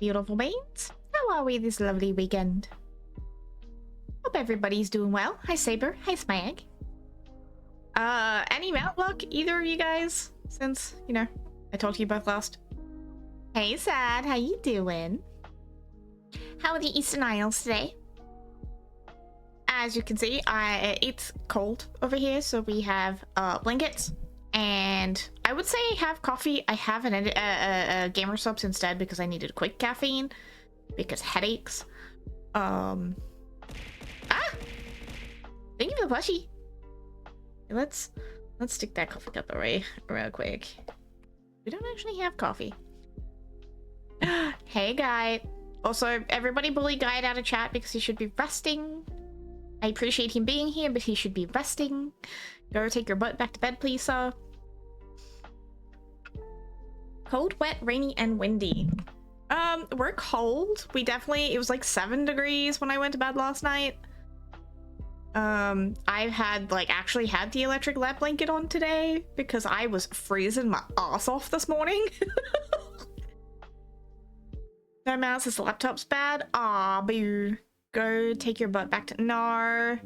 beautiful beans. How are we this lovely weekend? Hope everybody's doing well. Hi Saber. Hi Smag. Any mount luck, either of you guys? Since, you know, I talked to you both last. Hey Sad, how you doing? How are the Eastern Isles today? As you can see, it's cold over here, so we have blankets. And I would say have coffee. I have a gamer subs instead because I needed quick caffeine because headaches. Thank you for the plushie. Let's stick that coffee cup away real quick. We don't actually have coffee. Hey Guy. Also, everybody bully Guy out of chat because he should be resting. I appreciate him being here, but he should be resting. Go take your butt back to bed, please, sir. Cold, wet, rainy, and windy. We're cold. It was like 7 degrees when I went to bed last night. I've had, actually had the electric lap blanket on today because I was freezing my ass off this morning. No mouse, this laptop's bad. Aw, boo. Go take your butt back to... No.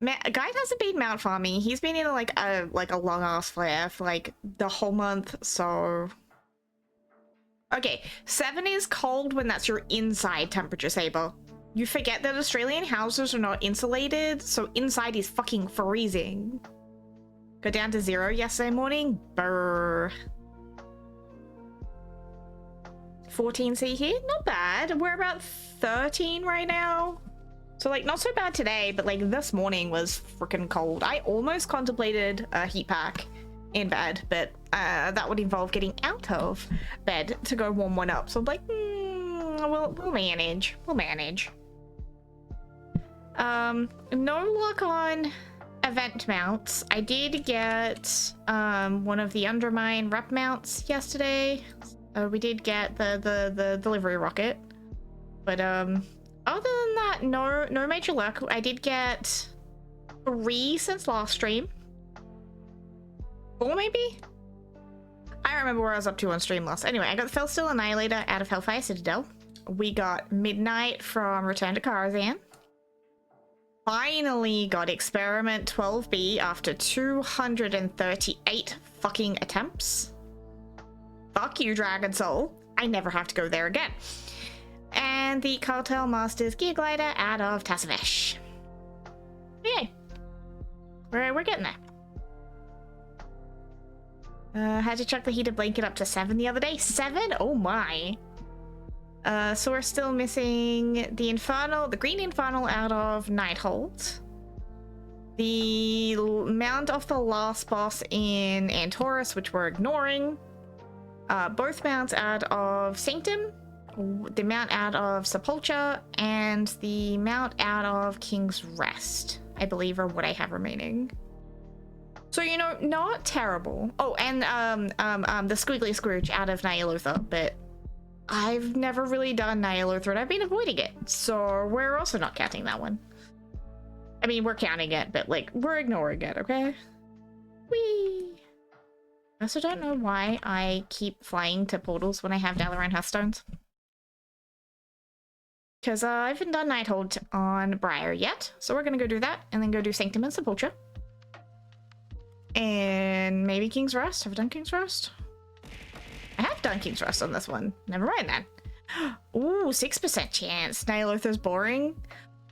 Guy hasn't been mount farming. He's been in a long ass flare for the whole month, so... Okay, 7 is cold when that's your inside temperature, Saber. You forget that Australian houses are not insulated, so inside is fucking freezing. Go down to 0 yesterday morning? Brr. 14 C here? Not bad. We're about 13 right now. So, not so bad today, but, this morning was freaking cold. I almost contemplated a heat pack in bed, but that would involve getting out of bed to go warm one up. So I'm like, we'll manage. We'll manage. No luck on event mounts. I did get one of the Undermine rep mounts yesterday. We did get the delivery rocket, but other than that, no major luck. I did get 3 since last stream. 4 maybe? I don't remember where I was up to on stream last. Anyway, I got the Felsteel Annihilator out of Hellfire Citadel. We got Midnight from Return to Karazhan. Finally got Experiment 12B after 238 fucking attempts. Fuck you, Dragon Soul. I never have to go there again. And the Cartel Masters Gear Glider out of Tassavesh. Yay. We're getting there. Had to chuck the heated blanket up to 7 the other day. 7? Oh my. So we're still missing the Infernal, the Green Infernal out of Nighthold. The mount of the last boss in Antorus, which we're ignoring. Both mounts out of Sanctum. The mount out of Sepultura. And the mount out of King's Rest, I believe, are what I have remaining. So, you know, not terrible. Oh, and the Squiggly Scrooge out of Nyalotha, but I've never really done Nyalotha and I've been avoiding it. So we're also not counting that one. I mean, we're counting it, but we're ignoring it, okay? Whee! I also don't know why I keep flying to portals when I have Dalaran Hearthstones. Because I haven't done Nighthold on Briar yet, so we're gonna go do that, and then go do Sanctum and Sepultura. And maybe King's Rest. Have I done King's Rest? I have done King's Rest on this one. Never mind then. Ooh, 6% chance. Nyalotha's boring.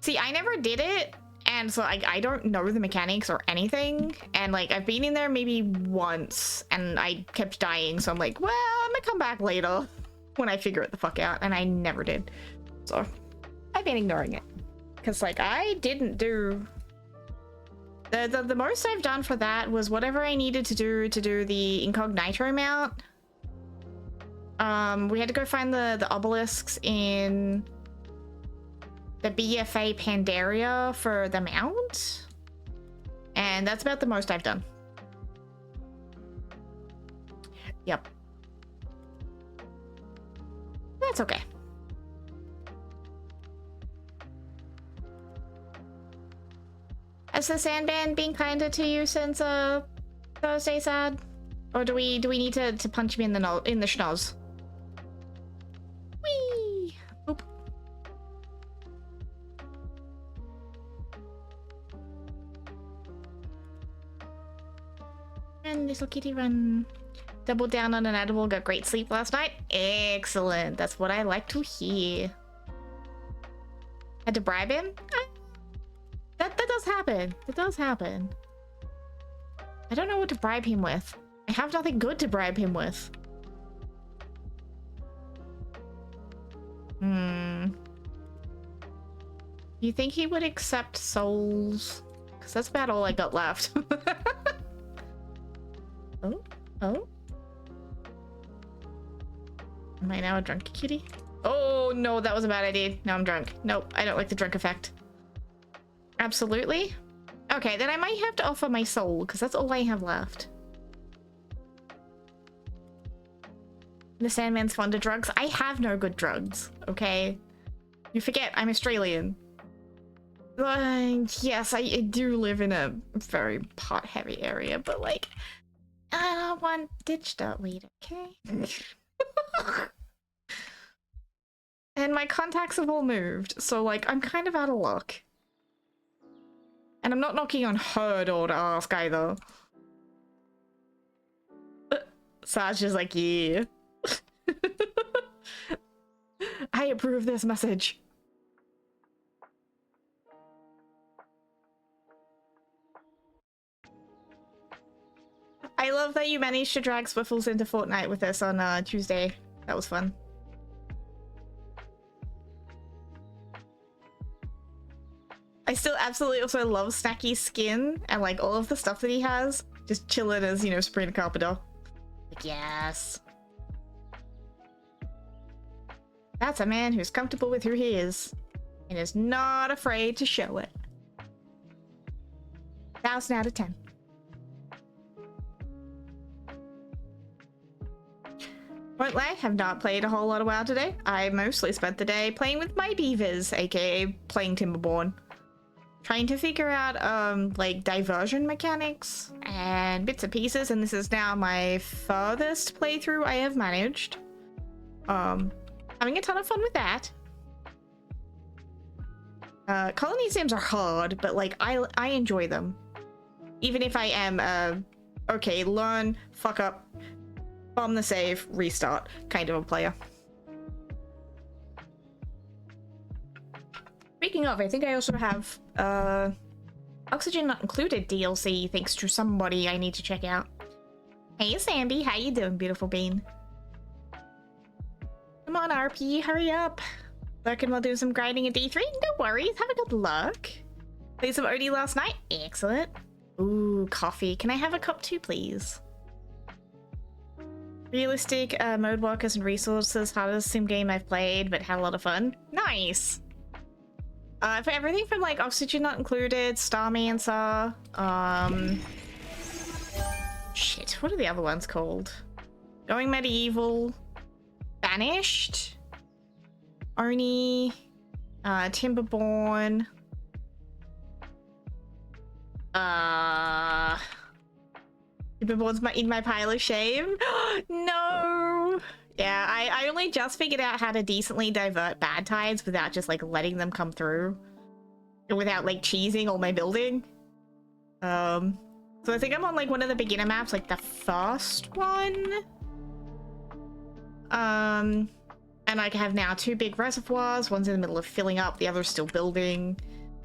See, I never did it, and so I don't know the mechanics or anything. And I've been in there maybe once, and I kept dying. So I'm like, well, I'm gonna come back later when I figure it the fuck out. And I never did. So I've been ignoring it because I didn't do. The most I've done for that was whatever I needed to do the Incognito mount. We had to go find the obelisks in the BFA Pandaria for the mount. And that's about the most I've done. Yep. That's okay. Has the Sandman been kinder to you since Thursday, Sad? Or do we need to punch him in the schnoz? Whee! Run, little kitty, run. Doubled down on an edible, got great sleep last night. Excellent. That's what I like to hear. Had to bribe him? That does happen. That does happen. I don't know what to bribe him with. I have nothing good to bribe him with. You think he would accept souls? Because that's about all I got left. Oh? Am I now a drunk kitty? Oh no, that was a bad idea. Now I'm drunk. Nope, I don't like the drunk effect. Absolutely. Okay, then I might have to offer my soul, because that's all I have left. The Sandman's fond of drugs. I have no good drugs, okay? You forget, I'm Australian. Yes, I do live in a very pot-heavy area, but like, I don't want ditch that weed, okay? And my contacts have all moved, so like, I'm kind of out of luck. And I'm not knocking on her door to ask either. Saj is like, yeah. I approve this message. I love that you managed to drag Swiffles into Fortnite with us on Tuesday. That was fun. I still absolutely also love Snacky's skin and like all of the stuff that he has. Just chilling as, you know, Sabrina Carpenter. Like, yes. That's a man who's comfortable with who he is and is not afraid to show it. 1,000 out of 10. Won't lie, have not played a whole lot of WoW today. I mostly spent the day playing with my beavers, aka playing Timberborn. Trying to figure out, like, diversion mechanics and bits and pieces, and this is now my furthest playthrough I have managed. Having a ton of fun with that. Colony sims are hard, but, like, I enjoy them. Even if I am, okay, learn, fuck up, bomb the save, restart, kind of a player. Speaking of, I think I also have Oxygen Not Included DLC thanks to somebody I need to check out. Hey Samby, how you doing, beautiful bean? Come on RP, hurry up. Lurking while doing some grinding at D3? No worries, have a good luck. Played some OD last night? Excellent. Ooh, coffee. Can I have a cup too, please? Realistic mode workers and resources, hardest sim game I've played, but had a lot of fun. Nice! For everything from like Oxygen Not Included, Starmancer, shit, what are the other ones called? Going Medieval, Banished, Oni, Timberborn, Timberborn's in my pile of shame. No! Yeah, I only just figured out how to decently divert bad tides without just like letting them come through. Without like cheesing all my building. So I think I'm on like one of the beginner maps, like the first one. And I have now 2 big reservoirs. One's in the middle of filling up, the other's still building.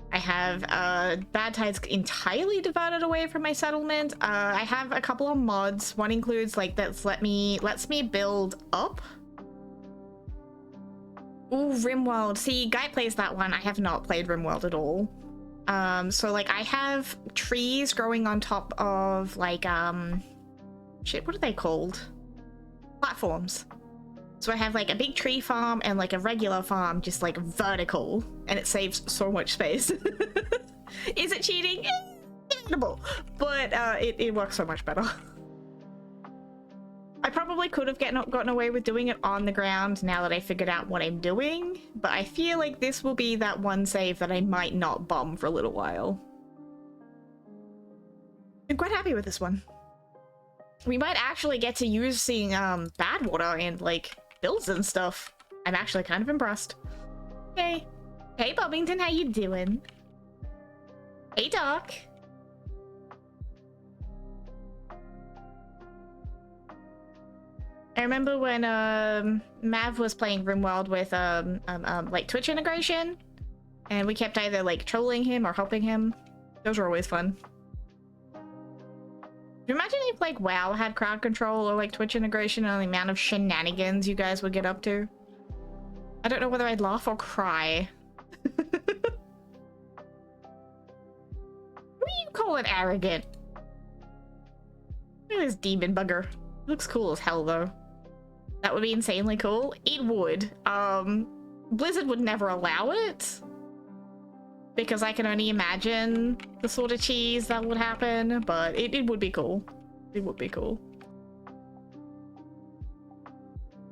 I have bad tides entirely diverted away from my settlement. I have a couple of mods. One includes like lets me build up. Ooh, Rimworld. See, Guy plays that one. I have not played Rimworld at all. So like I have trees growing on top of like shit, what are they called? Platforms. So I have like a big tree farm and like a regular farm, just like vertical, and it saves so much space. Is it cheating? Debatable, but it works so much better. I probably could have gotten away with doing it on the ground now that I figured out what I'm doing, but I feel like this will be that one save that I might not bomb for a little while. I'm quite happy with this one. We might actually get to using bad water and like builds and stuff. I'm actually kind of impressed. Hey. Hey Bobbington, how you doing? Hey Doc. I remember when Mav was playing RimWorld with like Twitch integration, and we kept either like trolling him or helping him. Those were always fun. Can you imagine if like WoW had crowd control or like Twitch integration and the amount of shenanigans you guys would get up to? I don't know whether I'd laugh or cry. Who do you call it arrogant? Look at this demon bugger. Looks cool as hell though. That would be insanely cool. It would. Blizzard would never allow it. Because I can only imagine the sort of cheese that would happen, but it would be cool. It would be cool.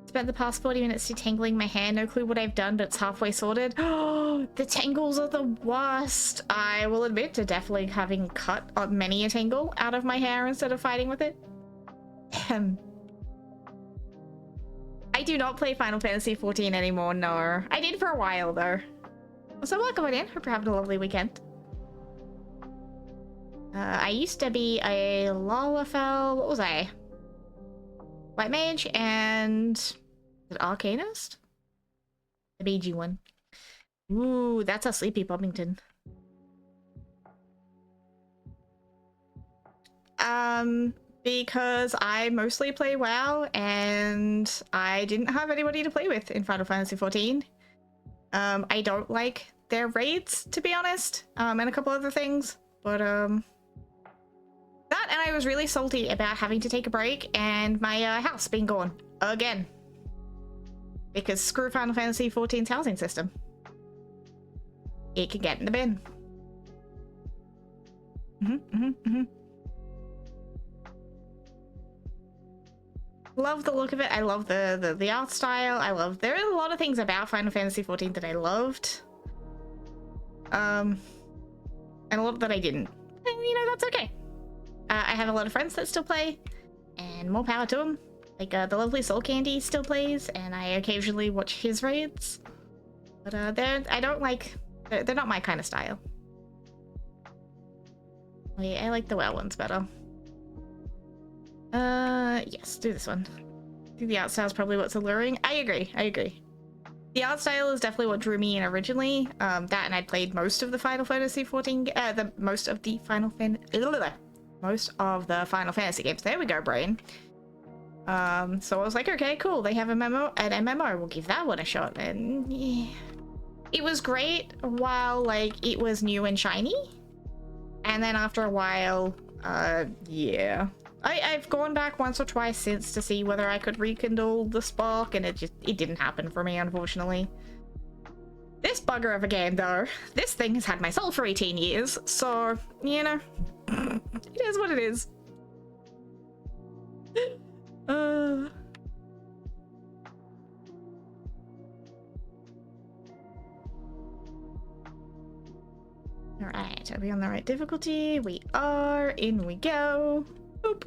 Spent the past 40 minutes detangling my hair. No clue what I've done, but it's halfway sorted. Oh, the tangles are the worst. I will admit to definitely having cut many a tangle out of my hair instead of fighting with it. I do not play Final Fantasy XIV anymore, no. I did for a while, though. So welcome on in. Hope you're having a lovely weekend. I used to be a Lalafell. What was I? White Mage and... an Arcanist? The Magey one. Ooh, that's a Sleepy Bobbington. Because I mostly play WoW and I didn't have anybody to play with in Final Fantasy XIV. I don't like their raids, to be honest, and a couple other things, but that, and I was really salty about having to take a break and my house being gone again. Because screw Final Fantasy XIV's housing system. It can get in the bin. Love the look of it. I love the art style. There are a lot of things about Final Fantasy XIV that I loved. And a lot that I didn't. And, you know, that's okay. I have a lot of friends that still play, and more power to them. Like, the lovely Soul Candy still plays, and I occasionally watch his raids. But, I don't like... They're not my kind of style. I like the WoW ones better. Yes, do this one. I think the art style is probably what's alluring. I agree. The art style is definitely what drew me in originally. That, and I'd played most of the Final Fantasy XIV, most of the Final Fantasy games. There we go, brain. So I was like, okay, cool. They have an MMO. We'll give that one a shot. And yeah, it was great while like it was new and shiny, and then after a while, yeah. I've gone back once or twice since to see whether I could rekindle the spark, and it didn't happen for me, unfortunately. This bugger of a game, though, this thing has had my soul for 18 years, so, you know, it is what it is. Alright, are we on the right difficulty? We are. In we go. Boop.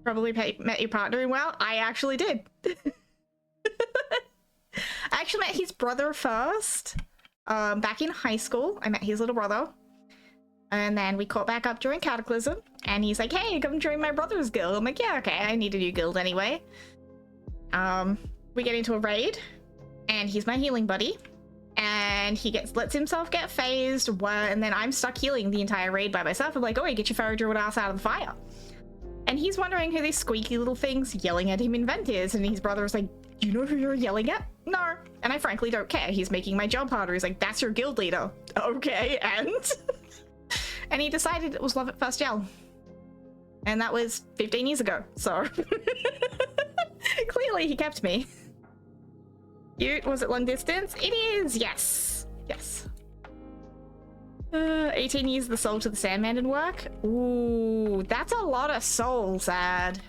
Probably met your partner in WoW. I actually did. I actually met his brother first. Back in high school, I met his little brother. And then we caught back up during Cataclysm. And he's like, hey, come join my brother's guild. I'm like, yeah, okay, I need a new guild anyway. We get into a raid. And he's my healing buddy. And he lets himself get phased, and then I'm stuck healing the entire raid by myself. I'm like, oh, get your fairy druid ass out of the fire. And he's wondering who these squeaky little things yelling at him in vent is, and his brother's like, do you know who you're yelling at? No. And I frankly don't care. He's making my job harder. He's like, that's your guild leader. Okay, and? And he decided it was love at first yell. And that was 15 years ago, so. Clearly he kept me. Cute. Was it long distance? It is! Yes. Yes. 18 years the soul to the Sandman didn't work? Ooh, that's a lot of soul, Sad.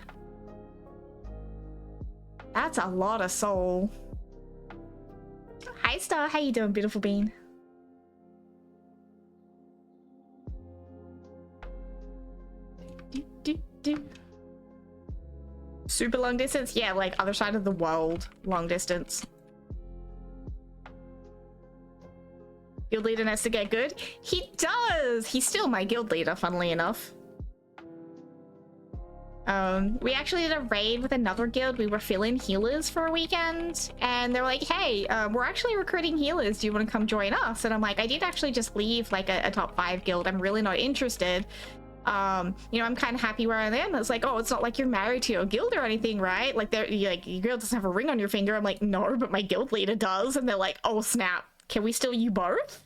That's a lot of soul. Hi, Star. How you doing, beautiful bean? Super long distance? Yeah, like other side of the world long distance. Guild leader has to get good. He does! He's still my guild leader, funnily enough. We actually did a raid with another guild. We were filling healers for a weekend, and they're like, hey, we're actually recruiting healers. Do you want to come join us? And I'm like, I did actually just leave like a top 5 guild. I'm really not interested. You know, I'm kind of happy where I am. It's like, oh, it's not like you're married to your guild or anything, right? Like, like, your guild doesn't have a ring on your finger. I'm like, no, but my guild leader does. And they're like, oh, snap. Can we still you both?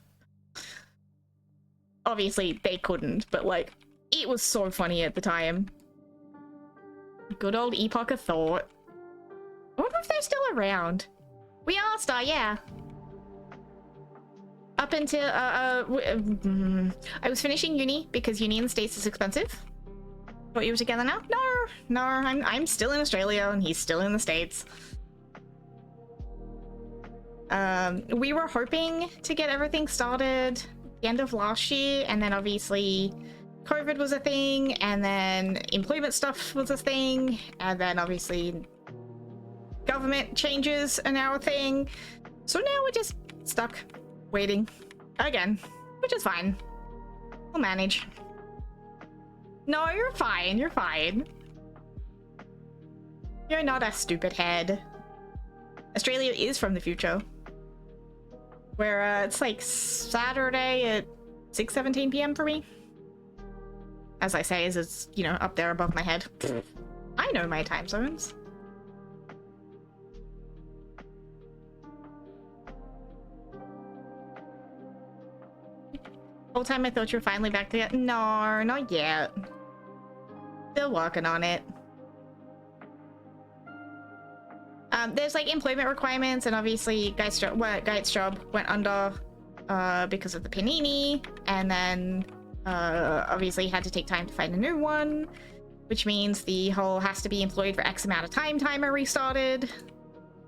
Obviously, they couldn't, but like, it was so funny at the time. Good old Epoch of Thought. I wonder if they're still around. We are Star, yeah. Up until, I was finishing uni because uni in the States is expensive. Thought you were together now? No, I'm still in Australia and he's still in the States. We were hoping to get everything started at the end of last year, and then obviously COVID was a thing, and then employment stuff was a thing, and then obviously government changes are now a thing. So now we're just stuck waiting again, which is fine. We'll manage. No, you're fine. You're fine. You're not a stupid head. Australia is from the future, where it's like Saturday at 6:17 p.m. for me. As I say, as it's, you know, up there above my head. I know my time zones. Whole time I thought you were finally back together. No, not yet. Still working on it. There's like employment requirements, and obviously Guite's job went under because of the panini, and then obviously had to take time to find a new one, which means the whole has to be employed for X amount of time timer restarted.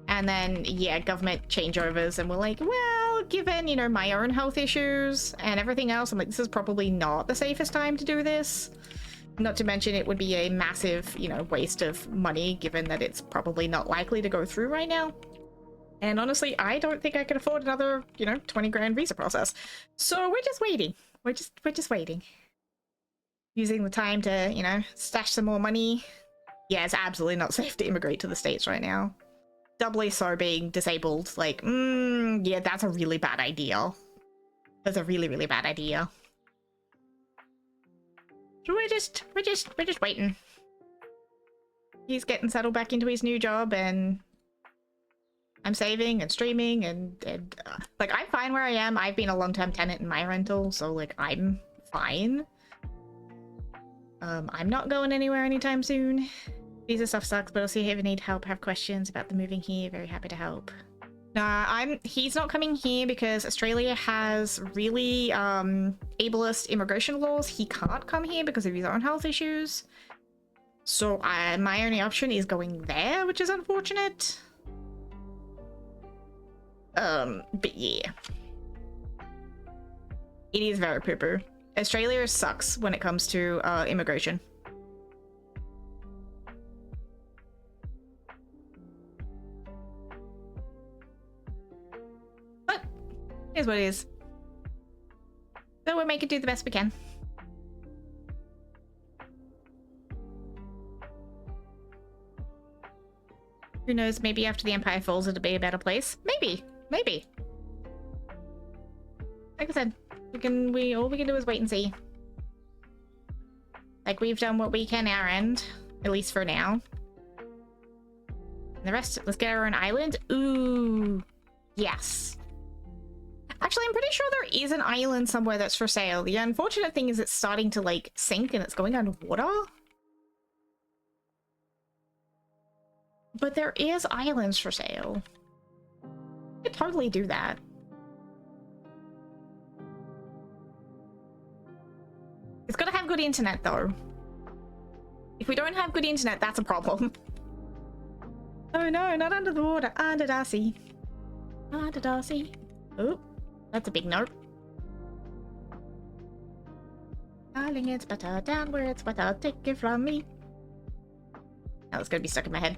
And then, yeah, government changeovers, and we're like, well, given, you know, my own health issues and everything else, I'm like, this is probably not the safest time to do this. Not to mention it would be a massive, you know, waste of money, given that it's probably not likely to go through right now. And honestly, I don't think I can afford another, you know, 20 grand visa process. So we're just waiting. We're just waiting. Using the time to, you know, stash some more money. Yeah, it's absolutely not safe to immigrate to the States right now. Doubly so being disabled. Like, yeah, that's a really bad idea. That's a really, really bad idea. So we're just waiting. He's getting settled back into his new job, and I'm saving and streaming, and like, I'm fine where I am. I've been a long-term tenant in my rental, so like, I'm fine. I'm not going anywhere anytime soon. Visa stuff sucks, but also if you ever need help, have questions about the moving here, very happy to help. Nah, he's not coming here because Australia has really ableist immigration laws. He can't come here because of his own health issues. So my only option is going there, which is unfortunate. But yeah. It is very poo-poo. Australia sucks when it comes to immigration. But here's what it is. So we'll make it do the best we can. Who knows, maybe after the Empire falls it'll be a better place. Maybe. Maybe. Like I said, all we can do is wait and see. Like, we've done what we can our end, at least for now. And the rest, let's get our own island. Ooh, yes. Actually, I'm pretty sure there is an island somewhere that's for sale. The unfortunate thing is it's starting to, like, sink and it's going underwater. But there is islands for sale. We could totally do that. It's gotta have good internet, though. If we don't have good internet, that's a problem. Oh no, not under the water. Under Darcy. Under Darcy. Oh, that's a big note. Darling, it's better down where it's better. Take it from me. That was gonna be stuck in my head.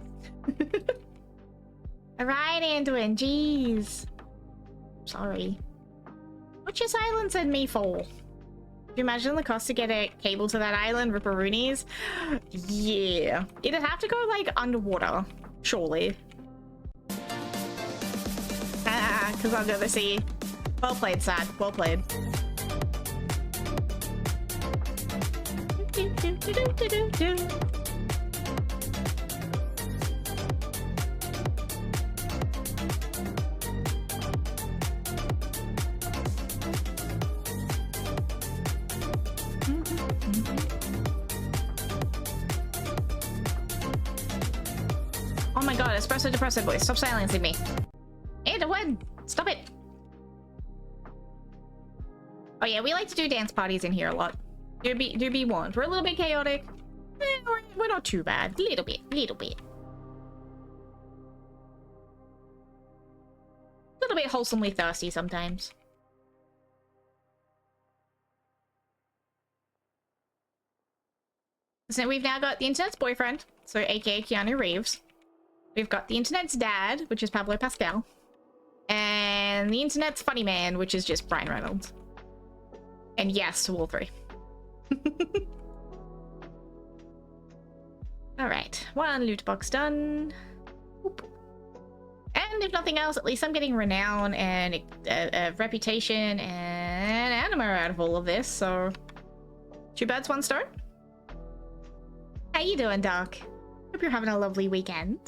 Alright, Anduin, jeez. Sorry. What you silencing me for? you imagine the cost to get a cable to that island, Ripperoonies? Yeah. It'd have to go, like, underwater. Surely. Because under the sea. Well played, Sad. Well played. Oh my god, espresso depresso boy, stop silencing me. Hey, the win! Stop it! Oh yeah, we like to do dance parties in here a lot. Do be warned. We're a little bit chaotic. We're not too bad. Little bit. Little bit wholesomely thirsty sometimes. So we've now got the internet's boyfriend, so aka Keanu Reeves. We've got the internet's dad, which is Pablo Pascal. And the internet's funny man, which is just Brian Reynolds. And yes to all three. Alright, one loot box done. Oop. And if nothing else, at least I'm getting renown and a reputation and anime out of all of this, so... Two birds, one stone? How you doing, Doc? Hope you're having a lovely weekend.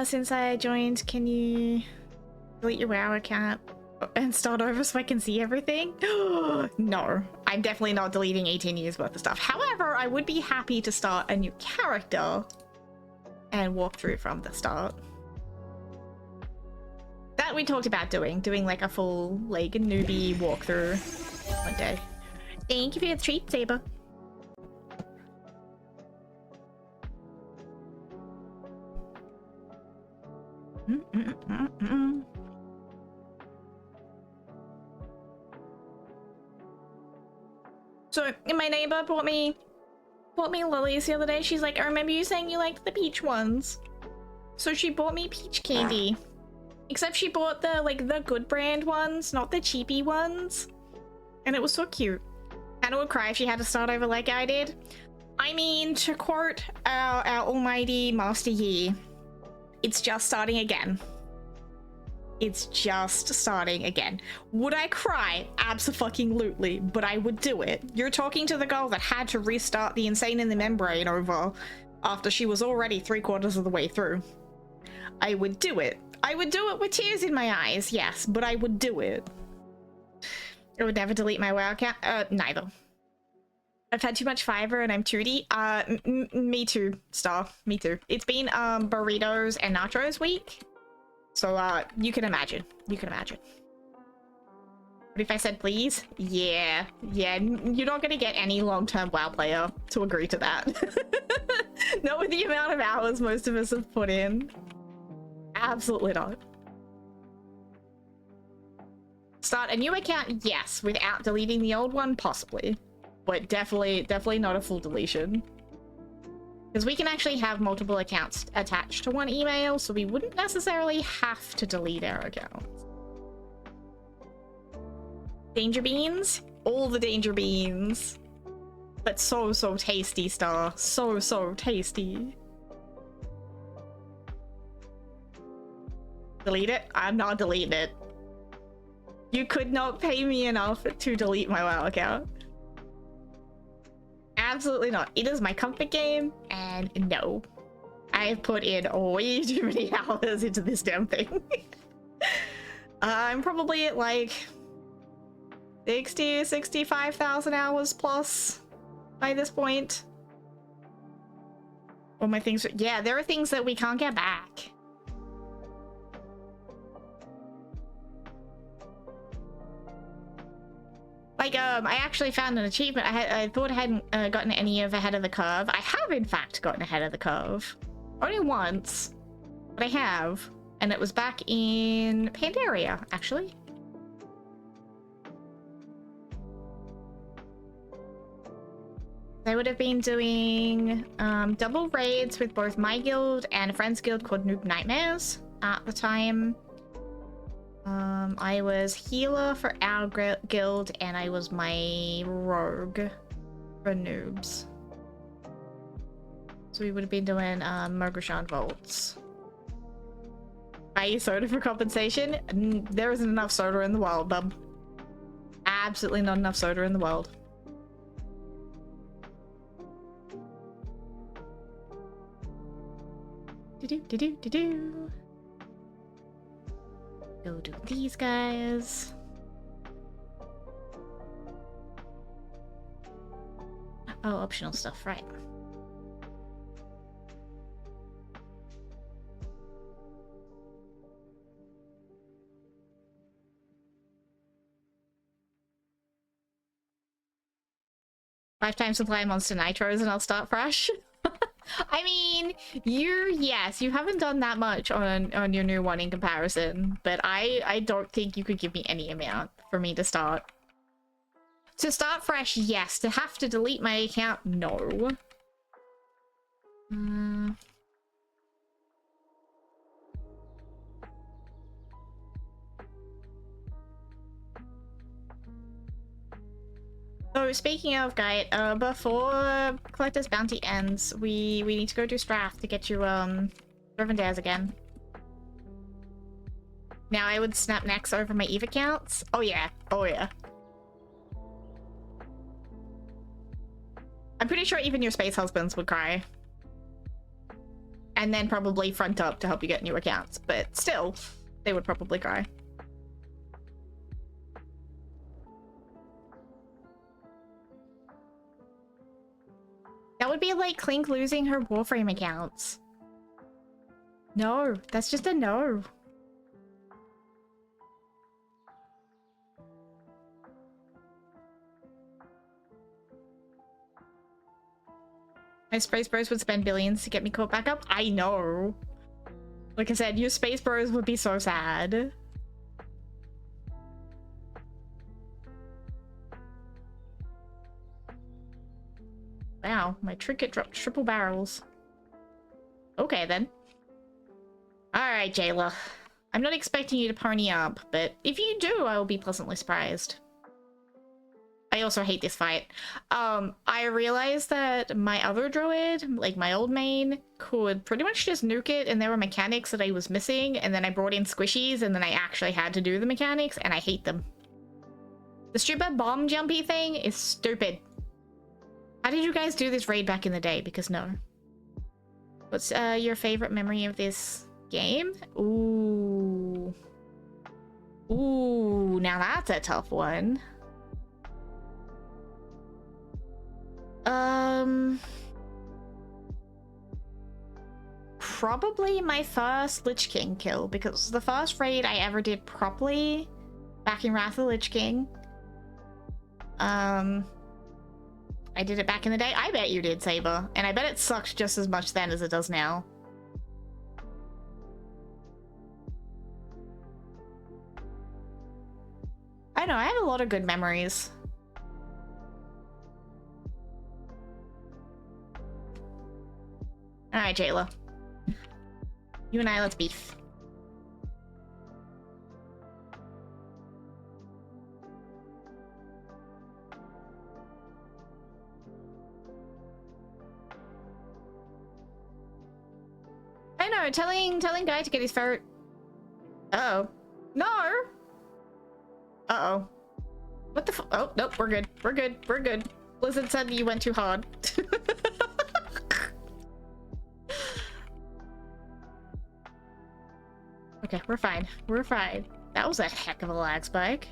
Since I joined, can you delete your WoW account and start over so I can see everything? No, I'm definitely not deleting 18 years worth of stuff. However, I would be happy to start a new character and walk through from the start. That we talked about doing like a full, like, newbie walkthrough one day. Thank you for your treat, Saber. So my neighbor bought me lilies the other day. She's like, I remember you saying you liked the peach ones. So she bought me peach candy. Except she bought the good brand ones, not the cheapy ones. And it was so cute. Hannah would cry if she had to start over like I did. I mean, to quote our almighty Master Yi, it's just starting again. It's just starting again. Would I cry? Abso-fucking-lutely, but I would do it. You're talking to the girl that had to restart the Insane in the Membrane over after she was already 3/4 of the way through. I would do it. I would do it with tears in my eyes, yes, but I would do it. I would never delete my WoW account. Neither. I've had too much Fiverr and I'm 2D. Me too, Star. Me too. It's been burritos and nachos week. So, you can imagine. You can imagine. But if I said please? Yeah. Yeah, you're not gonna get any long-term WoW player to agree to that. Not with the amount of hours most of us have put in. Absolutely not. Start a new account? Yes. Without deleting the old one? Possibly. But definitely not a full deletion. Because we can actually have multiple accounts attached to one email, so we wouldn't necessarily have to delete our accounts. Danger beans? All the danger beans. But so tasty, Star. So tasty. Delete it? I'm not deleting it. You could not pay me enough to delete my WoW account. Absolutely not. It is my comfort game, and no. I have put in way too many hours into this damn thing. I'm probably at like 65,000 hours plus by this point. All my things, yeah, there are things that we can't get back. Like, I actually found an achievement. I thought I hadn't gotten any of ahead of the curve. I have, in fact, gotten ahead of the curve. Only once, but I have. And it was back in Pandaria, actually. I would have been doing double raids with both my guild and a friend's guild called Noob Nightmares at the time. I was healer for our guild, and I was my rogue for noobs. So we would have been doing Mogreshan Vaults. Buy you soda for compensation? There isn't enough soda in the world, bub. Absolutely not enough soda in the world. Do-do-do-do-do-do. Go do these guys. Oh, optional stuff, right. Lifetime supply monster nitros and I'll start fresh. I mean, yes, you haven't done that much on your new one in comparison, but I don't think you could give me any amount for me to start. To start fresh, yes. To have to delete my account, no. So speaking of Guy, before Collector's Bounty ends, we need to go do Strath to get you Driven Dares again. Now I would snap necks over my Eve accounts. Oh yeah, oh yeah. I'm pretty sure even your space husbands would cry. And then probably front up to help you get new accounts, but still, they would probably cry. That would be like Clink losing her Warframe accounts. No, that's just a no. My space bros would spend billions to get me caught back up. I know. Like I said, your space bros would be so sad. Wow, my trinket dropped triple barrels. Okay then. Alright, Jayla. I'm not expecting you to pony up, but if you do, I will be pleasantly surprised. I also hate this fight. I realized that my other druid, like my old main, could pretty much just nuke it, and there were mechanics that I was missing, and then I brought in squishies, and then I actually had to do the mechanics, and I hate them. The stupid bomb jumpy thing is stupid. How did you guys do this raid back in the day? Because no. What's your favorite memory of this game? Ooh. Ooh, now that's a tough one. Probably my first Lich King kill, because the first raid I ever did properly back in Wrath of the Lich King. I did it back in the day. I bet you did, Saber. And I bet it sucked just as much then as it does now. I know, I have a lot of good memories. Alright, Jayla. You and I, let's beef. I know, telling Guy to get his ferret. Uh-oh. No! Uh-oh. What the f- Oh, nope, we're good. We're good. We're good. Blizzard said you went too hard. Okay, we're fine. We're fine. That was a heck of a lag spike.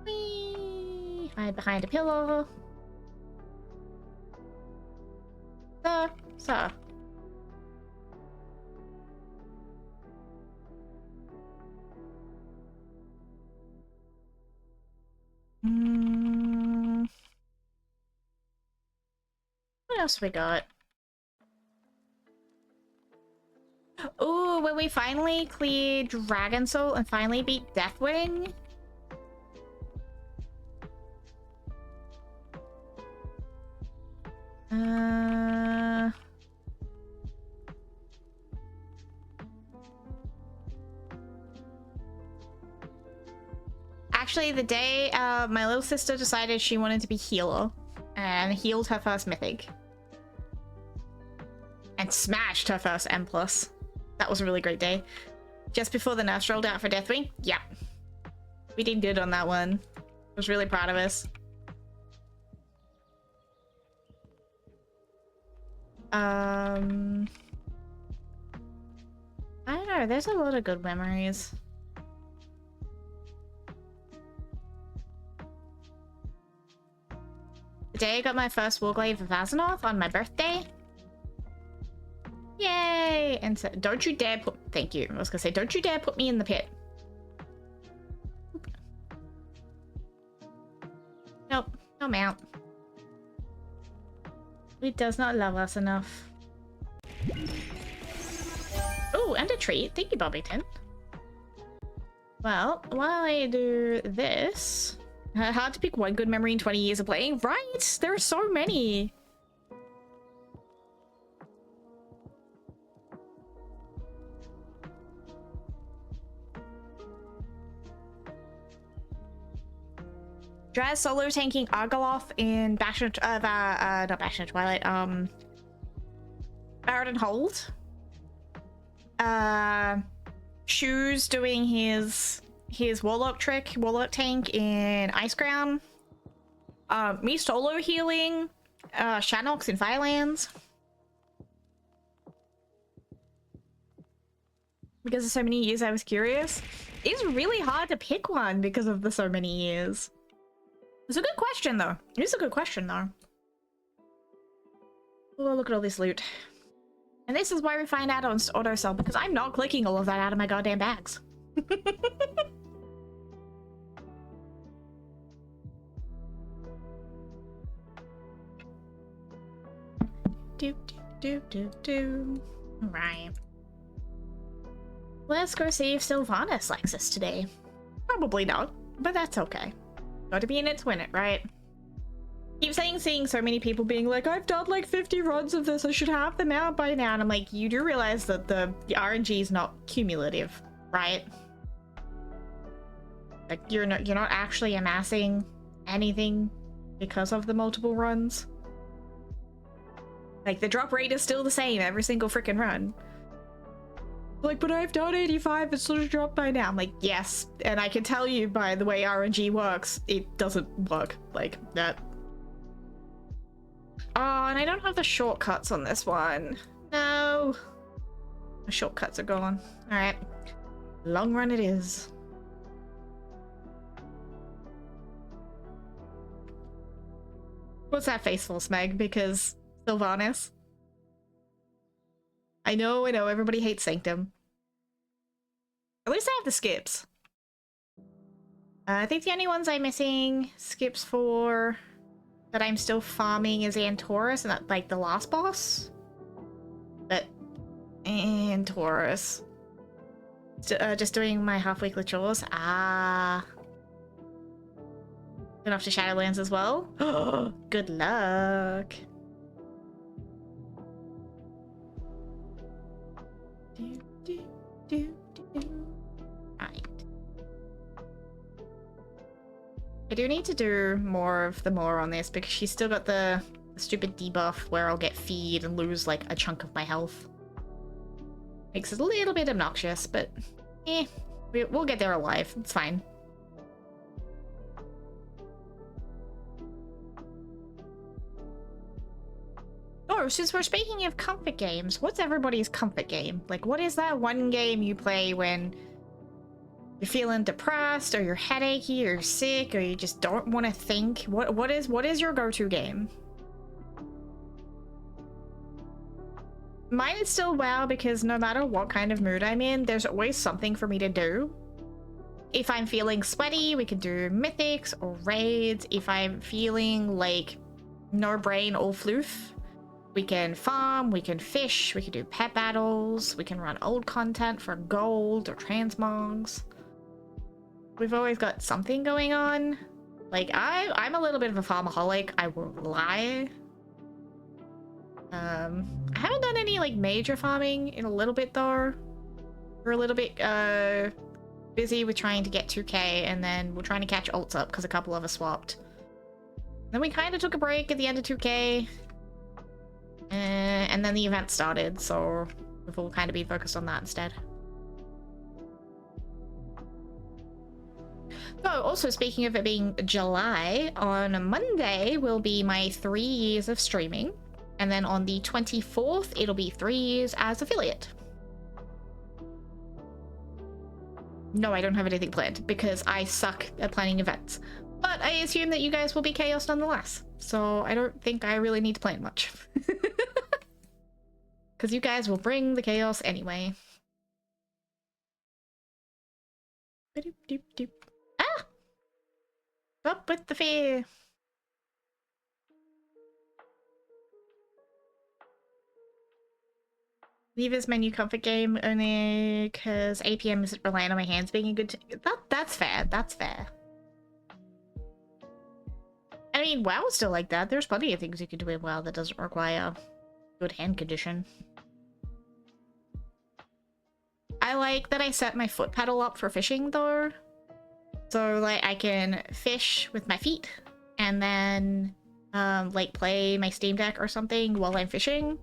Whee! Hide behind a pillow. Sir. What else we got? Ooh, when we finally cleared Dragon Soul and finally beat Deathwing. actually the day my little sister decided she wanted to be healer and healed her first mythic. And smashed her first Empress. That was a really great day. Just before the nerfs rolled out for Deathwing. Yeah. We did good on that one. I was really proud of us. I don't know, there's a lot of good memories. The day I got my first Warglaive of Azeroth on my birthday. Yay! And so, don't you dare put... Thank you. I was gonna say, don't you dare put me in the pit. Nope. No mount. It does not love us enough. Oh, and a treat. Thank you, Bobbington. Well, while I do this... Hard to pick one good memory in 20 years of playing. Right! There are so many! Draz solo tanking Argoloth in Bastion, not Bastion of Twilight, Baradin Hold. Shoes doing his Warlock trick, Warlock tank in Iceground. Me solo healing, Shanox in Firelands. Because of so many years I was curious. It's really hard to pick one because of the so many years. It's a good question, though. It's a good question, though. Oh, look at all this loot. And this is why we find out on auto sell, because I'm not clicking all of that out of my goddamn bags. Alright. Let's go see if Sylvanas likes us today. Probably not, but that's okay. Gotta be in it to win it, right? Keep seeing so many people being like, I've done like 50 runs of this, I should have them out by now. And I'm like, you do realize that the RNG is not cumulative, right? Like you're not actually amassing anything because of the multiple runs. Like the drop rate is still the same every single freaking run. Like, but I've done 85, it's sort of dropped by now. I'm like, yes, and I can tell you by the way RNG works, it doesn't work like that. Oh, and I don't have the shortcuts on this one. No. The shortcuts are gone. Alright. Long run it is. What's that face for, Smeg? Because Sylvanas? I know, everybody hates Sanctum. At least I have the skips. I think the only ones I'm missing skips for that I'm still farming is Antorus, and that's like the last boss. But Antorus. Just doing my half-weekly chores. Ah. Going off to Shadowlands as well. Good luck. Right. I do need to do more of the more on this because she's still got the stupid debuff where I'll get feed and lose like a chunk of my health. Makes it a little bit obnoxious, but we'll get there alive. It's fine. Oh, since we're speaking of comfort games, what's everybody's comfort game? Like, what is that one game you play when you're feeling depressed, or you're headachy, or sick, or you just don't want to think? What is your go-to game? Mine is still WoW, because no matter what kind of mood I'm in, there's always something for me to do. If I'm feeling sweaty, we can do mythics or raids. If I'm feeling like no brain, all floof, we can farm, we can fish, we can do pet battles, we can run old content for gold or transmogs. We've always got something going on. Like, I'm a little bit of a farmaholic, I won't lie. I haven't done any, like, major farming in a little bit, though. We're a little bit, busy with trying to get 2k, and then we're trying to catch ults up because a couple of us swapped. Then we kind of took a break at the end of 2k. And then the event started, so we've all kind of been focused on that instead. So, also speaking of it being July, on Monday will be my 3 years of streaming. And then on the 24th, it'll be 3 years as affiliate. No, I don't have anything planned because I suck at planning events. But I assume that you guys will be chaos nonetheless. So I don't think I really need to plan much. Because you guys will bring the chaos anyway. Ah! Up with the fear! Leave his menu comfort game only because APM isn't relying on my hands being a good that's fair, that's fair. I mean, WoW is still like that. There's plenty of things you can do in WoW that doesn't require good hand condition. I like that I set my foot pedal up for fishing though. So like I can fish with my feet and then like play my Steam Deck or something while I'm fishing.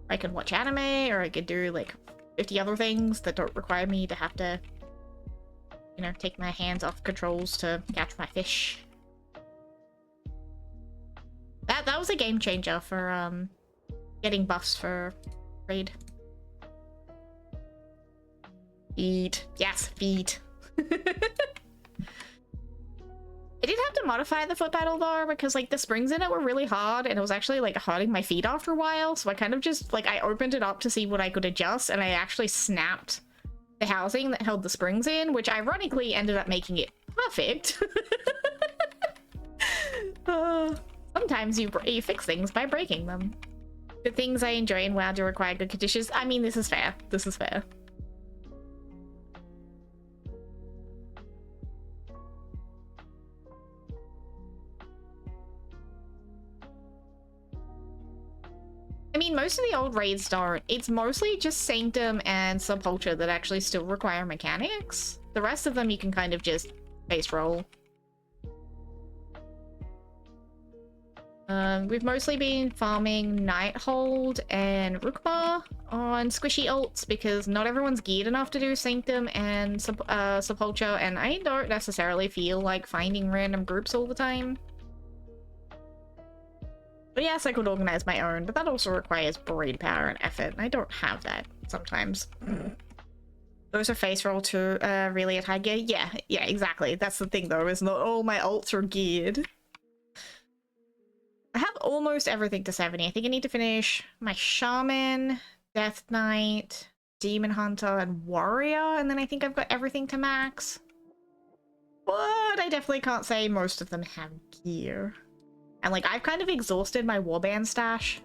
I can watch anime, or I could do like 50 other things that don't require me to have to, you know, take my hands off controls to catch my fish. That was a game changer for getting buffs for raid. Feet. Yes, feet. I did have to modify the foot pedal though, because like the springs in it were really hard and it was actually like hurting my feet after a while. So I kind of just like, I opened it up to see what I could adjust and I actually snapped the housing that held the springs in, which ironically ended up making it perfect. Sometimes you fix things by breaking them. The things I enjoy in WoW do require good conditions. I mean, this is fair. This is fair. I mean, most of the old raids don't. It's mostly just Sanctum and Subculture that actually still require mechanics. The rest of them you can kind of just base roll. We've mostly been farming Nighthold and Rookmar on squishy ults because not everyone's geared enough to do Sanctum and Subculture, and I don't necessarily feel like finding random groups all the time. But yes, I could organize my own, but that also requires brain power and effort, and I don't have that sometimes. Those are face roll too, really at high gear? Yeah, exactly. That's the thing though, is not all my ults are geared. I have almost everything to 70. I think I need to finish my Shaman, Death Knight, Demon Hunter, and Warrior, and then I think I've got everything to max. But I definitely can't say most of them have gear. And like, I've kind of exhausted my warband stash.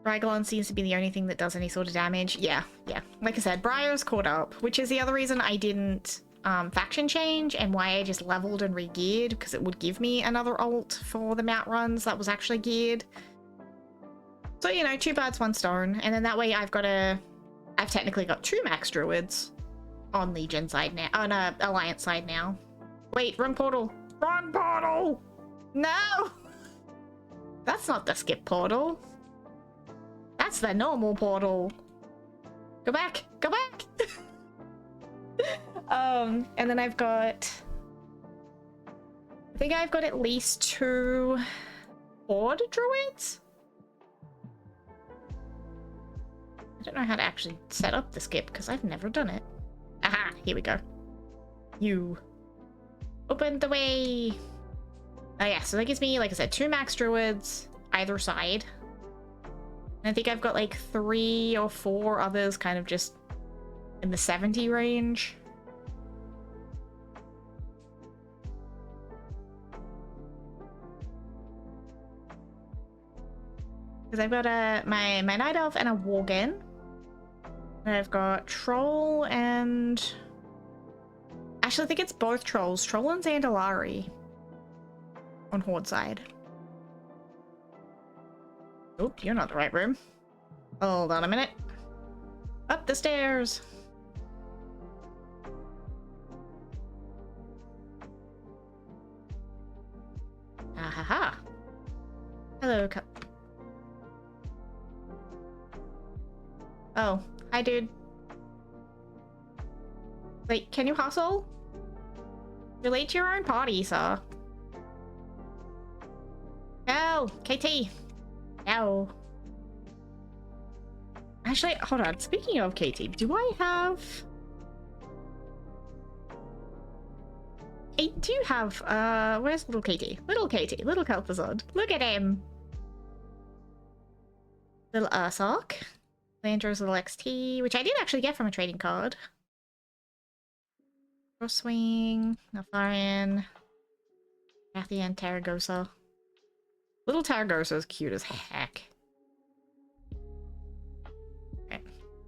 Rygolon seems to be the only thing that does any sort of damage. Yeah. Like I said, Briar's caught up, which is the other reason I didn't faction change and why I just leveled and re-geared, because it would give me another ult for the mount runs that was actually geared. So, you know, 2 birds, 1 stone. And then that way I've technically got 2 max druids on Legion side now, on Alliance side now. Wait, wrong portal. Wrong portal! No! That's not the skip portal. That's the normal portal. Go back! Go back! And then I've got... I think I've got at least 2 Horde druids? I don't know how to actually set up the skip because I've never done it. Aha! Here we go. You... open the way! Oh yeah, so that gives me, like I said, 2 max druids either side. And I think I've got like 3 or 4 others kind of just in the 70 range. Because I've got my Night Elf and a Worgen. And I've got Troll and... actually, I think it's both Trolls. Troll and Zandalari. On Horde side. Oop, you're not the right room. Hold on a minute. Up the stairs. Haha. Hello, Oh, hi, dude. Wait, can you hustle? You're late to your own party, sir. No, KT. No. Actually, hold on. Speaking of KT, do I have... I do have, where's little Katie? Little Katie, little Kel'Thuzad. Look at him! Little Ursoc. Landro's little XT, which I did actually get from a trading card. Crosswing, Naltharian, Cathian, Taragosa. Little Taragosa is cute as heck. Okay.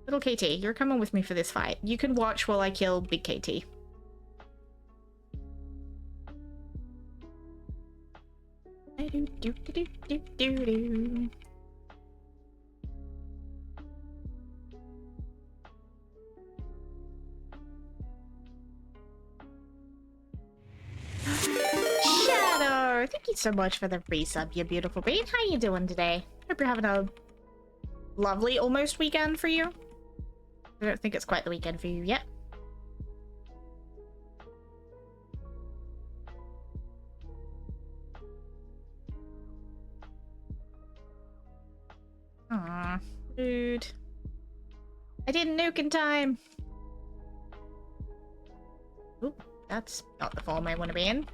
Little KT, you're coming with me for this fight. You can watch while I kill Big KT. Shadow, thank you so much for the resub, you beautiful bean. How you doing today? Hope you're having a lovely almost weekend for you. I don't think it's quite the weekend for you yet. Aw, dude. I didn't nuke in time. Ooh, that's not the form I want to be in.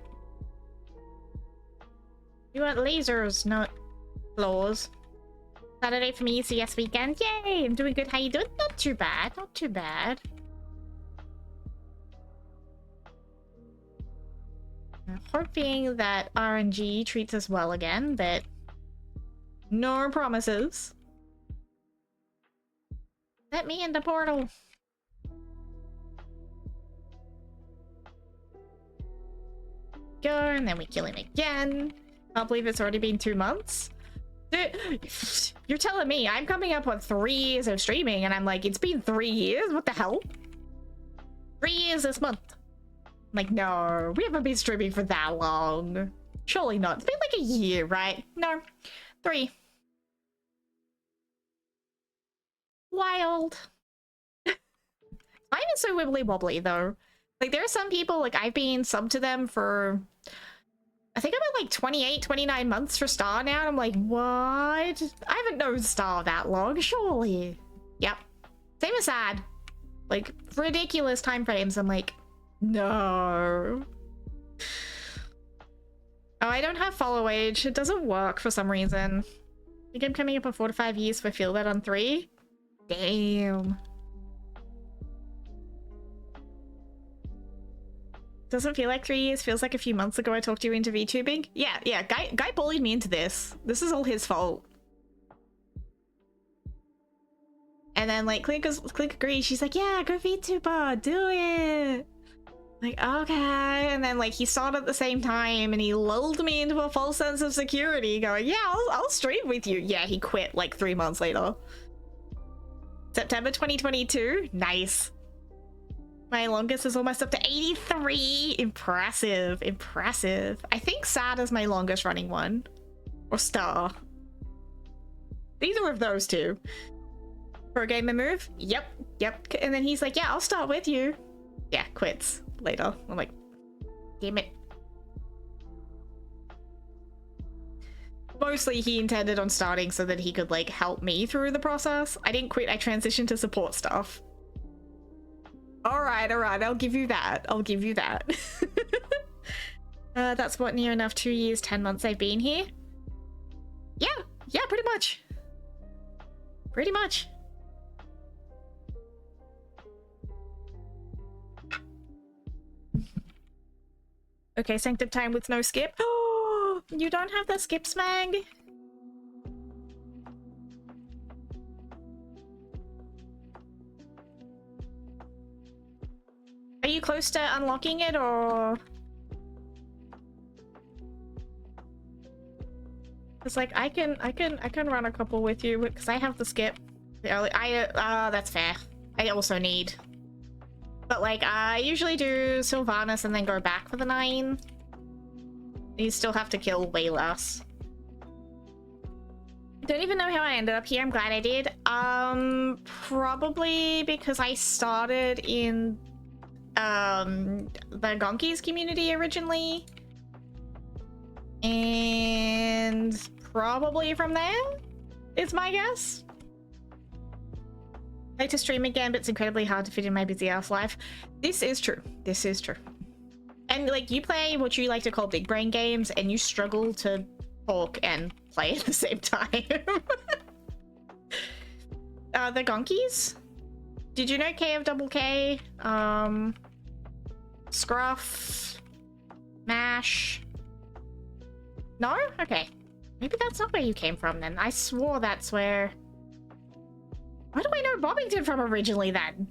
You want lasers, not claws. Saturday for me, CS weekend. Yay! I'm doing good. How you doing? Not too bad. Not too bad. I'm hoping that RNG treats us well again, but no promises. Let me in the portal. Go, and then we kill him again. Can't believe it's already been 2 months. Dude, you're telling me I'm coming up on 3 years of streaming, and I'm like, it's been 3 years? What the hell? 3 years this month. I'm like, no, we haven't been streaming for that long. Surely not. It's been like a year, right? No, 3. Wild. I'm so wibbly wobbly though. Like there are some people, like I've been sub to them for, I think I'm at like 28, 29 months for Star now. And I'm like, what? I haven't known Star that long, surely. Yep. Same as Sad. Like ridiculous time frames. I'm like, no. Oh, I don't have follow age. It doesn't work for some reason. I think I'm coming up on 4 to 5 years for Feel That on 3. Damn. Doesn't feel like 3 years. Feels like a few months ago I talked you into VTubing. Yeah. Guy bullied me into this. This is all his fault. And then like Clink agrees. She's like, yeah, go VTuber, do it. Like, okay. And then like he saw it at the same time and he lulled me into a false sense of security going, yeah, I'll stream with you. Yeah, he quit like 3 months later. September 2022. Nice. My longest is almost up to 83. Impressive. Impressive. I think Sad is my longest running one. Or Star. Either of those two. For a gamer move? Yep. And then he's like, yeah, I'll start with you. Yeah, quits later. I'm like, damn it. Mostly he intended on starting so that he could like help me through the process. I didn't quit, I transitioned to support stuff. All right, I'll give you that. That's what, near enough 2 years, 10 months I've been here? Yeah, pretty much. Okay, Sanctum time with no skip. Oh, you don't have the skip smag? Are you close to unlocking it, or? It's like I can run a couple with you because I have the skip. That's fair. I also need. But like I usually do Sylvanas and then go back for the 9. You still have to kill way less. Don't even know how I ended up here. I'm glad I did. Probably because I started in the Gonkies community originally. And probably from there is my guess. I like to stream again, but it's incredibly hard to fit in my busy ass life. This is true. This is true. And like, you play what you like to call big brain games, and you struggle to talk and play at the same time. The Gonkies? Did you know K of double K? Scruff? Mash? No? Okay. Maybe that's not where you came from then. I swore that's where... Where do I know Bobbington from originally then?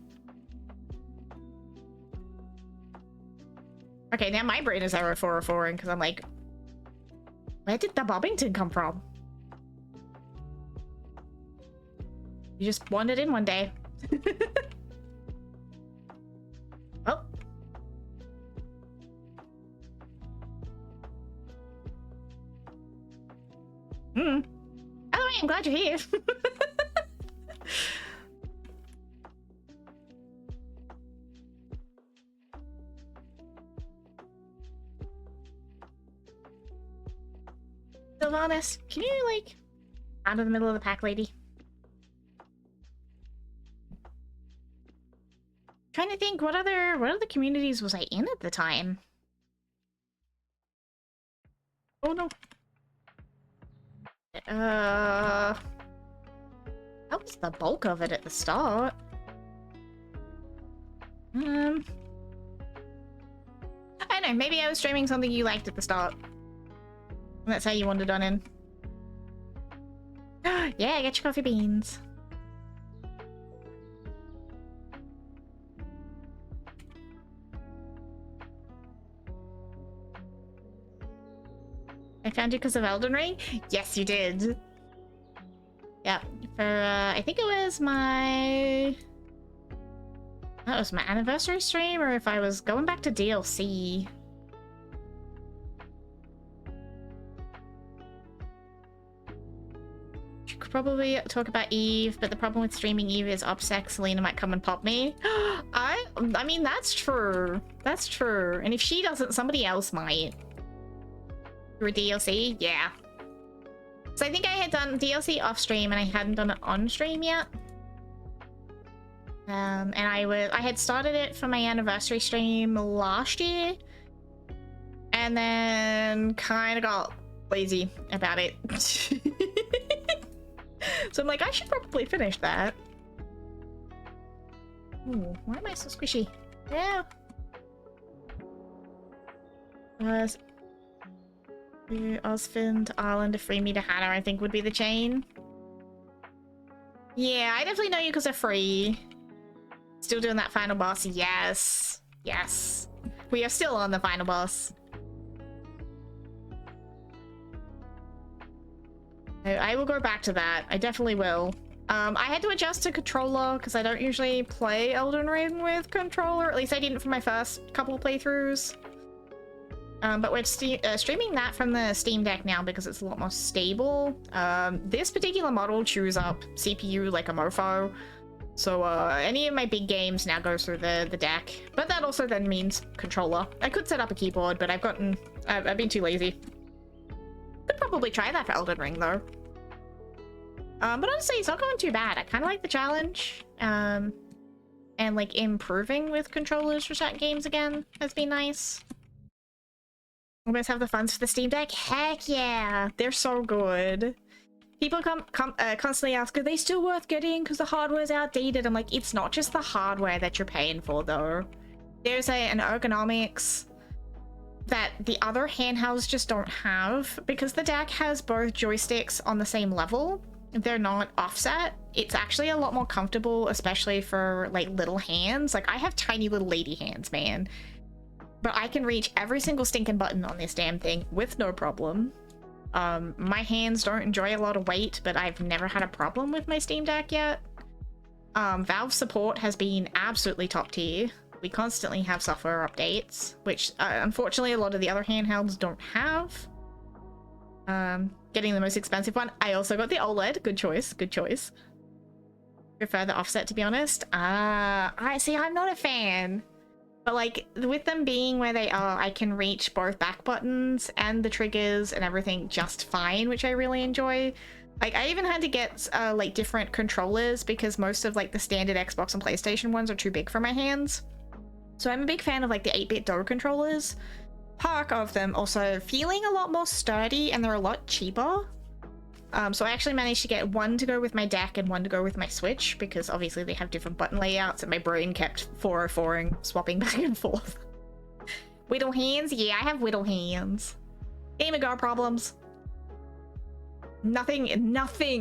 Okay, now my brain is error 404 because I'm like, where did the Bobbington come from? You just wandered in one day. Oh. By the way, I'm glad you're here. Sylvanas, can you, like, out of the middle of the pack, lady? Trying to think, what other communities was I in at the time? Oh no. That was the bulk of it at the start. I don't know, maybe I was streaming something you liked at the start. And that's how you wandered on in. Yeah, get your coffee beans. I found you because of Elden Ring? Yes, you did. Yeah, for, I think it was my... That was my anniversary stream, or if I was going back to DLC. Could probably talk about Eve, but the problem with streaming Eve is OPSEC, Selena might come and pop me. I mean, that's true. That's true. And if she doesn't, somebody else might. Through a DLC? Yeah. So I think I had done DLC off stream and I hadn't done it on stream yet. And I had started it for my anniversary stream last year. And then kind of got lazy about it. So I'm like, I should probably finish that. Ooh, why am I so squishy? Yeah. Osfin to Ireland to free me to Hannah, I think would be the chain. Yeah, I definitely know you because of free. Still doing that final boss. Yes. Yes. We are still on the final boss. I will go back to that. I definitely will. I had to adjust to controller because I don't usually play Elden Ring with controller. At least I didn't for my first couple of playthroughs. But we're streaming that from the Steam Deck now because it's a lot more stable. This particular model chews up CPU like a mofo. So any of my big games now go through the deck. But that also then means controller. I could set up a keyboard, but I've been too lazy. Could probably try that for Elden Ring though. But honestly, it's not going too bad. I kind of like the challenge. And like improving with controllers for certain games again has been nice. Almost have the funds for the Steam Deck? Heck yeah! They're so good. People constantly ask, are they still worth getting because the hardware's outdated? I'm like, it's not just the hardware that you're paying for though. There's an ergonomics that the other handhelds just don't have. Because the deck has both joysticks on the same level, they're not offset. It's actually a lot more comfortable, especially for like little hands. Like I have tiny little lady hands, man. But I can reach every single stinking button on this damn thing with no problem. My hands don't enjoy a lot of weight, but I've never had a problem with my Steam Deck yet. Valve support has been absolutely top tier. We constantly have software updates, which unfortunately a lot of the other handhelds don't have. Getting the most expensive one. I also got the OLED. Good choice. Good choice. Prefer the offset, to be honest. I see. I'm not a fan. But like with them being where they are, I can reach both back buttons and the triggers and everything just fine, which I really enjoy. Like I even had to get like different controllers because most of like the standard Xbox and PlayStation ones are too big for my hands. So I'm a big fan of like the 8-bit Do controllers. Part of them also feeling a lot more sturdy and they're a lot cheaper. So I actually managed to get one to go with my deck and one to go with my Switch because obviously they have different button layouts and my brain kept 404ing, swapping back and forth. Whittle hands? Yeah, I have whittle hands. Game of Girl problems. Nothing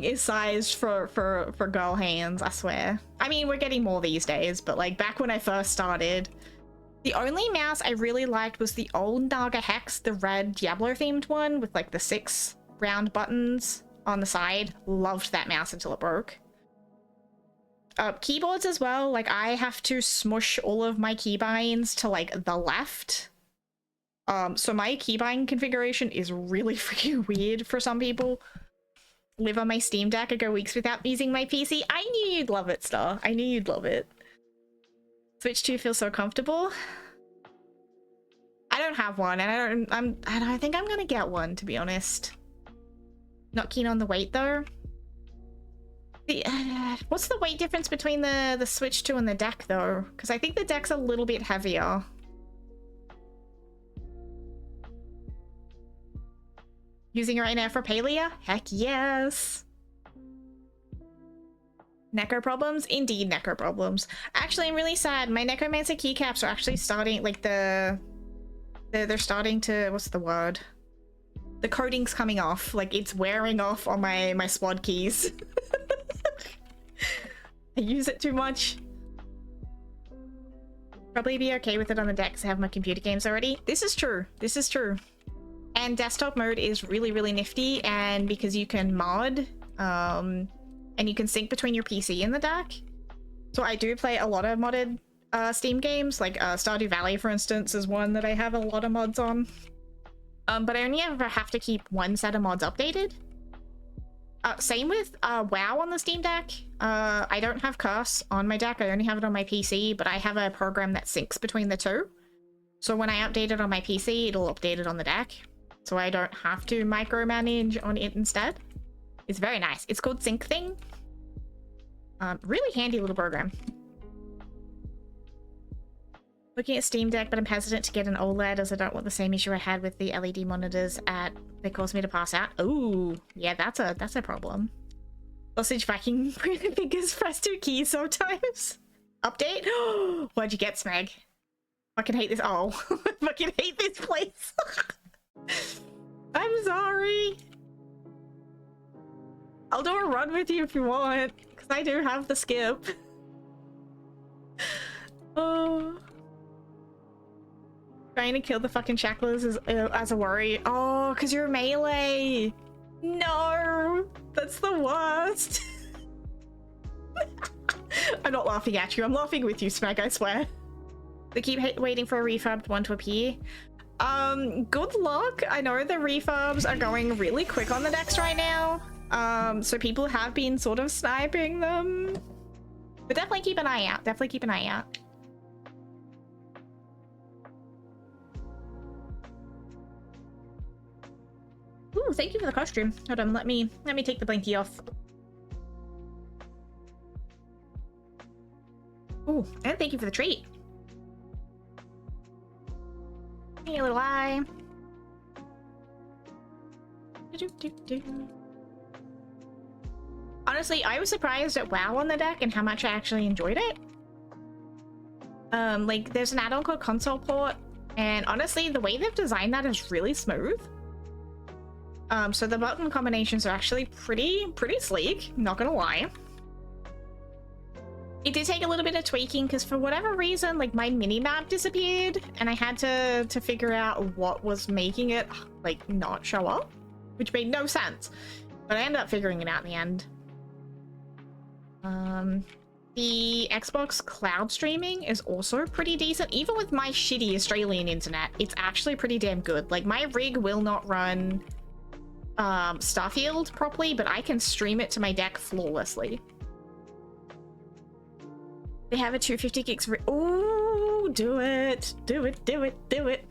is sized for girl hands, I swear. I mean, we're getting more these days, but like back when I first started, the only mouse I really liked was the old Naga Hex, the red Diablo themed one with like the 6 round buttons on the side. Loved that mouse until it broke. Keyboards as well. Like I have to smush all of my keybinds to like the left. So my keybind configuration is really freaking weird for some people. Live on my Steam Deck and go weeks without using my PC. I knew you'd love it, Star. I knew you'd love it. Switch 2 feels so comfortable. I don't have one, and I don't think I'm gonna get one, to be honest. Not keen on the weight though. What's the weight difference between the Switch 2 and the deck though? Because I think the deck's a little bit heavier. Using it right now for Palea? Heck yes! Neko problems? Indeed, Neko problems. Actually, I'm really sad. My Nekomancer keycaps are actually starting, like they're starting to, what's the word? The coating's coming off. Like it's wearing off on my SWAT keys. I use it too much. Probably be okay with it on the deck because I have my computer games already. This is true. This is true. And desktop mode is really, really nifty, and because you can mod, and you can sync between your PC and the deck. So I do play a lot of modded Steam games, like Stardew Valley, for instance, is one that I have a lot of mods on. But I only ever have to keep one set of mods updated. Same with WoW on the Steam Deck. I don't have Curse on my deck, I only have it on my PC, but I have a program that syncs between the two. So when I update it on my PC, it'll update it on the deck. So I don't have to micromanage on it instead. It's very nice. It's called Sync Thing. Really handy little program. Looking at Steam Deck, but I'm hesitant to get an OLED as I don't want the same issue I had with the LED monitors they caused me to pass out. Ooh, yeah, that's a problem. Sausage vacuum fingers press 2 keys sometimes. Update? What'd you get, Smeg? Fucking hate this. Oh, fucking hate this place. I'm sorry. I'll do a run with you if you want, because I do have the skip. Oh. Trying to kill the fucking shacklers as a worry. Oh, because you're melee. No, that's the worst. I'm not laughing at you. I'm laughing with you, Smeg, I swear. They keep waiting for a refurbed one to appear. Good luck. I know the refurbs are going really quick on the decks right now. So people have been sort of sniping them. But definitely keep an eye out. Definitely keep an eye out. Ooh, thank you for the costume. Hold on, let me take the blankie off. Ooh, and thank you for the treat. Hey, little eye. Honestly, I was surprised at WoW on the deck and how much I actually enjoyed it. Like, there's an add-on called Console Port, and honestly, the way they've designed that is really smooth. So the button combinations are actually pretty sleek, not gonna lie. It did take a little bit of tweaking because for whatever reason, like my mini-map disappeared and I had to figure out what was making it like not show up, which made no sense. But I ended up figuring it out in the end. The Xbox cloud streaming is also pretty decent. Even with my shitty Australian internet, it's actually pretty damn good. Like, my rig will not run Starfield properly, but I can stream it to my deck flawlessly. They have a 250 gigs. Ooh, do it. Do it, do it, do it.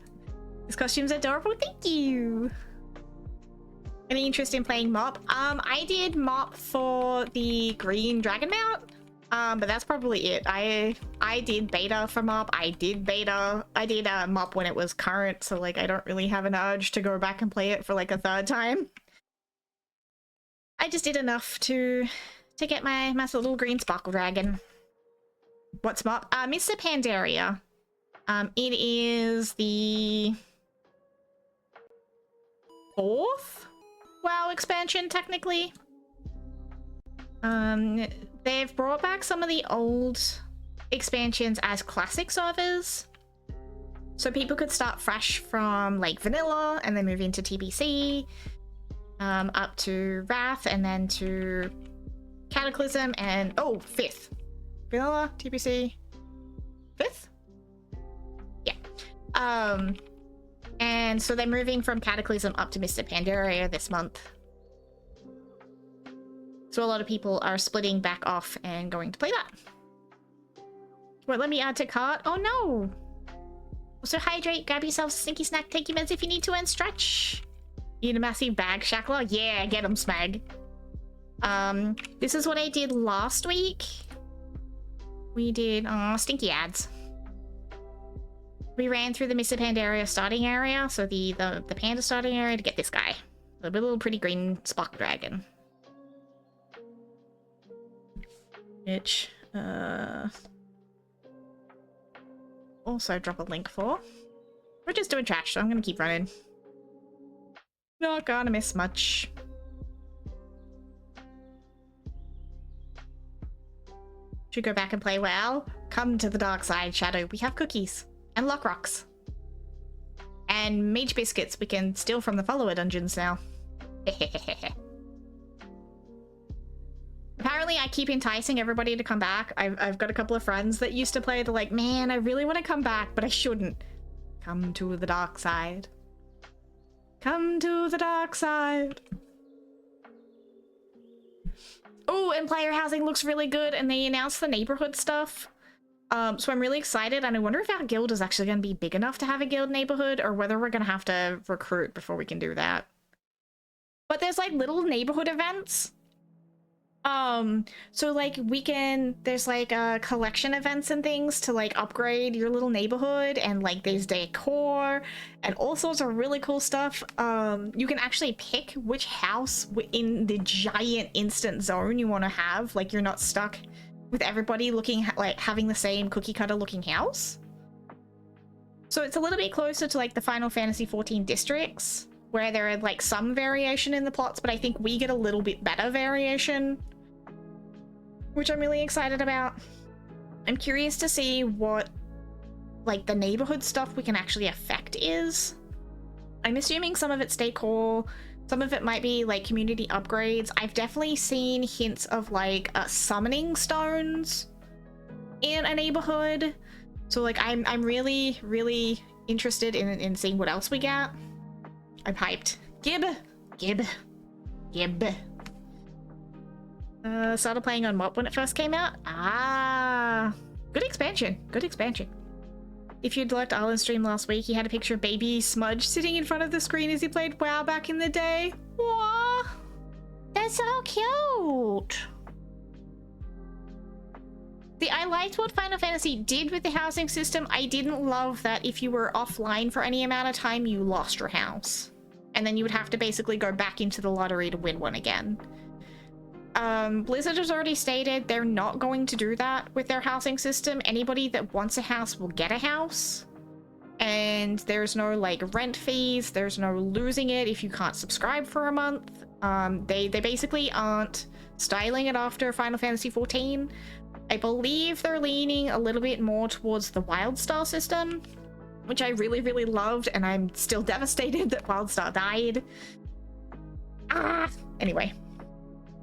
This costume's adorable. Thank you. Any interest in playing MOP? I did MOP for the green dragon mount. But that's probably it. I did beta for MOP. I did MOP when it was current, so like I don't really have an urge to go back and play it for like a third time. I just did enough to get my little green sparkle dragon. What's MOP? Mr. Pandaria. It is the 4th WoW expansion, technically. They've brought back some of the old expansions as classic servers. So people could start fresh from like vanilla and then move into TBC, up to Wrath and then to Cataclysm and, oh, 5th. Vanilla, TBC, 5th? Yeah. And so they're moving from Cataclysm up to Mr. Pandaria this month. So a lot of people are splitting back off and going to play that. Wait, let me add to cart. Oh no! Also hydrate, grab yourself a sneaky snack, take your meds if you need to, and stretch. You need a massive bag, Shackler? Yeah, get them, Smag. This is what I did last week. We did, stinky ads. We ran through the Mr. Pandaria starting area, so the panda starting area to get this guy. A little pretty green spark dragon. Which, also drop a link for. We're just doing trash, so I'm gonna keep running. Not gonna miss much. Should go back and play WoW? Come to the dark side, Shadow. We have cookies. And lock rocks. And mage biscuits we can steal from the follower dungeons now. Apparently I keep enticing everybody to come back. I've got a couple of friends that used to play. They're like, man, I really want to come back, but I shouldn't. Come to the dark side. Come to the dark side. Oh, and player housing looks really good, and they announced the neighborhood stuff. So I'm really excited, and I wonder if our guild is actually going to be big enough to have a guild neighborhood, or whether we're going to have to recruit before we can do that. But there's like little neighborhood events. So like there's like collection events and things to like upgrade your little neighborhood, and like there's decor and all sorts of really cool stuff. You can actually pick which house in the giant instant zone you want to have. Like you're not stuck with everybody looking like having the same cookie cutter looking house. So it's a little bit closer to like the Final Fantasy XIV districts, where there are like some variation in the plots, but I think we get a little bit better variation, which I'm really excited about. I'm curious to see what like the neighborhood stuff we can actually affect is. I'm assuming some of it's decor, some of it might be like community upgrades. I've definitely seen hints of like summoning stones in a neighborhood. So like I'm really, really interested in seeing what else we get. I'm hyped. Gib. Started playing on MOP when it first came out. Ah, good expansion. If you'd liked Arlen's stream last week, he had a picture of baby Smudge sitting in front of the screen as he played WoW back in the day. Wah, that's so cute. See, I liked what Final Fantasy did with the housing system. I didn't love that if you were offline for any amount of time, you lost your house. And then you would have to basically go back into the lottery to win one again. Blizzard has already stated they're not going to do that with their housing system. Anybody that wants a house will get a house. And there's no like rent fees. There's no losing it if you can't subscribe for a month. They basically aren't styling it after Final Fantasy XIV. I believe they're leaning a little bit more towards the WildStar system, which I really, really loved, and I'm still devastated that WildStar died. Anyway.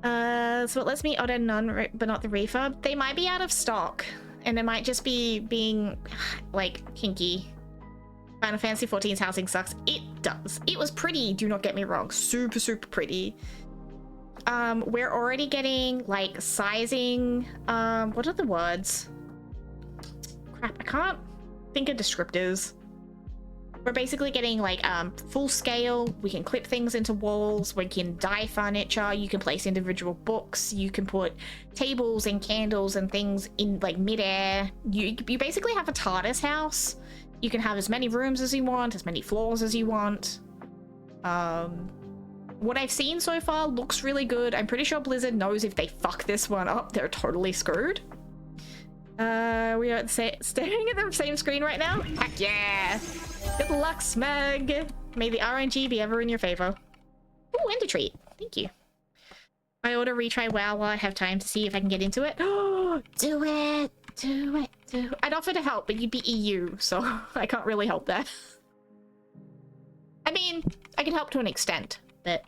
So it lets me order none, but not the refurb. They might be out of stock, and it might just be being, like, kinky. Final Fantasy XIV's housing sucks. It does. It was pretty, do not get me wrong. Super, super pretty. We're already getting, like, sizing, what are the words? Crap, I can't think of descriptors. We're basically getting, like, full scale. We can clip things into walls. We can dye furniture. You can place individual books. You can put tables and candles and things in, like, midair. You basically have a TARDIS house. You can have as many rooms as you want, as many floors as you want. What I've seen so far looks really good. I'm pretty sure Blizzard knows if they fuck this one up, they're totally screwed. We are staring at the same screen right now? Heck yeah! Good luck, Smeg! May the RNG be ever in your favor. Ooh, Ender Treat. Thank you. I ought to retry WoW while I have time to see if I can get into it. Oh, do it! Do it! Do it! I'd offer to help, but you'd be EU, so I can't really help there. I mean, I can help to an extent, but...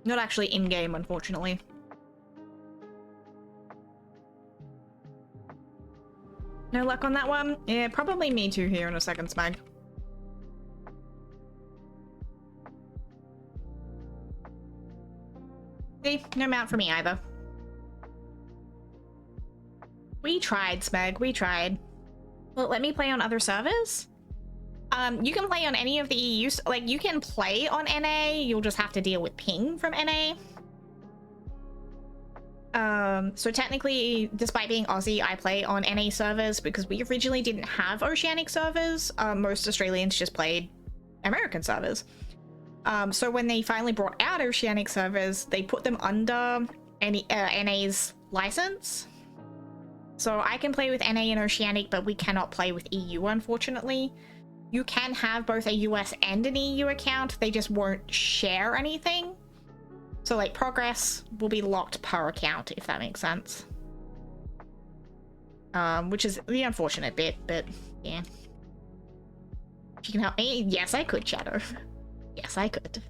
not actually in-game, unfortunately. No luck on that one? Yeah, probably me too here in a second, Smag. See? No mount for me either. We tried, Smeg. We tried. Well, let me play on other servers? You can play on any of the EU... like, you can play on NA, you'll just have to deal with ping from NA. So technically, despite being Aussie, I play on NA servers because we originally didn't have Oceanic servers. Most Australians just played American servers. So when they finally brought out Oceanic servers, they put them under NA's license. So I can play with NA and Oceanic, but we cannot play with EU, unfortunately. You can have both a US and an EU account, they just won't share anything. So, like, progress will be locked per account, if that makes sense. Which is the unfortunate bit, but yeah. If you can help me, yes, I could, Shadow. Yes, I could.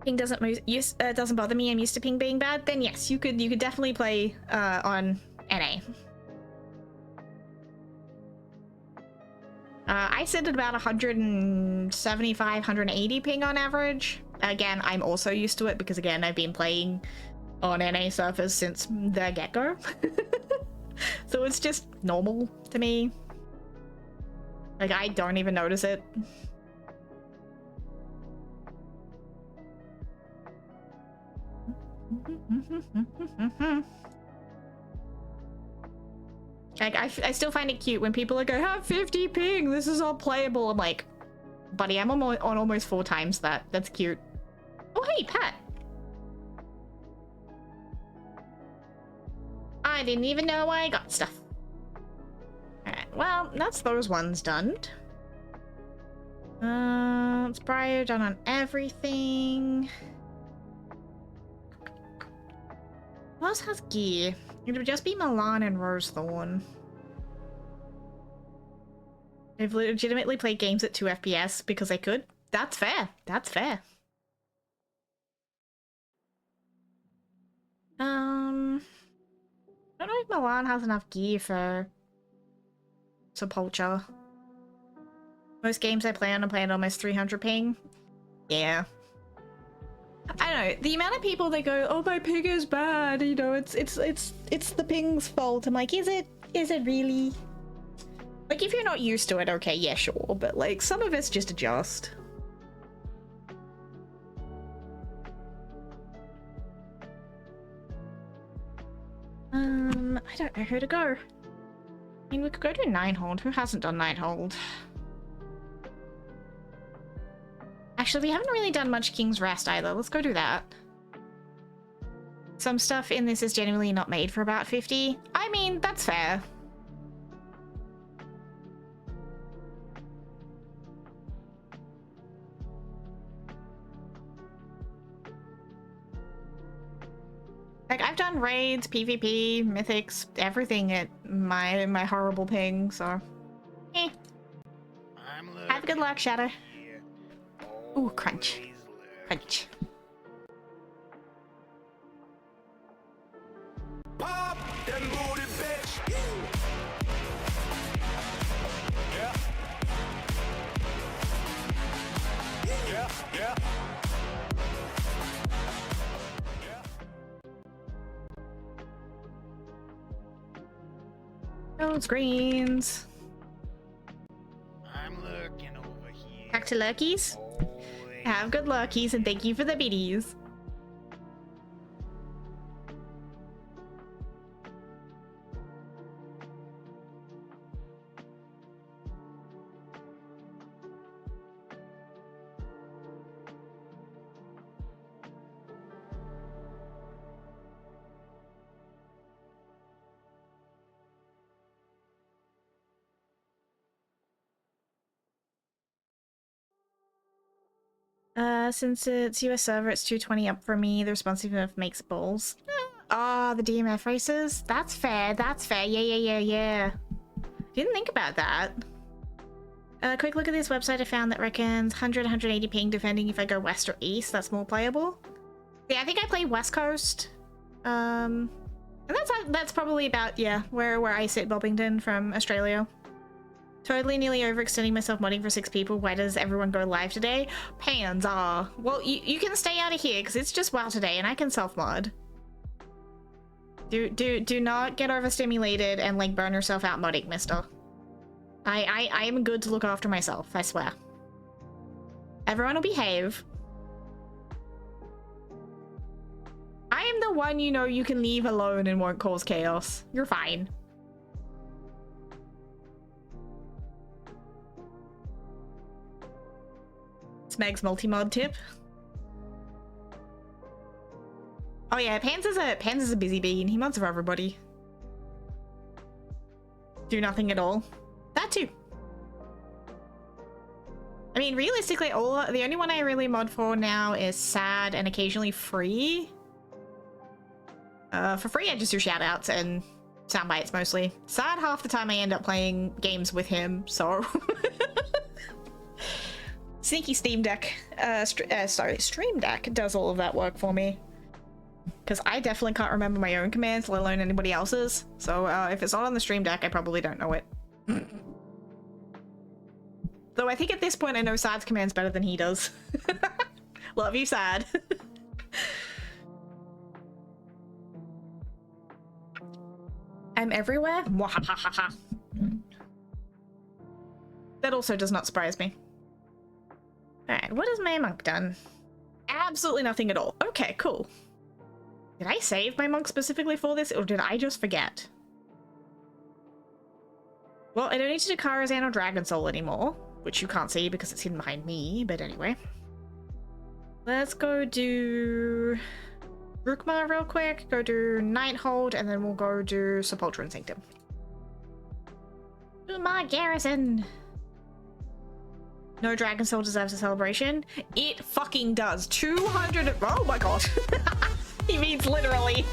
Ping doesn't bother me. I'm used to ping being bad. Then yes, you could definitely play on NA. I sit at about 175, 180 ping on average. Again, I'm also used to it because, again, I've been playing on NA servers since the get-go. So it's just normal to me. Like, I don't even notice it. Like, I still find it cute when people are going, have 50 ping, this is all playable. I'm like, buddy, I'm on almost 4 times that. That's cute. Oh, hey, Pat. I didn't even know I got stuff. Alright, well, that's those ones done. It's Briar done on everything. Who else has gear? It would just be Milan and Rosethorn. They've legitimately played games at 2 FPS because they could. That's fair. That's fair. I don't know if Milan has enough gear for Sepultura. Most games I play on, I play at almost 300 ping. Yeah. I don't know, the amount of people that go, oh, my ping is bad, you know, it's the ping's fault. I'm like, is it really? Like, if you're not used to it, okay, yeah, sure, but like, some of it's just adjust. I don't know who to go. I mean, we could go to Ninehold. Who hasn't done Ninehold? Actually, we haven't really done much King's Rest either. Let's go do that. Some stuff in this is genuinely not made for about 50. I mean, that's fair. Like, I've done raids, PvP, mythics, everything at my horrible ping, so... Eh. Have good luck, Shadow. Ooh, crunch. Crunch. Pop them booty, bitch. Yeah. Yeah, yeah. Those greens. I'm looking over here. Back to lurkies. Oh, Have good lurkies and thank you for the biddies. Since it's US server, it's 220 up for me. The responsiveness makes balls. Ah, the DMF races? That's fair, that's fair. Yeah. Didn't think about that. Quick look at this website I found that reckons 100, 180 ping depending if I go west or east. That's more playable. Yeah, I think I play West Coast. And that's probably about, yeah, where I sit Bobbington from Australia. Totally nearly overextending myself modding for 6 people. Why does everyone go live today? Pans are. Well, you can stay out of here because it's just WoW today and I can self-mod. Do not get overstimulated and like burn yourself out modding, mister. I am good to look after myself, I swear. Everyone will behave. I am the one you know you can leave alone and won't cause chaos. You're fine. Smeg's multi-mod tip. Oh yeah, Pans is a busy bee and he mods for everybody. Do nothing at all. That too. I mean, realistically, the only one I really mod for now is Sad and occasionally Free. For Free, I just do shoutouts and sound bites mostly. Sad, half the time I end up playing games with him, so. Sneaky Steam Deck, Stream Deck does all of that work for me. Because I definitely can't remember my own commands, let alone anybody else's. So if it's not on the Stream Deck, I probably don't know it. Though I think at this point I know Sad's commands better than he does. Love you, Sad. I'm everywhere? Mwahahaha. That also does not surprise me. Alright, what has my monk done? Absolutely nothing at all. Okay, cool. Did I save my monk specifically for this, or did I just forget? Well, I don't need to do Karazhan or Dragon Soul anymore, which you can't see because it's hidden behind me, but anyway. Let's go do Rukma real quick, go do Nighthold, and then we'll go do Sepulchre and Sanctum. To my garrison! No Dragon Soul deserves a celebration. It fucking does. 200. Oh my god. He means literally.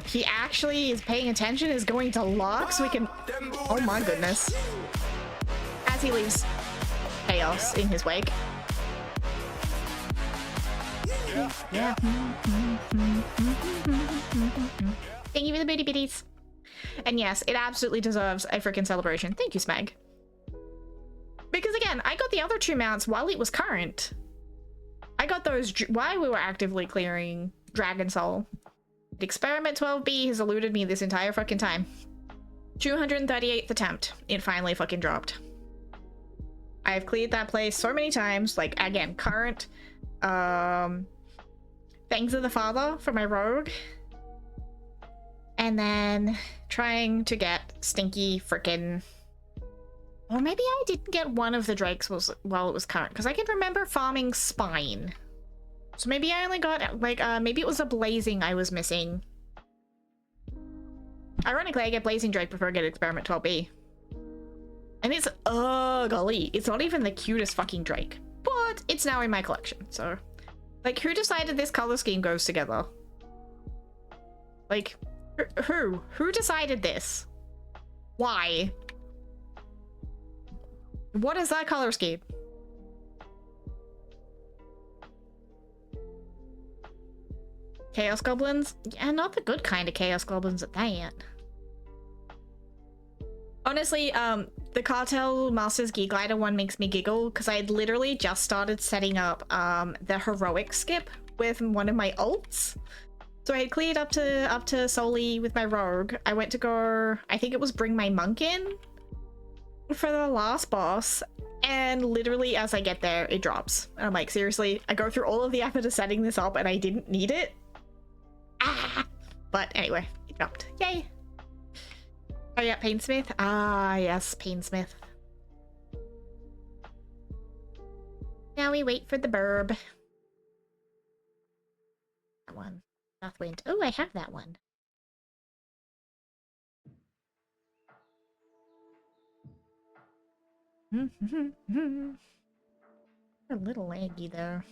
He actually is paying attention, is going to lock so we can... Oh my goodness. As he leaves chaos in his wake. Yeah. Thank you for the bitty bitties. And yes, it absolutely deserves a freaking celebration. Thank you, Smeg. Because again, I got the other 2 mounts while it was current. I got those while we were actively clearing Dragon Soul. Experiment 12B has eluded me this entire fucking time. 238th attempt. It finally fucking dropped. I've cleared that place so many times. Like, again, current. Fangs of the Father for my rogue. And then trying to get stinky frickin'... Or maybe I didn't get one of the drakes while it was current. Because I can remember farming Spine. So maybe I only got, like, maybe it was a blazing I was missing. Ironically, I get blazing Drake before I get experiment 12B. And it's ugly. It's not even the cutest fucking Drake. But it's now in my collection, so... Like, who decided this color scheme goes together? Like, who? Who decided this? Why? What is that color scheme? Chaos Goblins? Yeah, not the good kind of Chaos Goblins at that. Honestly, the Cartel Masters Gear Glider one makes me giggle because I had literally just started setting up the heroic skip with one of my ults. So I had cleared up to solely with my rogue. I went to go, I think it was bring my monk in for the last boss, and literally as I get there, it drops. And I'm like, seriously, I go through all of the effort of setting this up and I didn't need it. Ah! But anyway, it dropped. Yay! Oh yeah, Painsmith. Ah, yes, Painsmith. Now we wait for the burb. That one. Southwind. Oh, I have that one. A little laggy there.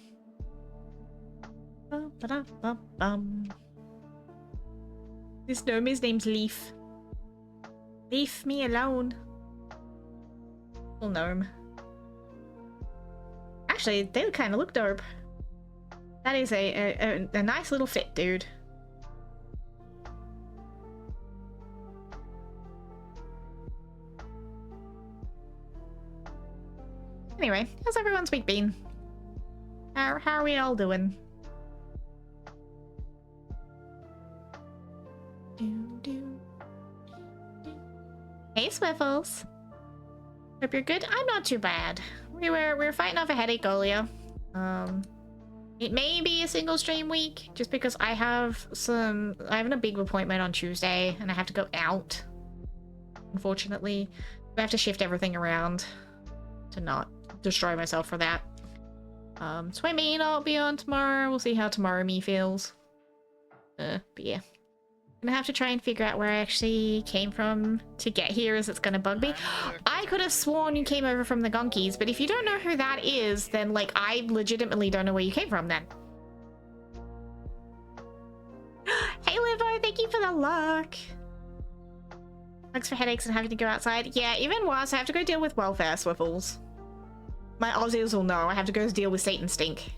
This gnome, name's Leaf. Leave me alone. Little gnome. Actually, they kind of look dope. That is a nice little fit, dude. Anyway, how's everyone's week been? How are we all doing? Hey, Swiffles. Hope you're good. I'm not too bad. We were fighting off a headache earlier. It may be a single stream week, just because I have a big appointment on Tuesday, and I have to go out. Unfortunately, I have to shift everything around to not destroy myself for that. So I may not be on tomorrow. We'll see how tomorrow me feels. But yeah. I'm gonna have to try and figure out where I actually came from to get here, as it's gonna bug me. I could have sworn you came over from the Gonkies, but if you don't know who that is, then like I legitimately don't know where you came from then. Hey Livo, thank you for the luck. Thanks for headaches and having to go outside. Yeah, even worse, I have to go deal with welfare, Swiffles. My Aussies will know I have to go deal with Satan Stink.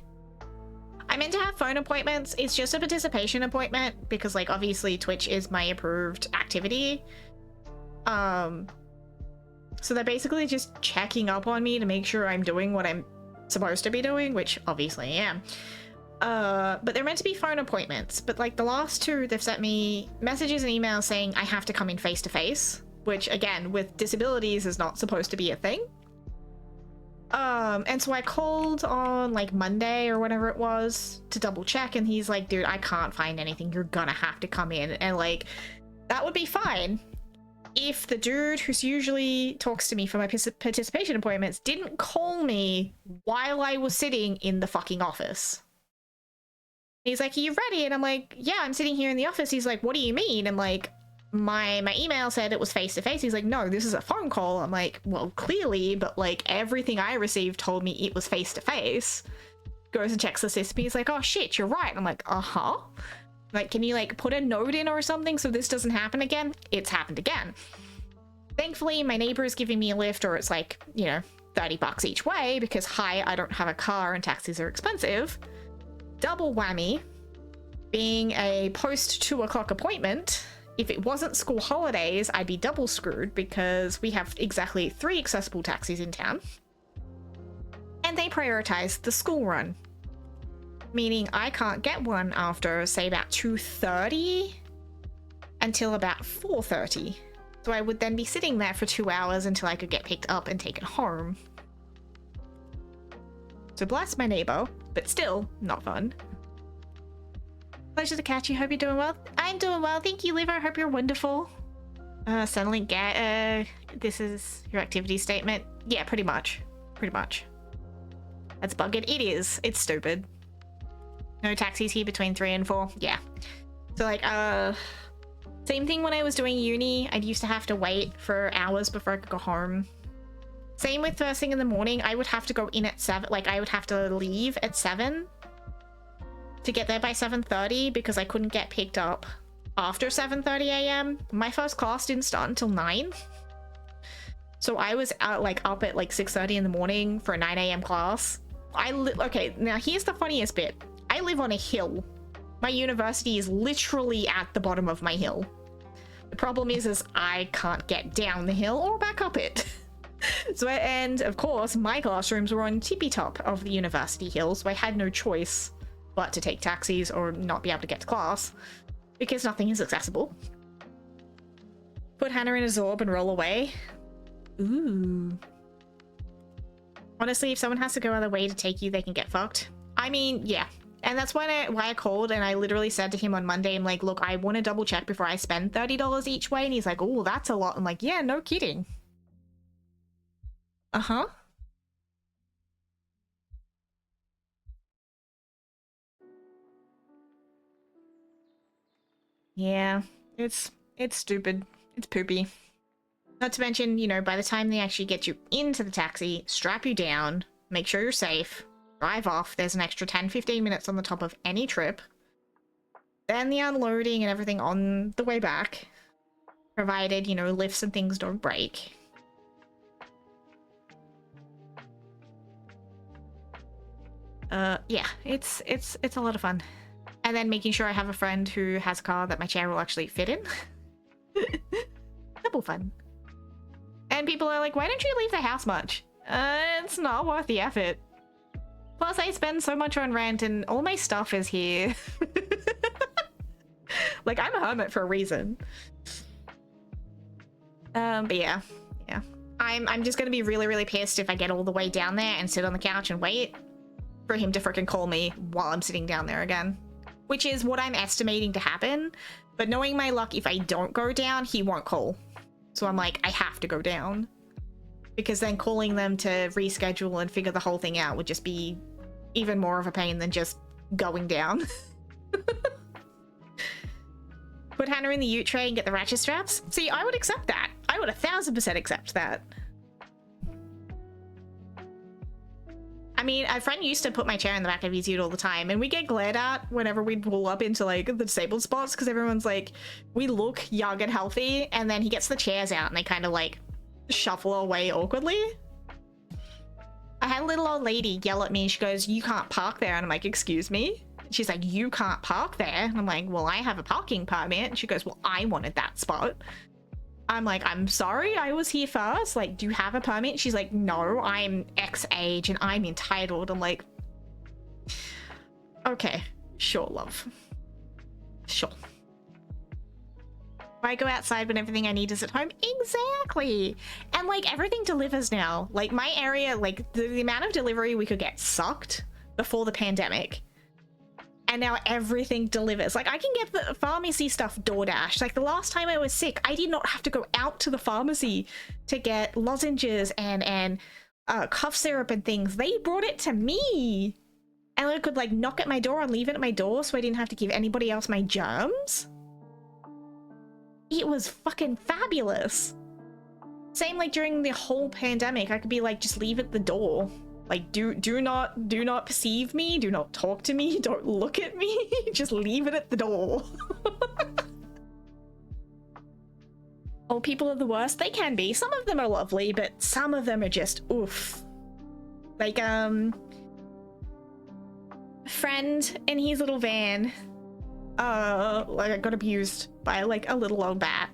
I meant to have phone appointments. It's just a participation appointment because, like, obviously Twitch is my approved activity. So they're basically just checking up on me to make sure I'm doing what I'm supposed to be doing, which obviously I am. But they're meant to be phone appointments. But, like, the last two, they've sent me messages and emails saying I have to come in face to face, which, again, with disabilities is not supposed to be a thing. And so I called on like Monday or whatever it was to double check, and he's like, dude, I can't find anything. You're gonna have to come in. And like, that would be fine if the dude who's usually talks to me for my participation appointments didn't call me while I was sitting in the fucking office. He's like, are you ready? And I'm like, yeah, I'm sitting here in the office. He's like, what do you mean? I'm like, my email said it was face to face. He's like, no, this is a phone call. I'm like, well, clearly, but like everything I received told me it was face to face. Goes and checks the system. He's like, oh shit, you're right. I'm like, uh-huh. Like, can you like put a note in or something so this doesn't happen again? It's happened again. Thankfully, my neighbor is giving me a lift, or it's like, you know, $30 each way because hi, I don't have a car and taxis are expensive. Double whammy. Being a post 2 o'clock appointment. If it wasn't school holidays, I'd be double screwed because we have exactly 3 accessible taxis in town. And they prioritize the school run. Meaning I can't get one after, say, about 2:30 until about 4:30. So I would then be sitting there for 2 hours until I could get picked up and taken home. So bless my neighbor, but still not fun. Pleasure to catch you. Hope you're doing well. I'm doing well. Thank you, Liver. I hope you're wonderful. Suddenly get, this is your activity statement. Yeah, pretty much. Pretty much. That's bugged. It is. It's stupid. No taxis here between 3 and 4. Yeah. So like, same thing when I was doing uni. I used to have to wait for hours before I could go home. Same with first thing in the morning. I would have to go in at 7. Like, I would have to leave at 7 to get there by 7:30 because I couldn't get picked up after 7:30 a.m. My first class didn't start until 9. So I was out, like, up at like 6:30 in the morning for a 9 a.m. class. Okay, now here's the funniest bit. I live on a hill. My university is literally at the bottom of my hill. The problem is I can't get down the hill or back up it. So, and of course, my classrooms were on tippy top of the university hill, so I had no choice but to take taxis or not be able to get to class because nothing is accessible. Put Hannah in a Zorb and roll away. Ooh. Honestly, if someone has to go out of the way to take you, they can get fucked. I mean, yeah. And that's why I called and I literally said to him on Monday, I'm like, look, I want to double check before I spend $30 each way. And he's like, oh, that's a lot. I'm like, yeah, no kidding. Uh-huh. Yeah, it's stupid. It's poopy. Not to mention, you know, by the time they actually get you into the taxi, strap you down, make sure you're safe, drive off, there's an extra 10-15 minutes on the top of any trip. Then the unloading and everything on the way back, provided, you know, lifts and things don't break. Yeah, it's a lot of fun. And then making sure I have a friend who has a car that my chair will actually fit in. Double fun. And people are like, why don't you leave the house much? It's not worth the effort. Plus, I spend so much on rent and all my stuff is here. Like, I'm a hermit for a reason. But yeah. I'm just gonna be really, really pissed if I get all the way down there and sit on the couch and wait for him to frickin' call me while I'm sitting down there again. Which is what I'm estimating to happen. But knowing my luck, if I don't go down, he won't call. So I'm like, I have to go down. Because then calling them to reschedule and figure the whole thing out would just be even more of a pain than just going down. Put Hannah in the ute tray and get the ratchet straps. See, I would accept that. I would 1000% accept that. I mean, a friend used to put my chair in the back of his ute all the time, and we get glared at whenever we pull up into, like, the disabled spots, because everyone's like, we look young and healthy, and then he gets the chairs out, and they kind of, like, shuffle away awkwardly. I had a little old lady yell at me, and she goes, you can't park there, and I'm like, excuse me? And she's like, you can't park there. And I'm like, well, I have a parking permit. And she goes, well, I wanted that spot. I'm like, I'm sorry, I was here first. Like, do you have a permit? She's like, no, I'm X age and I'm entitled. I'm like, okay, sure, love. Sure. I go outside when everything I need is at home. Exactly. And like, everything delivers now. Like, my area, like, the amount of delivery we could get sucked before the pandemic. And now everything delivers. Like, I can get the pharmacy stuff DoorDash. Like, the last time I was sick, I did not have to go out to the pharmacy to get lozenges and cough syrup and things. They brought it to me. And I could, like, knock at my door and leave it at my door so I didn't have to give anybody else my germs. It was fucking fabulous. Same, like, during the whole pandemic, I could be like, just leave it at the door. Like, do not perceive me, do not talk to me, don't look at me, just leave it at the door. Oh, people are the worst. They can be. Some of them are lovely, but some of them are just oof. Like, a friend in his little van, like, I got abused by, like, a little old bat.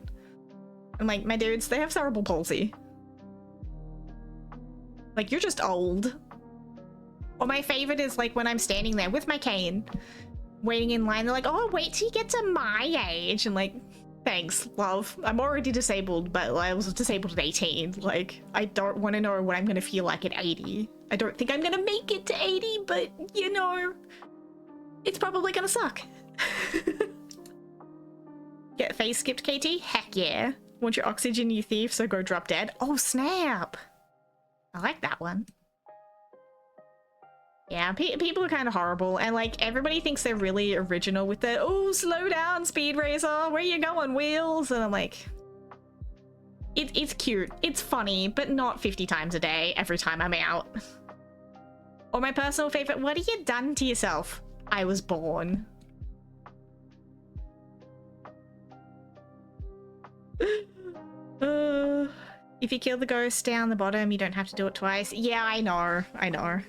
And, like, my dudes, they have cerebral palsy. Like, you're just old. Or my favorite is, like, when I'm standing there with my cane, waiting in line, they're like, oh, wait till you get to my age. And, like, thanks, love. I'm already disabled, but I was disabled at 18. Like, I don't want to know what I'm going to feel like at 80. I don't think I'm going to make it to 80, but, you know, it's probably going to suck. Get face skipped, KT? Heck yeah. Want your oxygen, you thief, so go drop dead. Oh, snap. I like that one. Yeah, people are kind of horrible, and like everybody thinks they're really original with their "oh, slow down, Speed Racer, where you going, Wheels?" And I'm like, it's cute, it's funny, but not 50 times a day every time I'm out. Or my personal favorite, "what have you done to yourself? I was born." If you kill the ghost down the bottom, you don't have to do it twice. Yeah, I know, I know.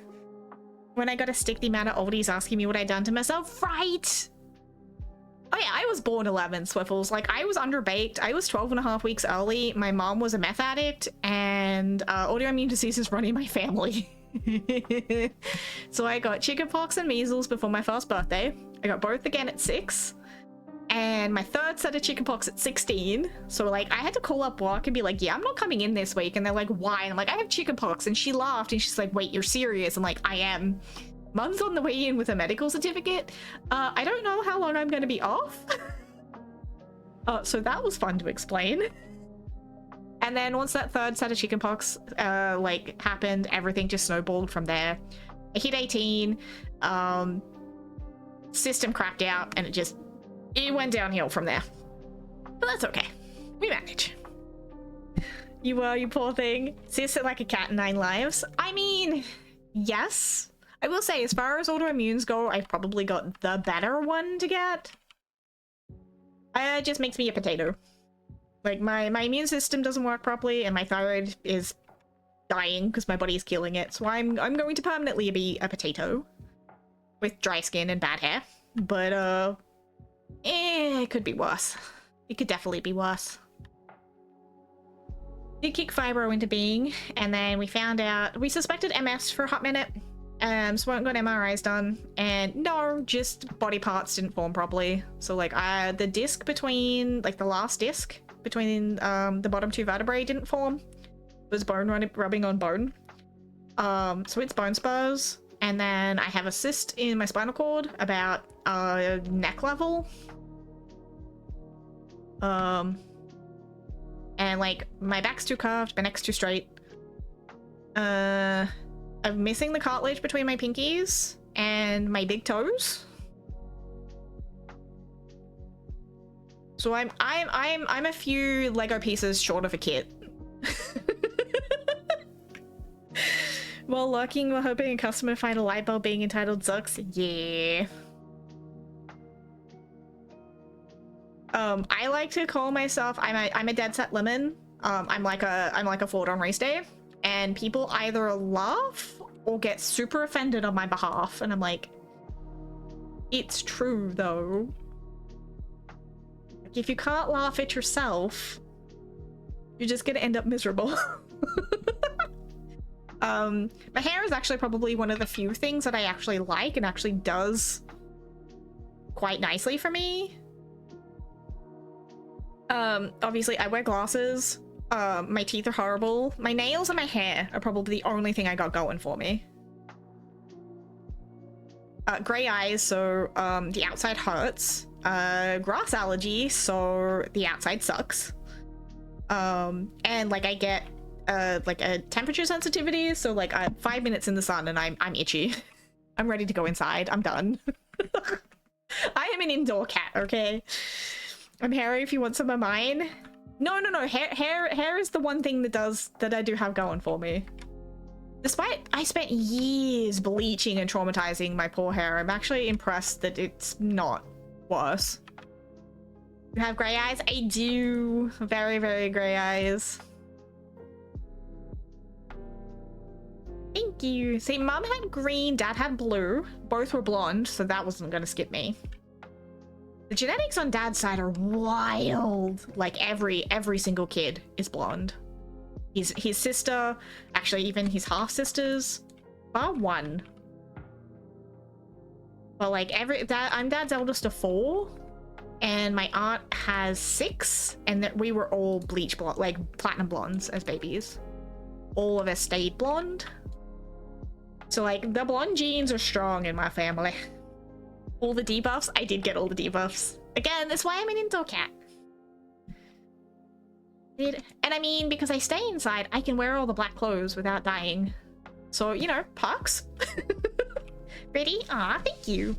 When I got to stick the amount of oldies asking me what I'd done to myself, right? Oh yeah, I was born 11, Swiffles. Like, I was underbaked. I was 12 and a half weeks early. My mom was a meth addict, and autoimmune disease is running my family. So I got chickenpox and measles before my first birthday. I got both again at 6. And my third set of chickenpox at 16. So like I had to call up work and be like, yeah, I'm not coming in this week. And they're like, why? And I'm like, I have chickenpox. And she laughed and she's like, wait, you're serious? I'm like, I am. Mum's on the way in with a medical certificate. I don't know how long I'm going to be off. So that was fun to explain. And then once that third set of chickenpox like happened, everything just snowballed from there. I hit 18. System crapped out and it went downhill from there. But that's okay. We manage. You poor thing. Sis like a cat in 9 lives. I mean, yes. I will say, as far as autoimmunes go, I've probably got the better one to get. It just makes me a potato. Like, my immune system doesn't work properly, and my thyroid is dying because my body is killing it. So I'm going to permanently be a potato. With dry skin and bad hair. But, it could be worse. It could definitely be worse. Did kick fibro into being, and then we found out we suspected MS for a hot minute. So we got MRIs done, and no, just body parts didn't form properly. So like the disc between, like the last disc between the bottom 2 vertebrae didn't form. It was bone rubbing on bone. So it's bone spurs. And then I have a cyst in my spinal cord about neck level. And like my back's too curved, my neck's too straight. I'm missing the cartilage between my pinkies and my big toes. So I'm a few Lego pieces short of a kit. While lurking, we're hoping a customer find a light bulb being entitled sucks. Yeah. I like to call myself I'm a dead set lemon. I'm like a Ford on race day, and people either laugh or get super offended on my behalf, and I'm like, it's true though. Like, if you can't laugh at yourself, you're just gonna end up miserable. My hair is actually probably one of the few things that I actually like and actually does quite nicely for me. Obviously I wear glasses. My teeth are horrible. My nails and my hair are probably the only thing I got going for me. Gray eyes, so the outside hurts. Grass allergy, so the outside sucks. And like I get like a temperature sensitivity, so like 5 minutes in the sun and I'm itchy. I'm ready to go inside. I'm done. I am an indoor cat, okay? I'm hairy if you want some of mine. No. Hair is the one thing that I do have going for me. Despite I spent years bleaching and traumatizing my poor hair, I'm actually impressed that it's not worse. You have gray eyes? I do. Very, very gray eyes. Thank you. See, mom had green, dad had blue. Both were blonde, so that wasn't gonna skip me. The genetics on dad's side are wild. Like every single kid is blonde. His sister, actually even his half sisters, bar one. But like I'm dad's eldest of 4, and my aunt has 6, and that we were all bleach blonde, like platinum blondes as babies. All of us stayed blonde. So like the blonde genes are strong in my family. All the debuffs, I did get all the debuffs. Again, that's why I'm an indoor cat. And I mean, because I stay inside, I can wear all the black clothes without dying. So, you know, perks. Pretty? Aw, thank you.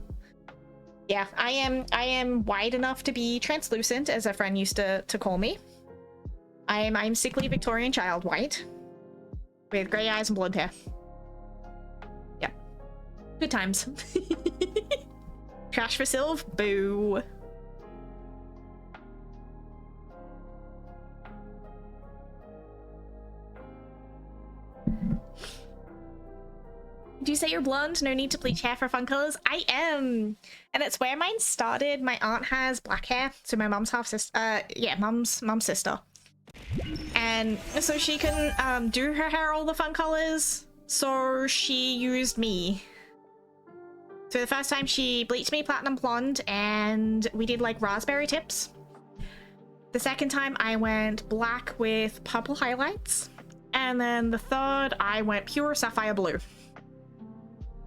Yeah, I am wide enough to be translucent, as a friend used to call me. I'm sickly Victorian child white. With grey eyes and blonde hair. Yep. Good times. Trash for Sylv? Boo. Do you say you're blonde? No need to bleach hair for fun colors? I am! And it's where mine started. My aunt has black hair, so my mum's half sister. Yeah, mum's sister. And so she can do her hair all the fun colors, so she used me. So the first time she bleached me platinum blonde, and we did like raspberry tips. The second time I went black with purple highlights, and then the third I went pure sapphire blue.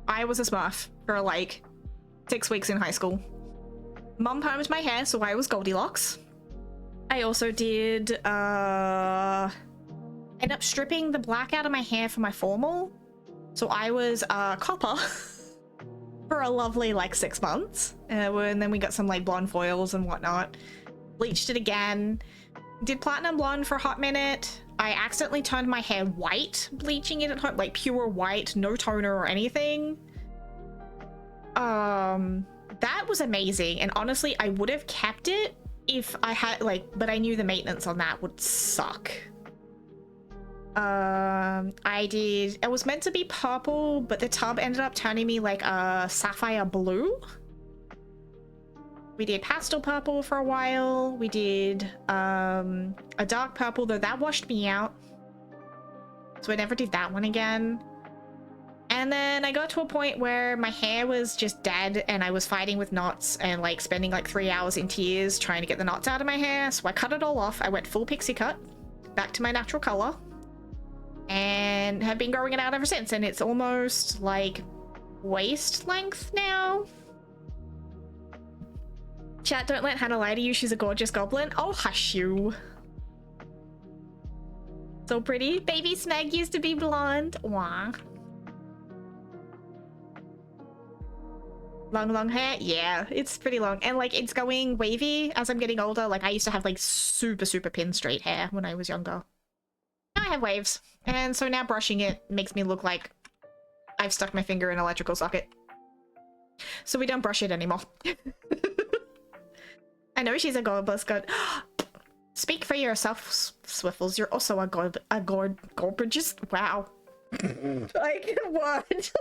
I was a smurf for like 6 weeks in high school. Mum permed my hair, so I was Goldilocks. I also did end up stripping the black out of my hair for my formal, so I was copper for a lovely like 6 months, and then we got some like blonde foils and whatnot. Bleached it again, did platinum blonde for a hot minute. I accidentally turned my hair white bleaching it at home, like pure white, no toner or anything. That was amazing, and honestly I would have kept it if I had like, but I knew the maintenance on that would suck. It was meant to be purple, but the tub ended up turning me like a sapphire blue. We did pastel purple for a while. We did a dark purple, though that washed me out, so I never did that one again. And then I got to a point where my hair was just dead and I was fighting with knots and like spending like 3 hours in tears trying to get the knots out of my hair, so I cut it all off. I went full pixie cut, back to my natural color, and have been growing it out ever since, and it's almost like waist length now. Chat, don't let Hannah lie to you, she's a gorgeous goblin. Oh, hush you. So pretty. Baby Smeg used to be blonde. Wah. Long hair? Yeah, it's pretty long. And like, it's going wavy as I'm getting older. Like, I used to have like super pin straight hair when I was younger. Now I have waves. And so now brushing it makes me look like I've stuck my finger in an electrical socket. So we don't brush it anymore. I know she's a gorgeous god. Speak for yourself, Swiffles. You're also a gorgeous. Wow. Like what?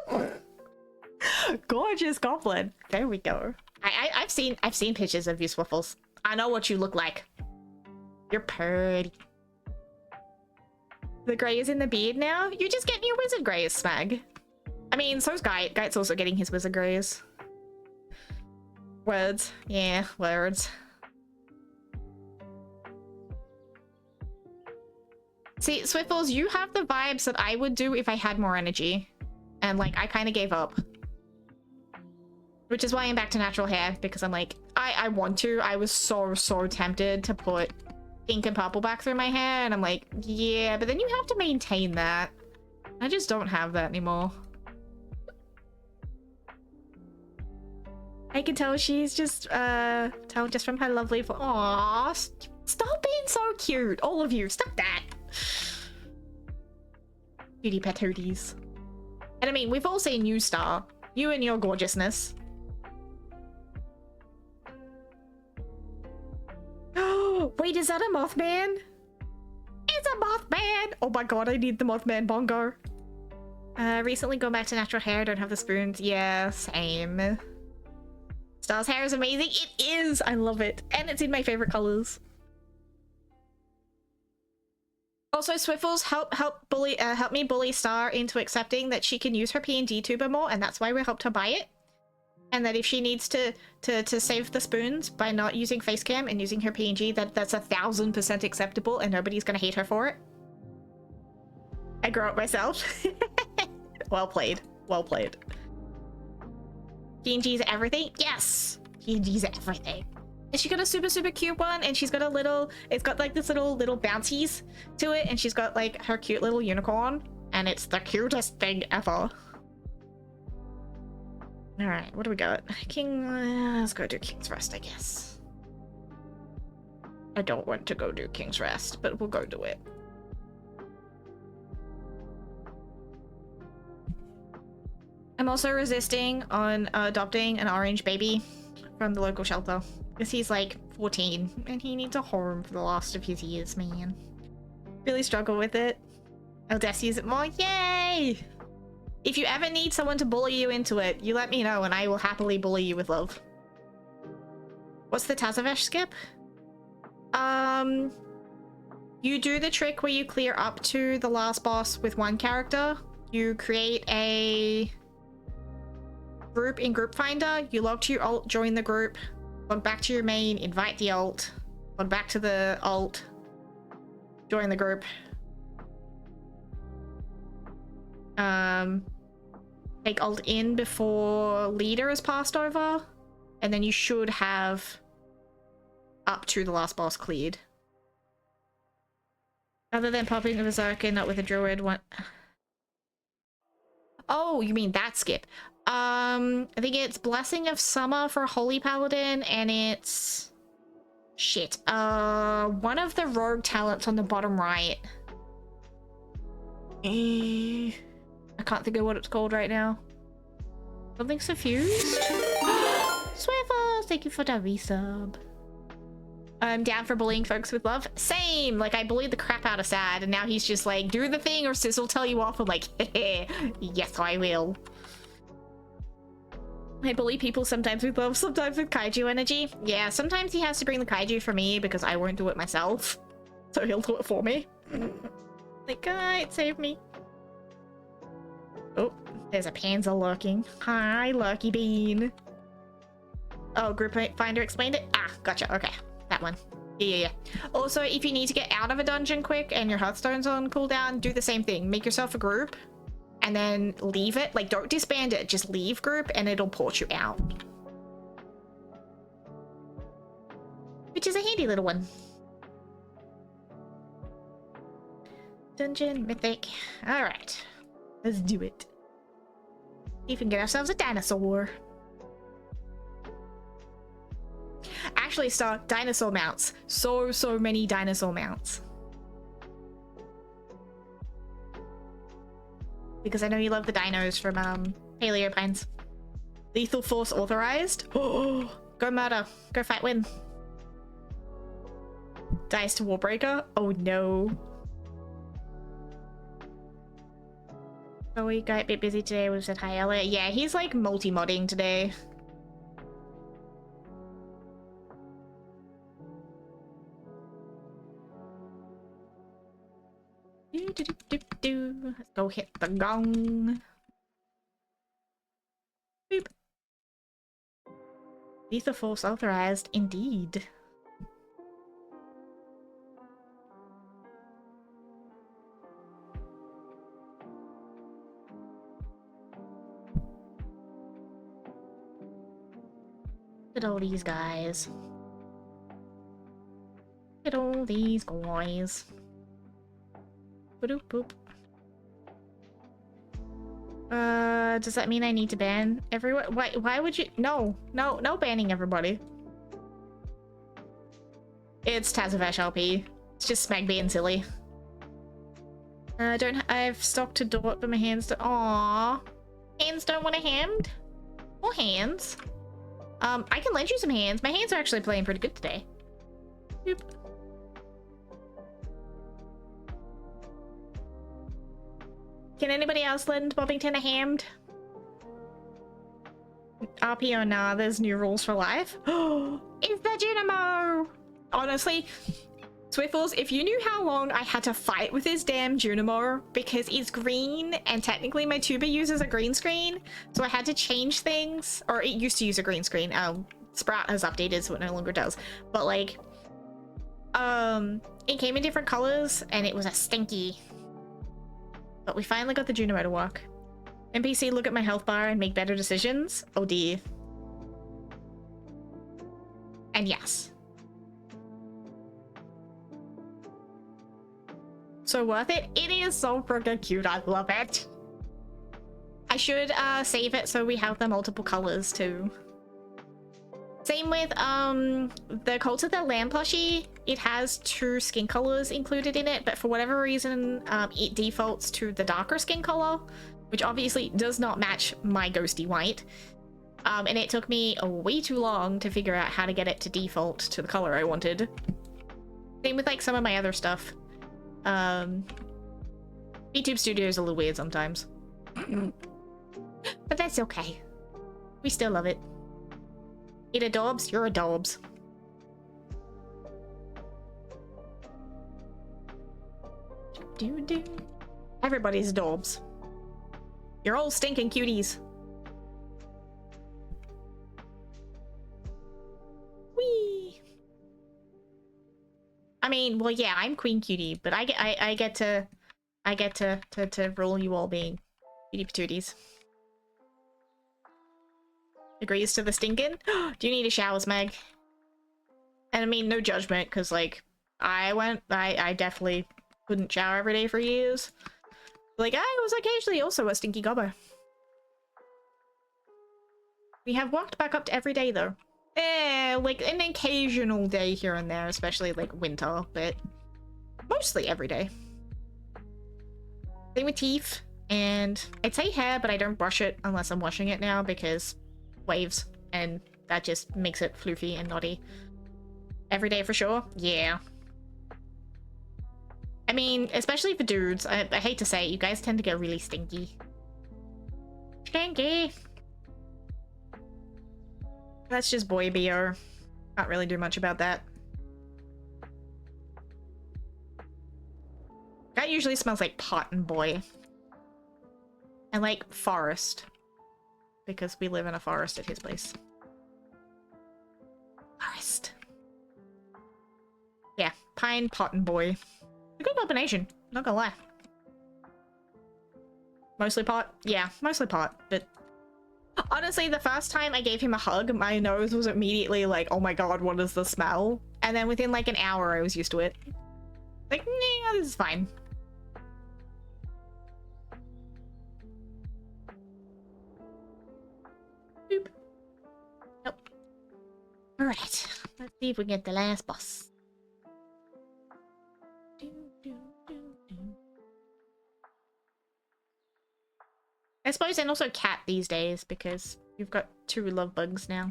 Gorgeous goblin. There we go. I've seen pictures of you, Swiffles. I know what you look like. You're pretty. The grey is in the beard now. You just get your wizard greys, Smag. I mean, so's Guy. Guy's also getting his wizard greys. Words. Yeah, words. See, Swiffles, you have the vibes that I would do if I had more energy. And, like, I kind of gave up. Which is why I'm back to natural hair, because I'm like, I want to. I was so tempted to put pink and purple back through my hair, and I'm like, yeah, but then you have to maintain that. I just don't have that anymore. I can tell she's just, tell just from her lovely voice. Aww, stop being so cute. All of you, stop that. Cutie patooties. And I mean, we've all seen you, Star. You and your gorgeousness. Wait, is that a Mothman? It's a Mothman! Oh my god, I need the Mothman bongo. Recently gone back to natural hair, don't have the spoons. Yeah, same. Star's hair is amazing. It is! I love it. And it's in my favorite colors. Also, Swiffles, help me bully Star into accepting that she can use her P&G tuber more, and that's why we helped her buy it. And that if she needs to save the spoons by not using facecam and using her P&G, that's 1000% acceptable, and nobody's gonna hate her for it. I grow up myself. Well played. Well played. P&G's everything? Yes! P&G's everything. And she got a super cute one, and she's got a little, it's got like this little bouncies to it, and she's got like her cute little unicorn, and it's the cutest thing ever. Alright, what do we got? King... let's go do King's Rest, I guess. I don't want to go do King's Rest, but we'll go do it. I'm also resisting on adopting an orange baby from the local shelter. Because he's like 14 and he needs a home for the last of his years, man. Really struggle with it. I'll just use it more. Yay! If you ever need someone to bully you into it, you let me know and I will happily bully you with love. What's the Tazavesh skip? You do the trick where you clear up to the last boss with one character. You create a group in Group Finder. You log to your alt, join the group, log back to your main, invite the alt, log back to the alt, join the group. Take alt in before leader is passed over, and then you should have up to the last boss cleared. Other than popping the Berserker, not with a druid one. Oh, you mean that skip? I think it's Blessing of Summer for Holy Paladin, and it's shit. One of the rogue talents on the bottom right. I can't think of what it's called right now. Something suffused? Swivel, thank you for the resub. I'm down for bullying folks with love. Same! Like, I bullied the crap out of Sad, and now he's just like, do the thing or Sis will tell you off. I'm like, heh, yes, I will. I bully people sometimes with love, sometimes with kaiju energy. Yeah, sometimes he has to bring the kaiju for me because I won't do it myself. So he'll do it for me. Like, guys, save me. Oh, there's a Panzer lurking. Hi, Lucky Bean. Oh, Group Finder explained it? Ah, gotcha, okay. That one. Yeah. Also, if you need to get out of a dungeon quick and your Hearthstone's on cooldown, do the same thing. Make yourself a group and then leave it. Like, don't disband it. Just leave group and it'll port you out. Which is a handy little one. Dungeon Mythic. Alright. Let's do it. See if we can get ourselves a dinosaur. Actually, Star, dinosaur mounts. So many dinosaur mounts. Because I know you love the dinos from Paleopines. Lethal Force authorized. Oh, go murder. Go fight win. Dice to Warbreaker. Oh no. So we got a bit busy today. We've said hi, Elliot. Yeah, he's like multi-modding today. Let's go hit the gong. Boop. Lethal Force authorized, indeed. Look at all these guys. Look at all these guys. Boop boop. Does that mean I need to ban everyone? Why would you? No banning everybody. It's Tazavesh LP. It's just Smeg being silly. I've stocked to Dort, but my hands don't. Aww. Hands don't want a hand? Well, hands. I can lend you some hands. My hands are actually playing pretty good today. Boop. Can anybody else lend Bobbington a hand? RP or nah, there's new rules for life. It's the Junimo! Honestly, Swiffles, if you knew how long I had to fight with this damn Junimo because it's green and technically my tuber uses a green screen, so I had to change things, or it used to use a green screen. Sprout has updated so it no longer does. But like, it came in different colors and it was a stinky. But we finally got the Junimo to work. NPC, look at my health bar and make better decisions. Oh dear. And yes. So worth it? It is so freaking cute. I love it. I should save it so we have the multiple colors too. Same with the Cult of the Lamb plushie. It has 2 skin colors included in it, but for whatever reason, it defaults to the darker skin color, which obviously does not match my ghosty white. And it took me way too long to figure out how to get it to default to the color I wanted. Same with like some of my other stuff. YouTube Studio is a little weird sometimes. But that's okay. We still love it. It adobs, you're adobs. Everybody's adobs. You're all stinking cuties. Whee! I mean, well, yeah, I'm Queen Cutie, but I get to rule you all being cutie patooties. Agrees to the stinking. Do you need a shower, Meg? And I mean, no judgment, because like I definitely couldn't shower every day for years. Like I was occasionally also a stinky gobber. We have walked back up to every day though. Like an occasional day here and there, especially like winter, but mostly every day. Same with teeth, and I'd say hair, but I don't brush it unless I'm washing it now because waves, and that just makes it floofy and naughty. Every day for sure? Yeah. I mean, especially for dudes, I hate to say it, you guys tend to get really stinky. Stinky! That's just boy BO. Can't really do much about that. That usually smells like pot and boy. And like forest. Because we live in a forest at his place. Forest. Yeah, pine, pot, and boy. A good combination, not gonna lie. Mostly pot? Yeah, mostly pot, but honestly, the first time I gave him a hug, my nose was immediately like, oh my god, what is the smell? And then within like an hour, I was used to it. Like, nah, this is fine. Boop. Nope. Alright, let's see if we get the last boss. I suppose, and also cat these days, because you've got 2 love bugs now.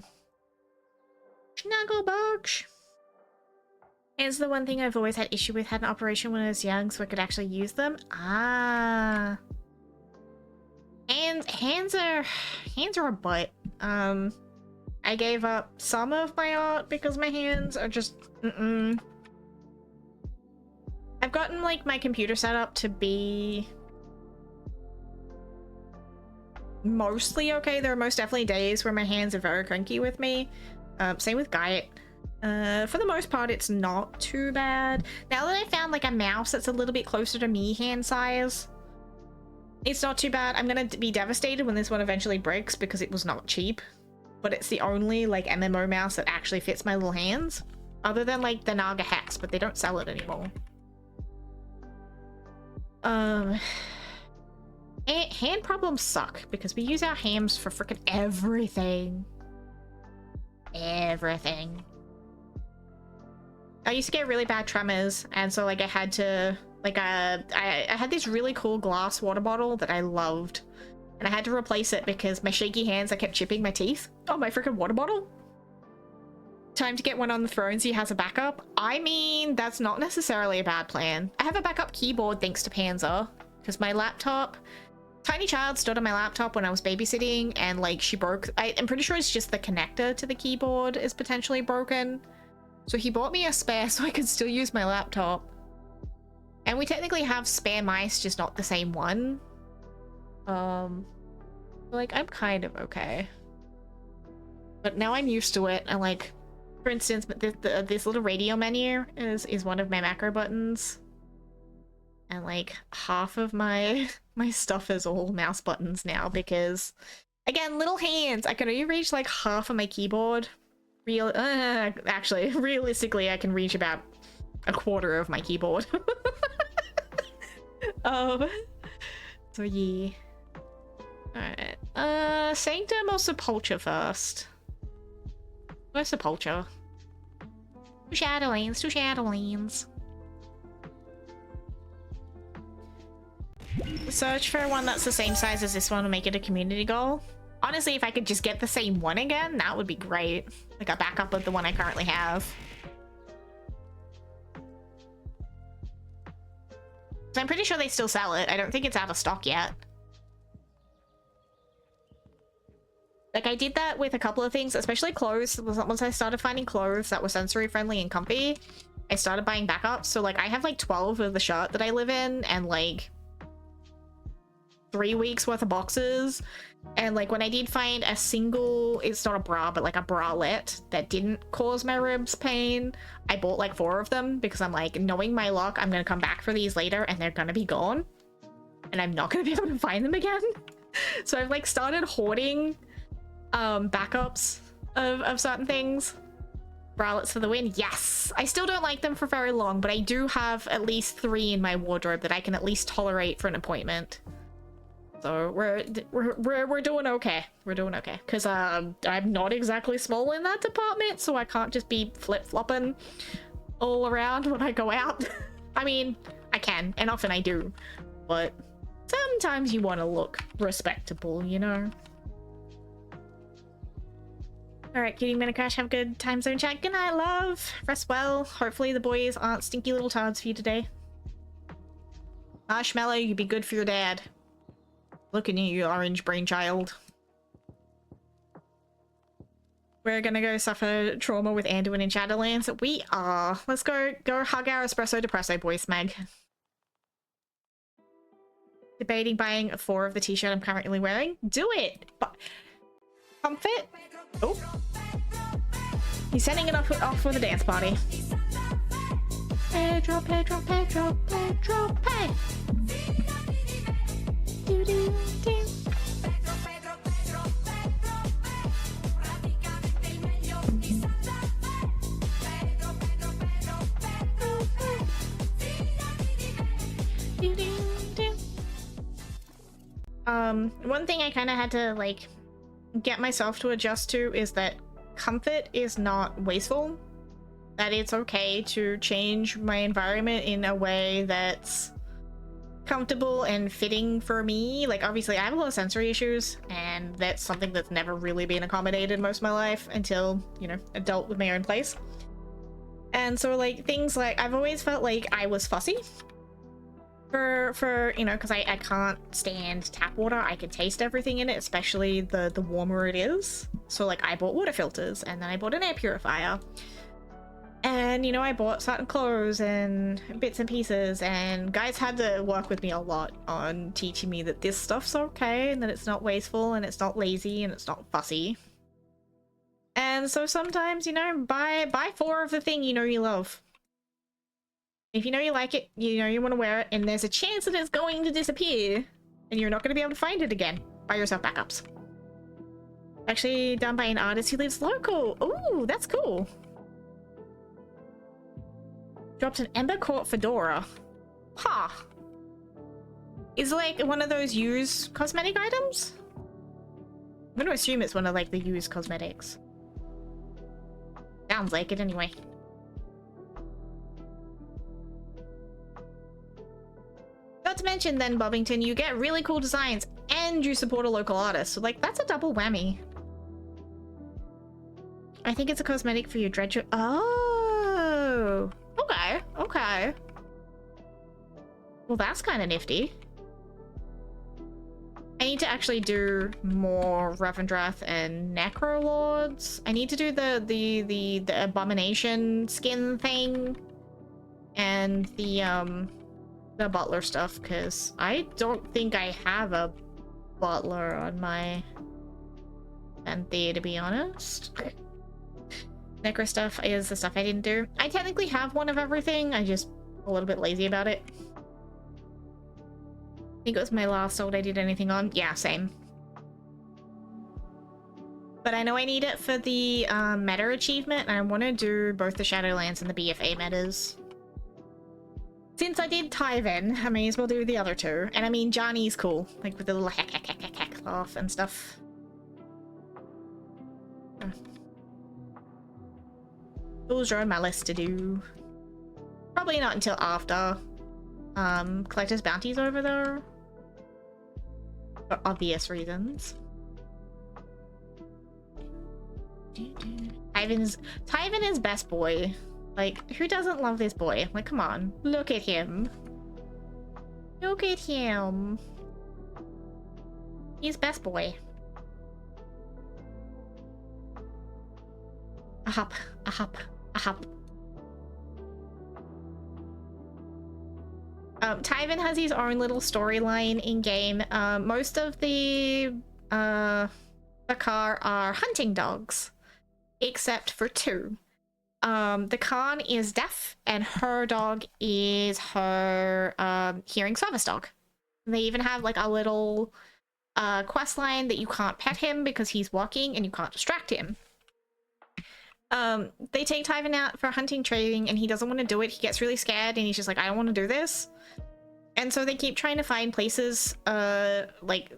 Snuggle bugs! Is the one thing I've always had issue with. Had an operation when I was young, so I could actually use them. Ah. And hands are a butt. I gave up some of my art because my hands are just I've gotten like my computer set up to be mostly okay. There are most definitely days where my hands are very cranky with me. Same with Gaiet. For the most part, it's not too bad. Now that I found like a mouse that's a little bit closer to me hand size, it's not too bad. I'm gonna be devastated when this one eventually breaks because it was not cheap. But it's the only like MMO mouse that actually fits my little hands. Other than like the Naga Hex, but they don't sell it anymore. Hand problems suck because we use our hams for freaking everything. Everything. I used to get really bad tremors, and so like I had to like I had this really cool glass water bottle that I loved, and I had to replace it because my shaky hands, I kept chipping my teeth on my freaking water bottle. Time to get one on the throne so he has a backup. I mean, that's not necessarily a bad plan. I have a backup keyboard thanks to Panzer, because my laptop, tiny child stood on my laptop when I was babysitting, and like she broke. I'm pretty sure it's just the connector to the keyboard is potentially broken. So he bought me a spare so I could still use my laptop. And we technically have spare mice, just not the same one. Like I'm kind of okay. But now I'm used to it, and like, for instance, this little radio menu is one of my macro buttons. And like half of my stuff is all mouse buttons now because, again, little hands. I can only reach like half of my keyboard. Actually, realistically, I can reach about a quarter of my keyboard. So yeah. Alright. Sanctum or Sepulture first? Where's Sepulture? Two Shadowlands, two Shadowlands. Search for one that's the same size as this one and make it a community goal. Honestly, if I could just get the same one again, that would be great. Like a backup of the one I currently have. So I'm pretty sure they still sell it. I don't think it's out of stock yet. Like, I did that with a couple of things, especially clothes. Once I started finding clothes that were sensory friendly and comfy, I started buying backups. So, like, I have, like, 12 of the shirt that I live in and, like, 3 weeks worth of boxes. And, like, when I did find a single, it's not a bra, but, like, a bralette that didn't cause my ribs pain, I bought, like, 4 of them because I'm, like, knowing my luck, I'm gonna come back for these later and they're gonna be gone. And I'm not gonna be able to find them again. So I've, like, started hoarding backups of certain things. Bralettes for the win. Yes! I still don't like them for very long, but I do have at least 3 in my wardrobe that I can at least tolerate for an appointment. So we're doing okay. We're doing okay. Because I'm not exactly small in that department, so I can't just be flip-flopping all around when I go out. I mean, I can, and often I do. But sometimes you want to look respectable, you know? Alright, Cutie Minute Crash, have a good time zone chat. Good night, love. Rest well. Hopefully the boys aren't stinky little tards for you today. Marshmallow, you'd be good for your dad. Looking at you, orange brain child. We're gonna go suffer trauma with Anduin in Shadowlands. We are. Let's go hug our espresso depresso boys, Meg. Debating buying 4 of the t-shirt I'm currently wearing. Do it! But comfort? Oh. He's sending it off for the dance party. Pedro, Pedro, Pedro, Pedro, Pedro. Do, do, do. One thing I kind of had to, like, get myself to adjust to is that comfort is not wasteful. That it's okay to change my environment in a way that's comfortable and fitting for me. Like, obviously I have a lot of sensory issues, and that's something that's never really been accommodated most of my life until, you know, adult with my own place. And so, like, things like, I've always felt like I was fussy for you know, because I can't stand tap water. I can taste everything in it, especially the warmer it is. So, like, I bought water filters, and then I bought an air purifier. And, you know, I bought certain clothes and bits and pieces, and guys had to work with me a lot on teaching me that this stuff's okay, and that it's not wasteful, and it's not lazy, and it's not fussy. And so sometimes, you know, buy 4 of the thing you know you love. If you know you like it, you know you want to wear it, and there's a chance that it's going to disappear, and you're not going to be able to find it again. Buy yourself backups. Actually done by an artist who lives local. Ooh, that's cool. Dropped an Ember Court fedora. Huh. Is it like one of those used cosmetic items? I'm gonna assume it's one of, like, the used cosmetics. Sounds like it anyway. Not to mention then, Bobbington, you get really cool designs and you support a local artist. So, like, that's a double whammy. I think it's a cosmetic for your dredger. Oh! Okay, okay. Well, that's kind of nifty. I need to actually do more Revendreth and Necrolords. I need to do the Abomination skin thing and the Butler stuff, because I don't think I have a Butler on my Panthea, to be honest. Necro stuff is the stuff I didn't do. I technically have one of everything, I'm just a little bit lazy about it. I think it was my last old I did anything on. Yeah, same. But I know I need it for the meta achievement, and I want to do both the Shadowlands and the BFA metas. Since I did Tyven, I may as well do the other 2. And I mean, Johnny's cool, like with the little heck. off and stuff. Those are on my list to do. Probably not until after Collector's Bounty's over though. For obvious reasons. Tyvin is best boy. Like, who doesn't love this boy? Like, come on. Look at him. Look at him. He's best boy. A hop, a hop, a hop. Tyvin has his own little storyline in game. Most of the Bakar are hunting dogs, except for two. The Khan is deaf, and her dog is her hearing service dog. They even have like a little quest line that you can't pet him because he's walking and you can't distract him. They take Tyvin out for hunting training and he doesn't want to do it. He gets really scared and he's just like, I don't want to do this. And so they keep trying to find places like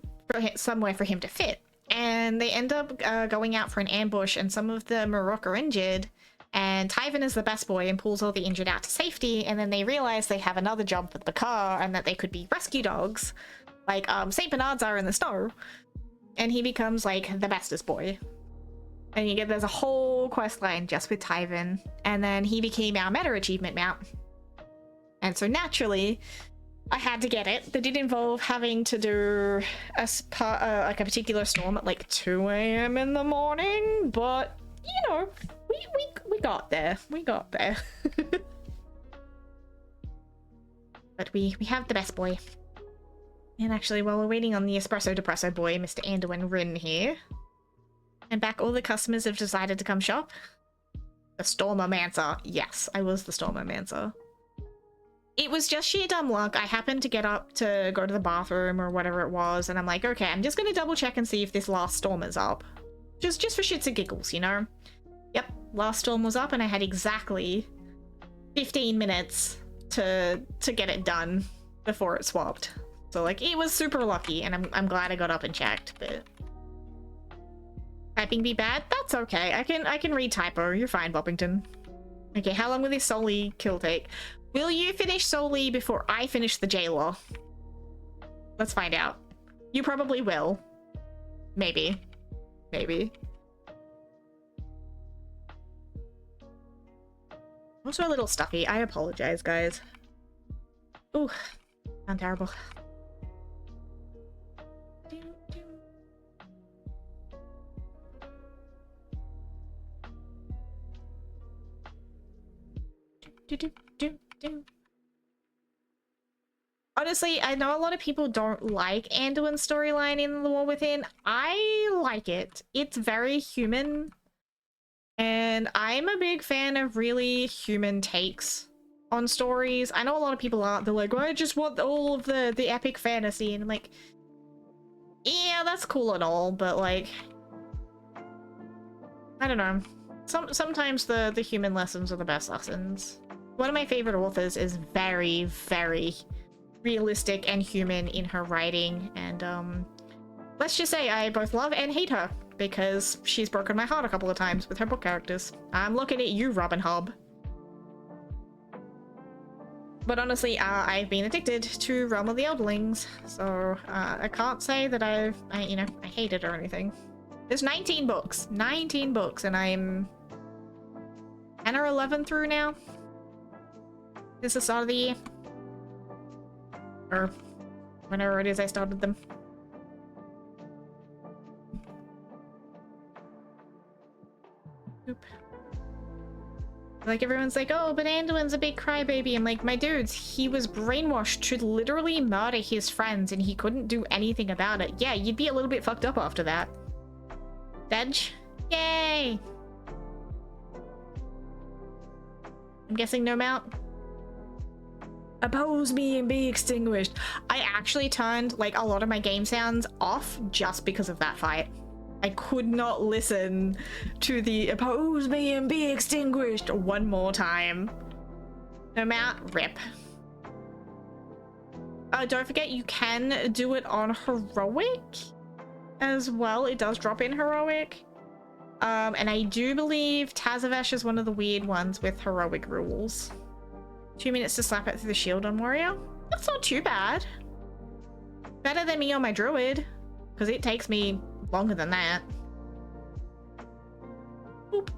somewhere for him to fit. And they end up going out for an ambush, and some of the Marok are injured. And Tyvin is the best boy and pulls all the injured out to safety, and then they realize they have another job with the car and that they could be rescue dogs, like St. Bernards are in the snow. And he becomes like the bestest boy. And there's a whole quest line just with Tyvin, and then he became our meta achievement mount. And so naturally, I had to get it. That did involve having to do like a particular storm at like 2 a.m. in the morning, but you know, we got there. We got there. But we have the best boy. And actually, while we're waiting on the Espresso Depresso boy, Mr. Anduin Rin here, and back all the customers have decided to come shop. The Stormomancer. Yes, I was the Stormomancer. It was just sheer dumb luck. I happened to get up to go to the bathroom or whatever it was, and I'm like, okay, I'm just gonna double check and see if this last storm is up. Just for shits and giggles, you know? Yep, last storm was up and I had exactly 15 minutes to get it done before it swapped. So like, it was super lucky, and I'm glad I got up and checked, but... Typing be bad? That's okay. I can read typo. You're fine, Boppington. Okay, how long will this Soli kill take? Will you finish Soli before I finish the Jailer? Let's find out. You probably will. Maybe. Maybe. Also a little stuffy. I apologize, guys. Ooh, sound terrible. Honestly, I know a lot of people don't like Anduin's storyline in The War Within. I like it. It's very human. And I'm a big fan of really human takes on stories. I know a lot of people aren't. They're like, well, I just want all of the epic fantasy. And I'm like, yeah, that's cool and all, but like, I don't know. Sometimes the human lessons are the best lessons. One of my favorite authors is very, very realistic and human in her writing, and let's just say I both love and hate her because she's broken my heart a couple of times with her book characters. I'm looking at you, Robin Hobb. But honestly, I've been addicted to Realm of the Elderlings, so I can't say that I hate it or anything. There's 19 books, and I'm 10 or 11 through now. This is the start of the year. Or whenever it is I started them. Oop. Like, everyone's like, oh, but Anduin's a big crybaby. I'm like, my dudes, he was brainwashed to literally murder his friends and he couldn't do anything about it. Yeah, you'd be a little bit fucked up after that. Sedge? Yay! I'm guessing no mount? Oppose me and be extinguished. I actually turned like a lot of my game sounds off just because of that fight. I could not listen to the oppose me and be extinguished one more time. No mount, rip. Don't forget you can do it on heroic. as well. It does drop in heroic. And I do believe Tazavesh is one of the weird ones with heroic rules. 2 minutes to slap it through the shield on warrior. That's not too bad. Better than me on my druid, because it takes me longer than that. Boop.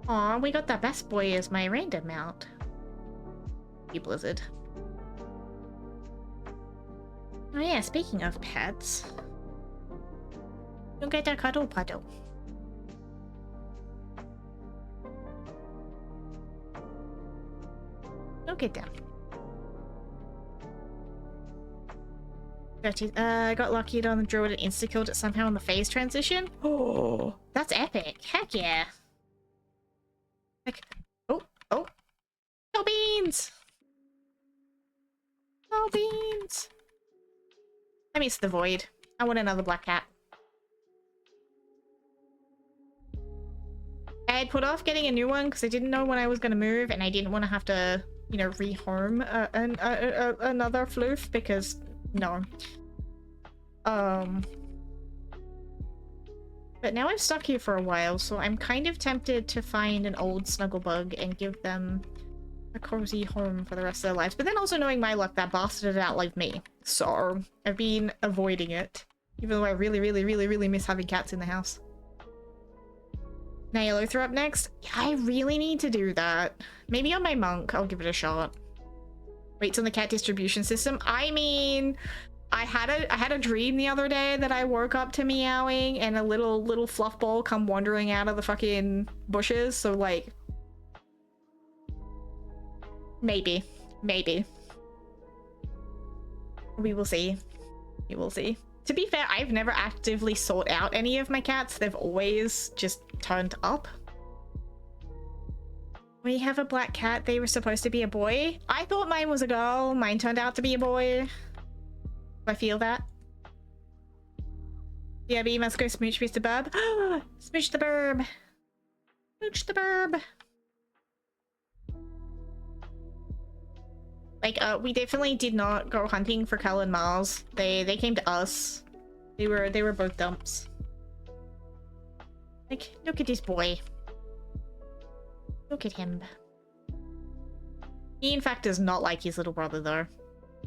Aw, we got the best boy as my random mount. You blizzard. Oh yeah, speaking of pets. You'll get a cuddle puddle. Don't get down. I got lucky on the druid and insta-killed it somehow in the phase transition. Oh, that's epic. Heck yeah. Like, oh. No beans! No beans! I miss the void. I want another black cat. I had put off getting a new one because I didn't know when I was going to move, and I didn't want to have to, you know, rehome another floof because no. But now I've stuck here for a while, so I'm kind of tempted to find an old snugglebug and give them a cozy home for the rest of their lives. But then also knowing my luck, that bastard outlived me. So I've been avoiding it, even though I really miss having cats in the house. Now Yellow throw up next. Yeah, I really need to do that. Maybe on my monk, I'll give it a shot. Rates on the cat distribution system. I mean, I had a dream the other day that I woke up to meowing and a little fluff ball come wandering out of the fucking bushes. So like, maybe. We will see. We will see. To be fair, I've never actively sought out any of my cats. They've always just turned up. We have a black cat. They were supposed to be a boy. I thought mine was a girl. Mine turned out to be a boy. I feel that. Yeah, B must go smooch Mr. Burb. Smooch the burb. Smooch the burb. Like, we definitely did not go hunting for Cal and Mars. They came to us. They were both dumps. Like, look at this boy. Look at him. He in fact does not like his little brother though.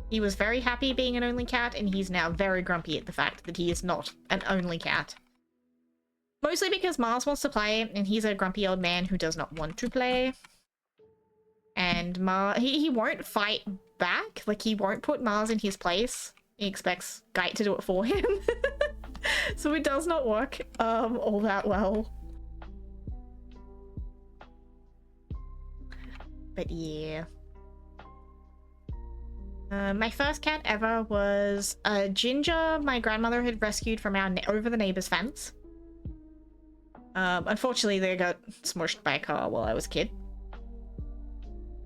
He was very happy being an only cat, and he's now very grumpy at the fact that he is not an only cat. Mostly because Mars wants to play, and he's a grumpy old man who does not want to play. And he won't fight back. Like, he won't put Mars in his place. He expects Gait to do it for him. So it does not work all that well. But yeah. My first cat ever was a ginger my grandmother had rescued from our over the neighbor's fence. Unfortunately, they got smushed by a car while I was a kid.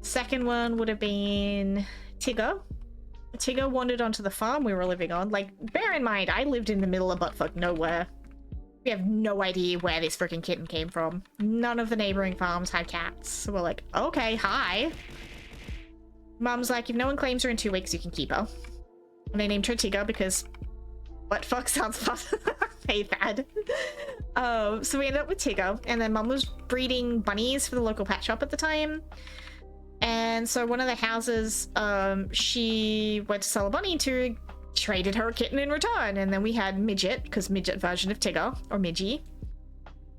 Second one would have been Tigger. Tigger wandered onto the farm we were living on. Like, bear in mind, I lived in the middle of buttfuck nowhere. We have no idea where this freaking kitten came from. None of the neighboring farms had cats. So we're like, okay, hi. Mum's like, if no one claims her in 2 weeks, you can keep her. And I named her Tigger because buttfuck sounds fun. Hey, bad. So we ended up with Tigger, and then Mum was breeding bunnies for the local pet shop at the time. And so one of the houses she went to sell a bunny to traded her a kitten in return. And then we had Midget, because Midget version of Tigger, or Midgie.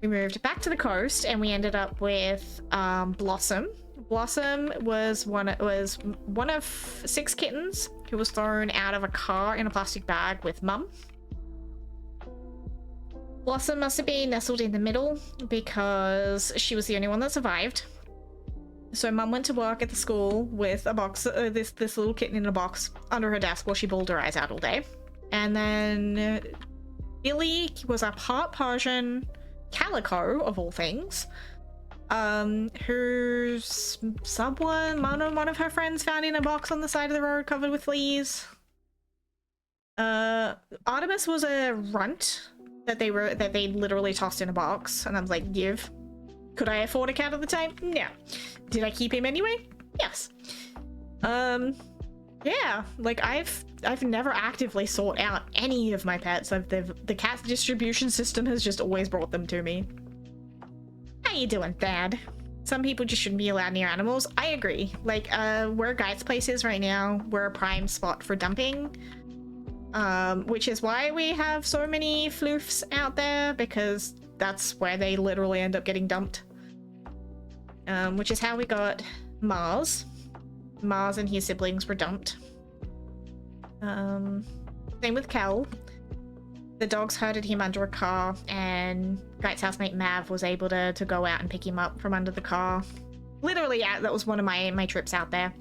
We moved back to the coast, and we ended up with Blossom. Blossom was one of 6 kittens who was thrown out of a car in a plastic bag with Mum. Blossom must have been nestled in the middle because she was the only one that survived. So Mum went to work at the school with a box, this little kitten in a box under her desk while she bawled her eyes out all day. And then Billy was a part Persian calico, of all things, who one of her friends found in a box on the side of the road covered with fleas. Artemis was a runt that they literally tossed in a box, and I was like, give. Could I afford a cat at the time? No. Did I keep him anyway? Yes. Yeah, like I've never actively sought out any of my pets. The cat distribution system has just always brought them to me. How you doing, Thad? Some people just shouldn't be allowed near animals. I agree. Like, where Guide's place is right now, we're a prime spot for dumping. Which is why we have so many floofs out there, because that's where they literally end up getting dumped. Which is how we got Mars. Mars and his siblings were dumped. Same with Kel. The dogs herded him under a car, and Guide's housemate Mav was able to go out and pick him up from under the car. Literally, yeah, that was one of my trips out there.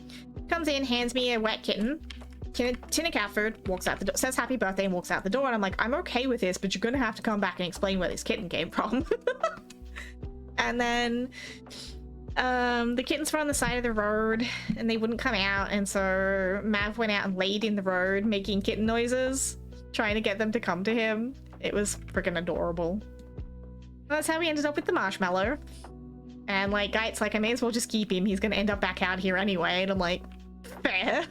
Comes in, hands me a wet kitten. Tina Catford walks out the door, says happy birthday, and walks out the door, and I'm like, I'm okay with this, but you're gonna have to come back and explain where this kitten came from. And then the kittens were on the side of the road and they wouldn't come out, and so Mav went out and laid in the road making kitten noises, trying to get them to come to him. It was freaking adorable. And that's how we ended up with the marshmallow. And like, Guide's like, I may as well just keep him, he's gonna end up back out here anyway. And I'm like, fair.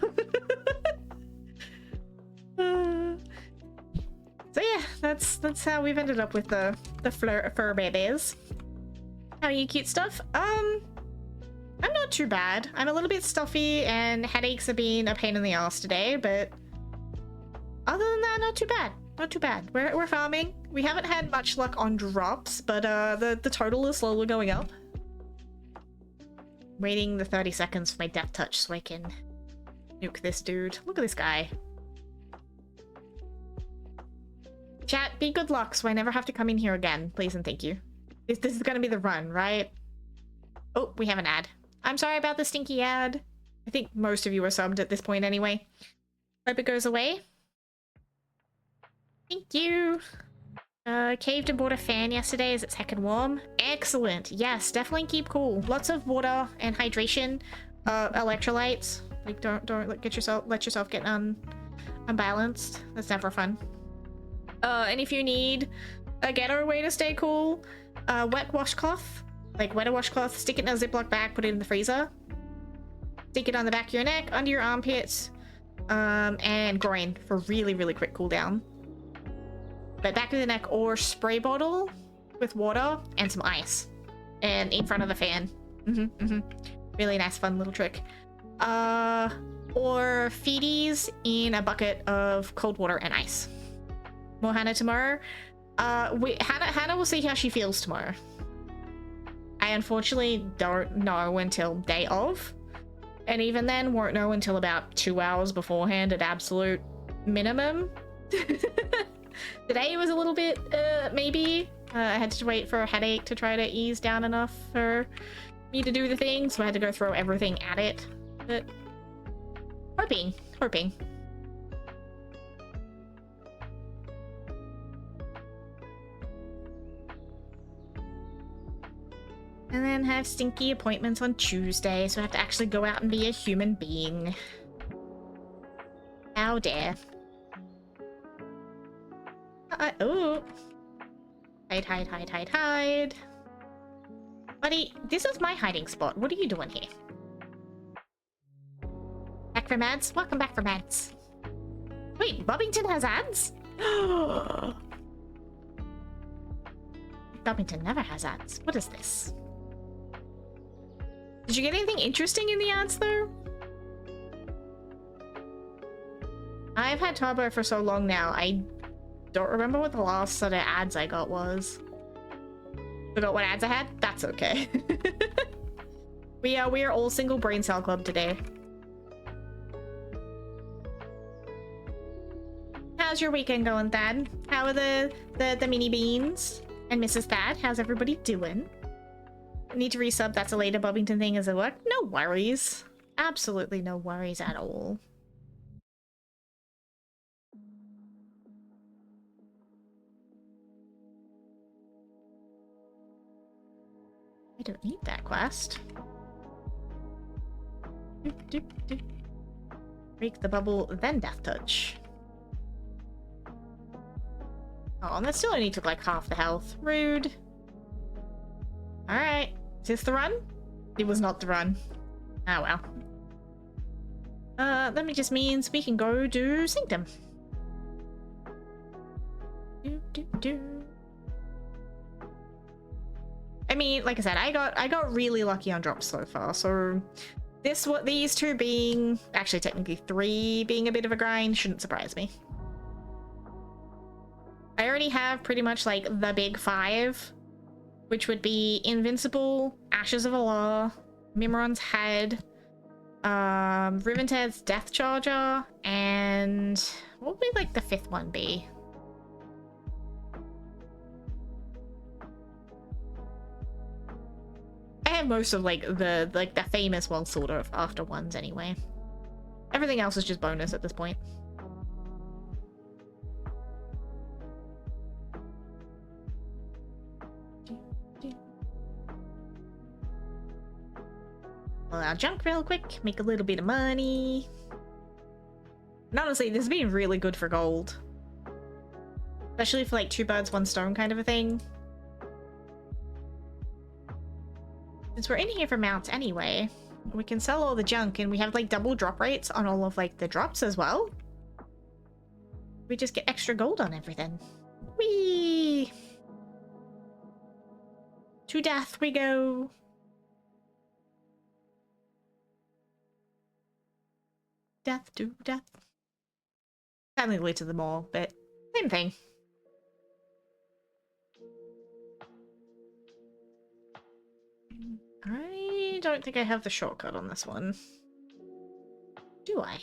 So yeah, that's how we've ended up with the fur babies. How are you, cute stuff? I'm not too bad. I'm a little bit stuffy and headaches have been a pain in the ass today, but other than that, not too bad. Not too bad. We're farming. We haven't had much luck on drops, but the total is slowly going up. Waiting the 30 seconds for my death touch so I can nuke this dude. Look at this guy. Chat, be good luck so I never have to come in here again. Please and thank you. This is gonna be the run, right? Oh, we have an ad. I'm sorry about the stinky ad. I think most of you are subbed at this point anyway. Hope it goes away. Thank you. Caved and bought a fan yesterday as it's heckin' warm. Excellent. Yes, definitely keep cool. Lots of water and hydration. Electrolytes. Like, don't let yourself get unbalanced. That's never fun. And if you need a ghetto way to stay cool, wet washcloth. Like, wet a washcloth, stick it in a Ziploc bag, put it in the freezer. Stick it on the back of your neck, under your armpits, and groin for really, really quick cool down. But back of the neck, or spray bottle with water and some ice. And in front of the fan. Really nice, fun little trick. Or feeties in a bucket of cold water and ice. More Hannah tomorrow. Hannah will see how she feels tomorrow. I unfortunately don't know until day of. And even then, won't know until about 2 hours beforehand at absolute minimum. Today was a little bit, maybe. I had to wait for a headache to try to ease down enough for me to do the thing, so I had to go throw everything at it. But hoping. And then have stinky appointments on Tuesday, so I have to actually go out and be a human being. How dare. Oh. Hide. Buddy, this is my hiding spot. What are you doing here? Back from ads? Welcome back from ads. Wait, Bobbington has ads? Bobbington never has ads. What is this? Did you get anything interesting in the ads, though? I've had Turbo for so long now, I don't remember what the last set of ads I got was. Forgot what ads I had? That's okay. We are all single brain cell club today. How's your weekend going, Thad? How are the mini beans? And Mrs. Thad, how's everybody doing? Need to resub, that's a later Bobbington thing as it work. No worries. Absolutely no worries at all. I don't need that quest. Break the bubble, then death touch. Oh, and that still only took like half the health. Rude. Alright. Is this the run? It was not the run. Oh well. That just means we can go do Sanctum. I mean, like I said, I got really lucky on drops so far, so these two being, actually technically 3 being a bit of a grind shouldn't surprise me. I already have pretty much like the big 5, which would be Invincible, Ashes of Allah, Mimiron's Head, Rivented's Death Charger, and what would be like the 5th one be? I have most of like the famous, well, sort of after ones anyway. Everything else is just bonus at this point. Well, I'll junk real quick, make a little bit of money. And honestly, this has been really good for gold. Especially for like 2 birds, 1 stone kind of a thing. Since we're in here for mounts anyway, we can sell all the junk and we have like double drop rates on all of like the drops as well. We just get extra gold on everything. Whee! To death we go. Death to death. Technically to the mall, but same thing. I don't think I have the shortcut on this one. Do I?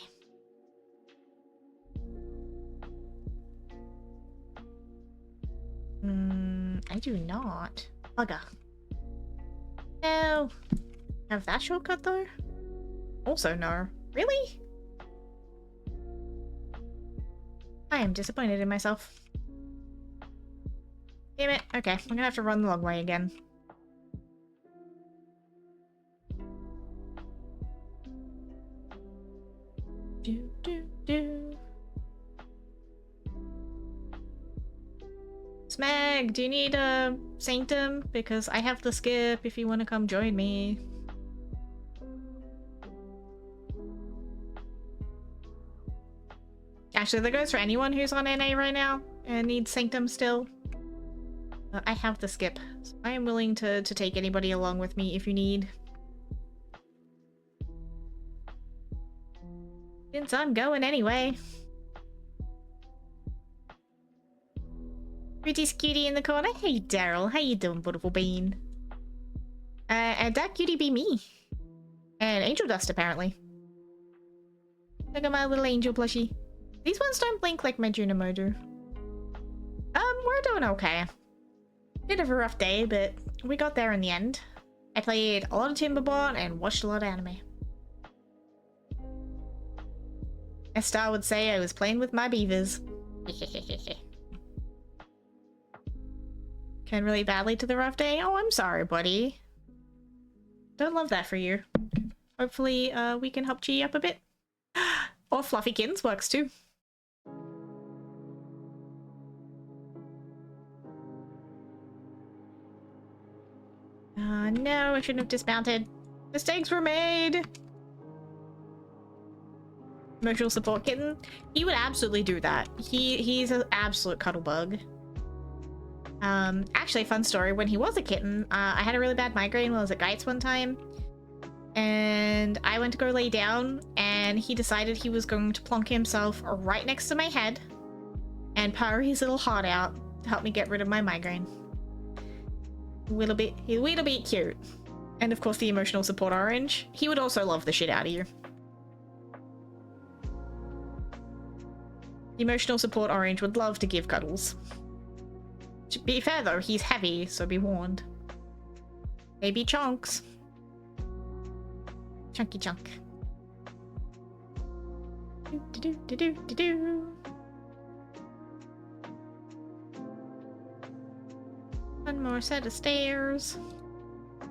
I do not. Bugger. No. Have that shortcut though? Also no. Really? I am disappointed in myself. Damn it. Okay, I'm gonna have to run the long way again. Smeg, do you need a Sanctum? Because I have the skip if you want to come join me. Actually, that goes for anyone who's on NA right now and needs Sanctum still. I have the skip, so I am willing to take anybody along with me if you need. Since I'm going anyway. Pretty cutie in the corner. Hey Daryl, how you doing, beautiful bean? And that cutie be me. And Angel Dust apparently. Look at my little angel plushie. These ones don't blink like my Junimo do. We're doing okay. Bit of a rough day, but we got there in the end. I played a lot of Timberbot and watched a lot of anime. As Star would say, I was playing with my beavers. Can really badly to the rough day? Oh, I'm sorry, buddy. Don't love that for you. Hopefully, we can help G up a bit. Or Fluffykins works too. No, I shouldn't have dismounted. Mistakes were made! Emotional support kitten. He would absolutely do that. He's an absolute cuddle bug. Actually, fun story. When he was a kitten, I had a really bad migraine when I was at Geitz one time. And I went to go lay down, and he decided he was going to plonk himself right next to my head and purr his little heart out to help me get rid of my migraine. He's a little bit cute. And of course the emotional support orange. He would also love the shit out of you. The emotional support orange would love to give cuddles. To be fair though, he's heavy, so be warned. Baby chunks. Chunky chunk. Do. One more set of stairs. Can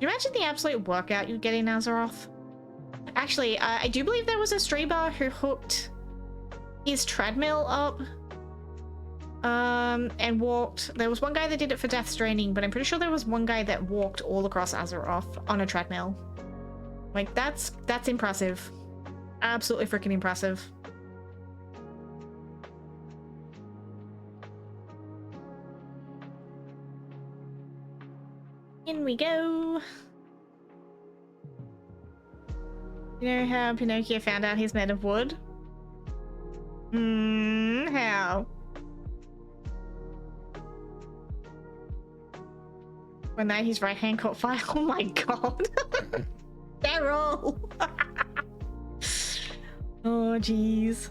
you imagine the absolute workout you'd get in Azeroth? Actually, I do believe there was a streamer who hooked his treadmill up and walked. There was one guy that did it for Death Stranding, but I'm pretty sure there was one guy that walked all across Azeroth on a treadmill. Like, that's impressive. Absolutely freaking impressive. In we go. You know how Pinocchio found out he's made of wood? How? One night his right hand caught fire. Oh my god. Daryl! Oh jeez.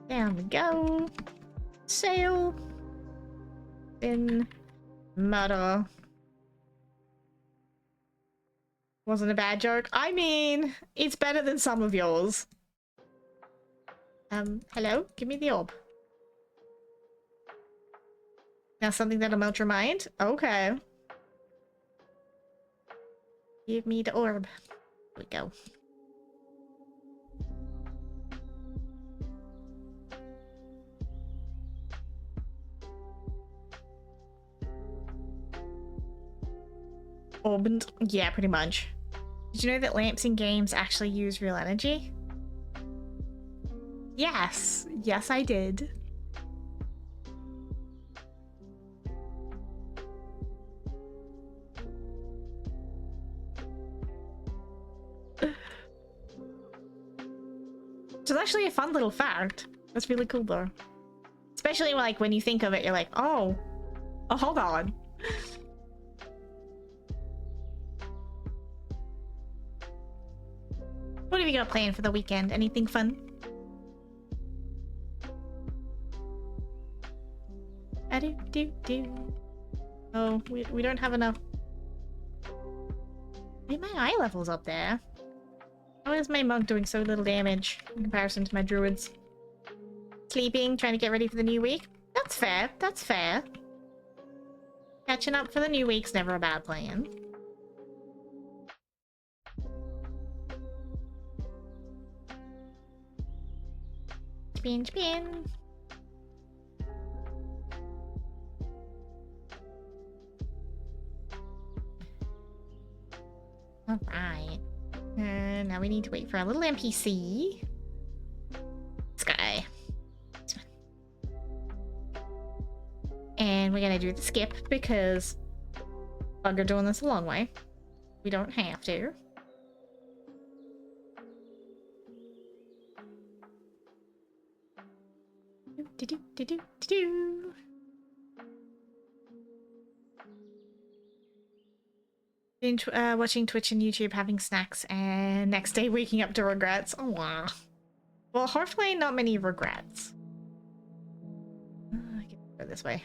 Down we go. Sail. In murder. Wasn't a bad joke. I mean, it's better than some of yours. Hello? Give me the orb. Now something that'll melt your mind? Okay. Give me the orb. Here we go. Orbed? Yeah, pretty much. Did you know that lamps in games actually use real energy? Yes. Yes, I did. It's actually a fun little fact. That's really cool though. Especially like when you think of it, you're like, oh, hold on. What have you got planned for the weekend? Anything fun? Oh, we don't have enough. Hey, my eye level's up there. Why is my monk doing so little damage in comparison to my druids? Sleeping, trying to get ready for the new week? That's fair, that's fair. Catching up for the new week's never a bad plan. Spin, spin. Alright. Now we need to wait for a little NPC. This guy. This one. And we're gonna do the skip because we're doing this a long way. We don't have to. Do. Been watching Twitch and YouTube, having snacks, and next day waking up to regrets. Oh wow. Well, hopefully not many regrets. I can go this way.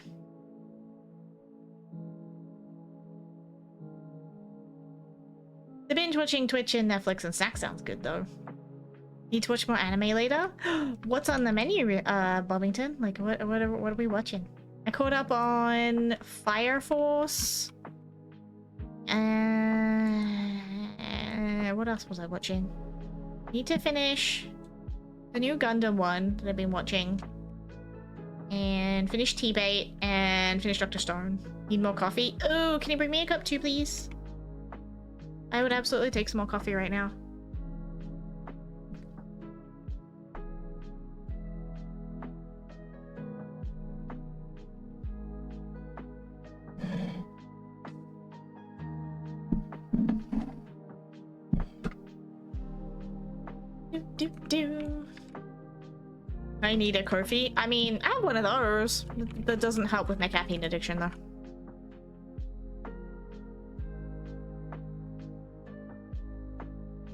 The binge watching Twitch and Netflix and snacks sounds good though. Need to watch more anime later? What's on the menu, Bobbington? Like, what are we watching? I caught up on Fire Force. What else was I watching? Need to finish the new Gundam one that I've been watching. And finish T-Bait and finish Dr. Stone. Need more coffee? Oh, can you bring me a cup too, please? I would absolutely take some more coffee right now. I need a coffee. I mean, I have one of those. That doesn't help with my caffeine addiction, though.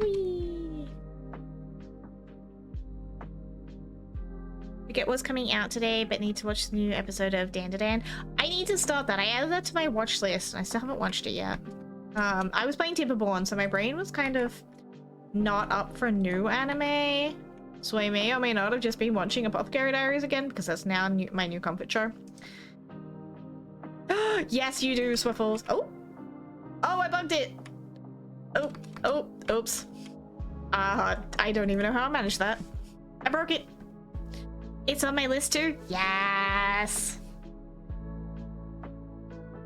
Whee! Forget what's coming out today, but need to watch the new episode of Dan to Dan. I need to start that. I added that to my watch list, and I still haven't watched it yet. I was playing Timberborn, so my brain was kind of not up for new anime. So I may or may not have just been watching Apothecary Diaries again, because that's now my new comfort show. Yes, you do, Swiffles. Oh! Oh, I bugged it! Oh, oops. I don't even know how I managed that. I broke it. It's on my list too. Yes!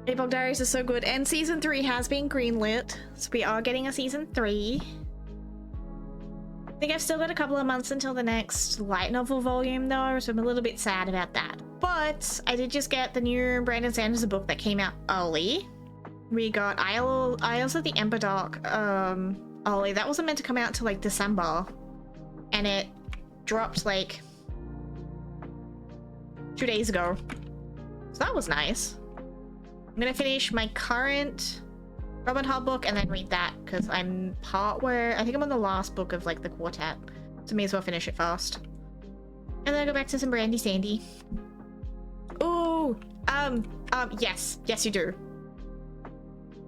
Ladybug Diaries is so good, and season 3 has been greenlit, so we are getting a season 3. I think I've still got a couple of months until the next light novel volume though, so I'm a little bit sad about that. But I did just get the new Brandon Sanderson book that came out early. We got Isles of the Emberdark early. That wasn't meant to come out until like December, and it dropped like 2 days ago, so that was nice. I'm gonna finish my current Robin Hood book and then read that, because I'm I think I'm on the last book of like the quartet, so may as well finish it fast. And then I go back to some Brandy Sandy. Ooh, yes you do.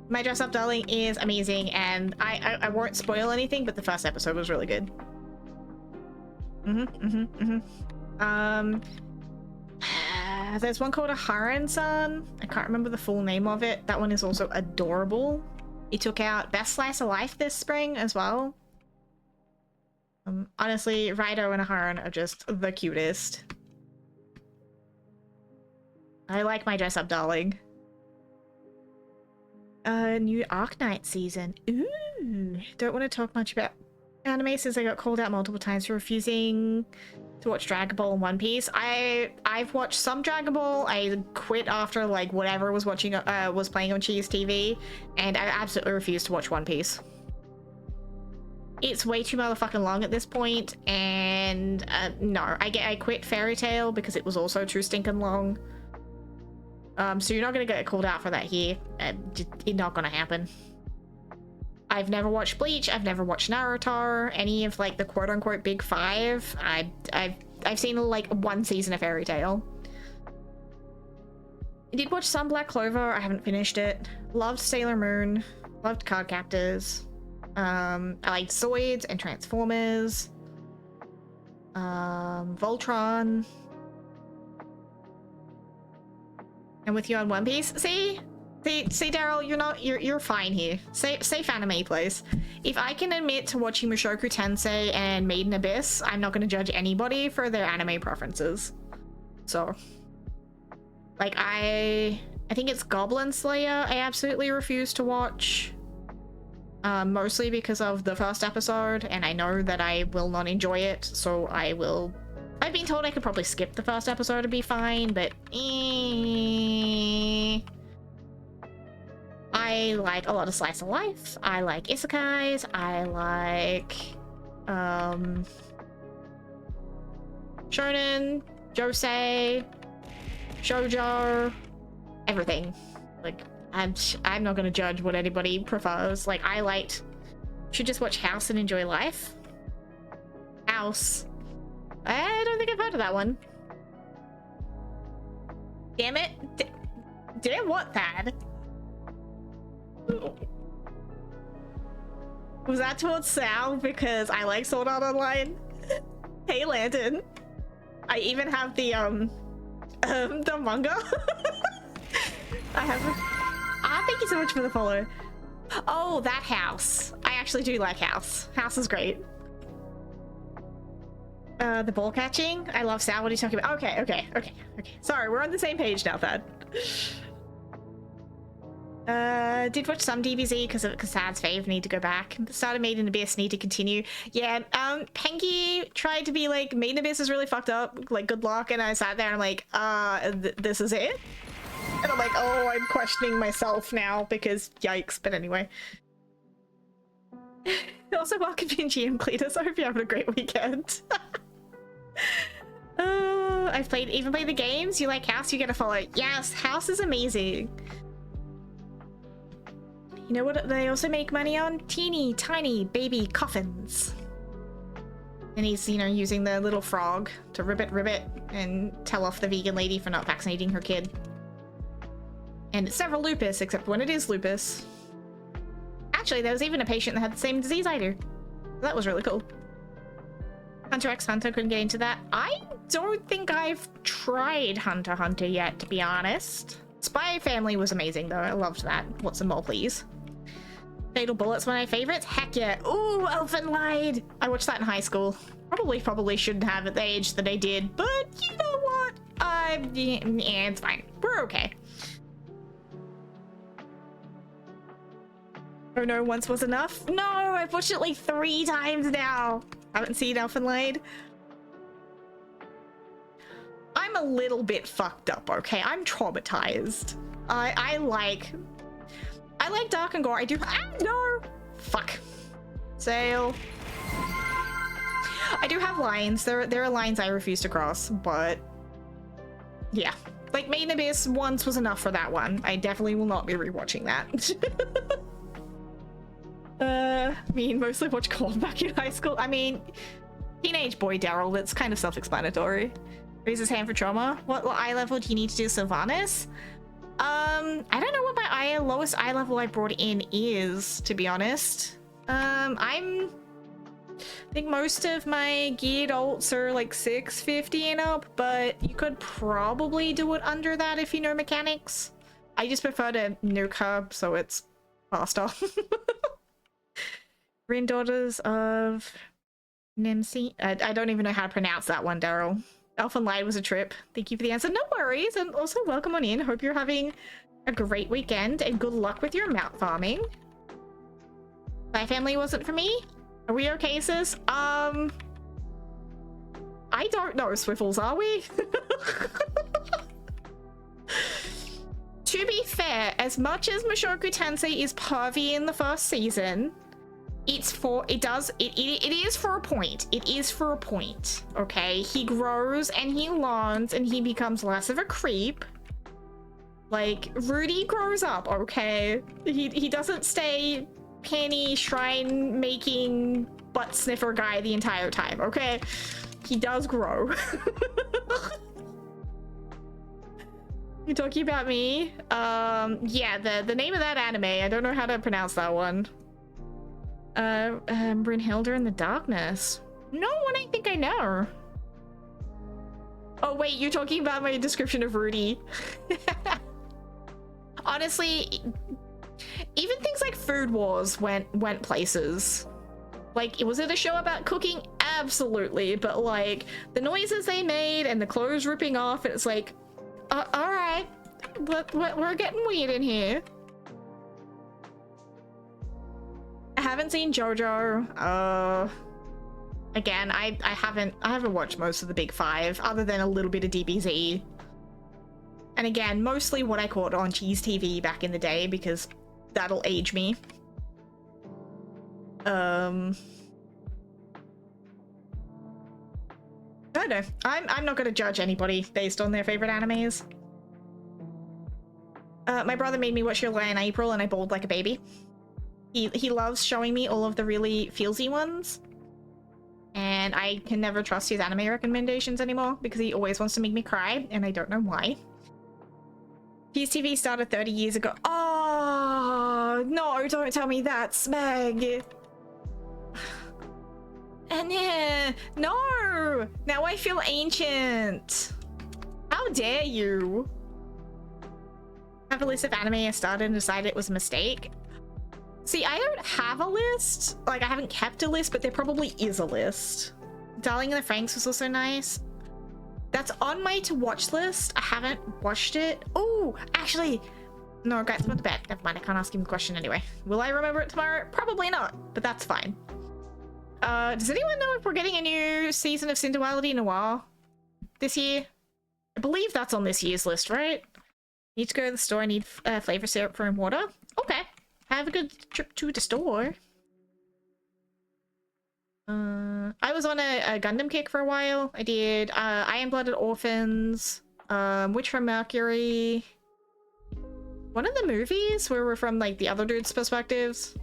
My Dress Up Darling is amazing, and I won't spoil anything, but the first episode was really good. There's one called A Haran-san. I can't remember the full name of it. That one is also adorable. He took out Best Slice of Life this spring as well. Honestly, Raido and Aharon are just the cutest. I like My Dress Up Darling. New Arknight season. Ooh, don't want to talk much about anime since I got called out multiple times for refusing to watch Dragon Ball and One Piece. I've watched some Dragon Ball. I quit after like whatever was playing on Cheese TV, and I absolutely refuse to watch One Piece. It's way too motherfucking long at this point, and no, I quit Fairy Tail because it was also too stinking long. So you're not gonna get called out for that here. It's not gonna happen. I've never watched Bleach. I've never watched Naruto. Any of like the quote-unquote big five. I've seen like one season of Fairy Tail. I did watch some Black Clover. I haven't finished it. Loved Sailor Moon. Loved Cardcaptors. I liked Zoids and Transformers. Voltron. And with you on One Piece. See, Daryl, you're fine here. Safe anime, please. If I can admit to watching Mushoku Tensei and Made in Abyss, I'm not going to judge anybody for their anime preferences. So, like, I think it's Goblin Slayer I absolutely refuse to watch. Mostly because of the first episode, and I know that I will not enjoy it, so I've been told I could probably skip the first episode and be fine, but I like a lot of slice of life. I like isekais. I like shonen, josei, shoujo, everything. Like, I'm not gonna judge what anybody prefers. Like, should just watch House and enjoy life. House. I don't think I've heard of that one. Damn it. Damn what, Thad? Was that towards Sal because I like Sword Art Online? Hey, Landon. I even have the manga. I have thank you so much for the follow. Oh, that House. I actually do like House. House is great. The ball catching? I love Sal. What are you talking about? Okay. Sorry, we're on the same page now, Thad. Did watch some DBZ because Sad's fave, need to go back. Started Made in Abyss, need to continue. Yeah, Penky tried to be like, Made in Abyss is really fucked up, like, good luck, and I sat there and I'm like, this is it? And I'm like, oh, I'm questioning myself now because yikes, but anyway. Also, welcome in GM Cletus. I hope you're having a great weekend. I've even played the games. You like House, you get a follow. Yes, House is amazing. You know what they also make money on? Teeny tiny baby coffins. And he's, using the little frog to ribbit and tell off the vegan lady for not vaccinating her kid. And it's never lupus, except when it is lupus. Actually, there was even a patient that had the same disease I do. That was really cool. Hunter x Hunter, couldn't get into that. I don't think I've tried Hunter x Hunter yet, to be honest. Spy Family was amazing, though. I loved that. Want some more, please? Fatal Bullet's one of my favorites? Heck yeah. Ooh, Elfen Lied! I watched that in high school. Probably shouldn't have at the age that I did, but you know what? Yeah, it's fine. We're okay. Oh no, once was enough? No, I've watched it like 3 times now. Haven't seen Elfen Lied. I'm a little bit fucked up, okay? I'm traumatized. I like Dark and Gore. I do. No! Fuck. Sail. I do have lines. There are lines I refuse to cross, but yeah. Like, Maiden Abyss once was enough for that one. I definitely will not be rewatching that. I mean, mostly watch Corn back in high school. I mean, teenage boy Daryl, that's kind of self-explanatory. Raise his hand for trauma. What eye level do you need to do Sylvanas? I don't know what my lowest eye level I brought in is, to be honest. I think most of my geared alts are like 650 and up, but you could probably do it under that if you know mechanics. I just prefer to nuke her, so it's faster. Granddaughters of Nimsi. I don't even know how to pronounce that one, Daryl. Elfen Lied was a trip. Thank you for the answer. No worries, and also welcome on in. Hope you're having a great weekend, and good luck with your mount farming. My family wasn't for me. Are we okay, sis? I don't know, Swiffles, are we? To be fair, as much as Mushoku Tensei is pervy in the first season, it is for a point. It is for a point, okay? He grows and he learns and he becomes less of a creep. Like, Rudy grows up, okay? He doesn't stay panty shrine making butt sniffer guy the entire time, okay? He does grow. You talking about me? Yeah, the name of that anime, I don't know how to pronounce that one. Brynhilda in the Darkness. No one I think I know. Oh wait, you're talking about my description of Rudy. Honestly, even things like Food Wars went places. Like, was it a show about cooking? Absolutely, but like the noises they made and the clothes ripping off, and it's like, all right, we're getting weird in here. I haven't seen JoJo. Again, I haven't watched most of the big 5 other than a little bit of DBZ. And again, mostly what I caught on Cheese TV back in the day, because that'll age me. I don't know. I'm not gonna judge anybody based on their favorite animes. My brother made me watch Your Lie in April and I bawled like a baby. He loves showing me all of the really feelsy ones. And I can never trust his anime recommendations anymore because he always wants to make me cry, and I don't know why. Cheese TV started 30 years ago. Oh, no, don't tell me that, Smeg. And yeah, no! Now I feel ancient. How dare you? I have a list of anime I started and decided it was a mistake. See, I don't have a list. Like, I haven't kept a list, but there probably is a list. Darling in the Franxx was also nice. That's on my to-watch list. I haven't watched it. Oh, actually, no, guys, went to bed. Never mind, I can't ask him the question anyway. Will I remember it tomorrow? Probably not, but that's fine. Does anyone know if we're getting a new season of Cinderella Noir this year? I believe that's on this year's list, right? Need to go to the store. I need flavor syrup for water. Okay. Have a good trip to the store. I was on a Gundam kick for a while. I did Iron-Blooded Orphans, Witch from Mercury. One of the movies where we're from like the other dude's perspectives.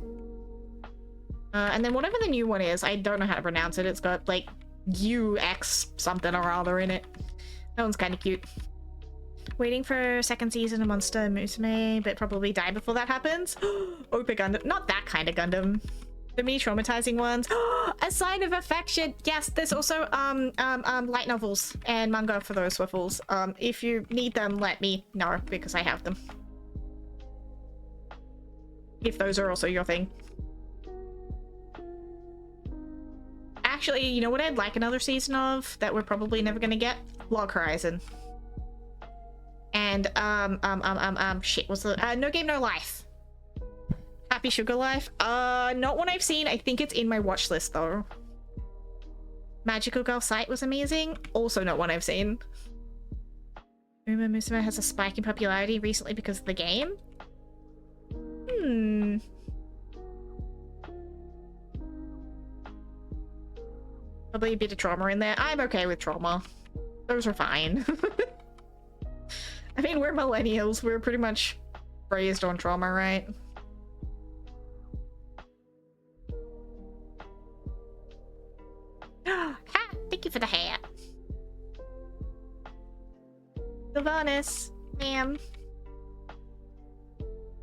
And then whatever the new one is, I don't know how to pronounce it. It's got like UX something or other in it. That one's kind of cute. Waiting for second season of Monster Musume, but probably die before that happens. Opa Gundam, not that kind of Gundam. The many traumatizing ones. A Sign of Affection. Yes, there's also light novels and manga for those Swiffles. If you need them, let me know because I have them. If those are also your thing. Actually, you know what I'd like another season of that we're probably never gonna get? Log Horizon. And shit, what's the No Game No Life. Happy Sugar Life? Not one I've seen. I think it's in my watch list though. Magical Girl Sight was amazing. Also not one I've seen. Uma Musume has a spike in popularity recently because of the game. Probably a bit of trauma in there. I'm okay with trauma. Those are fine. I mean, we're millennials. We're pretty much raised on trauma, right? Ha! Thank you for the hat. Sylvanas, ma'am.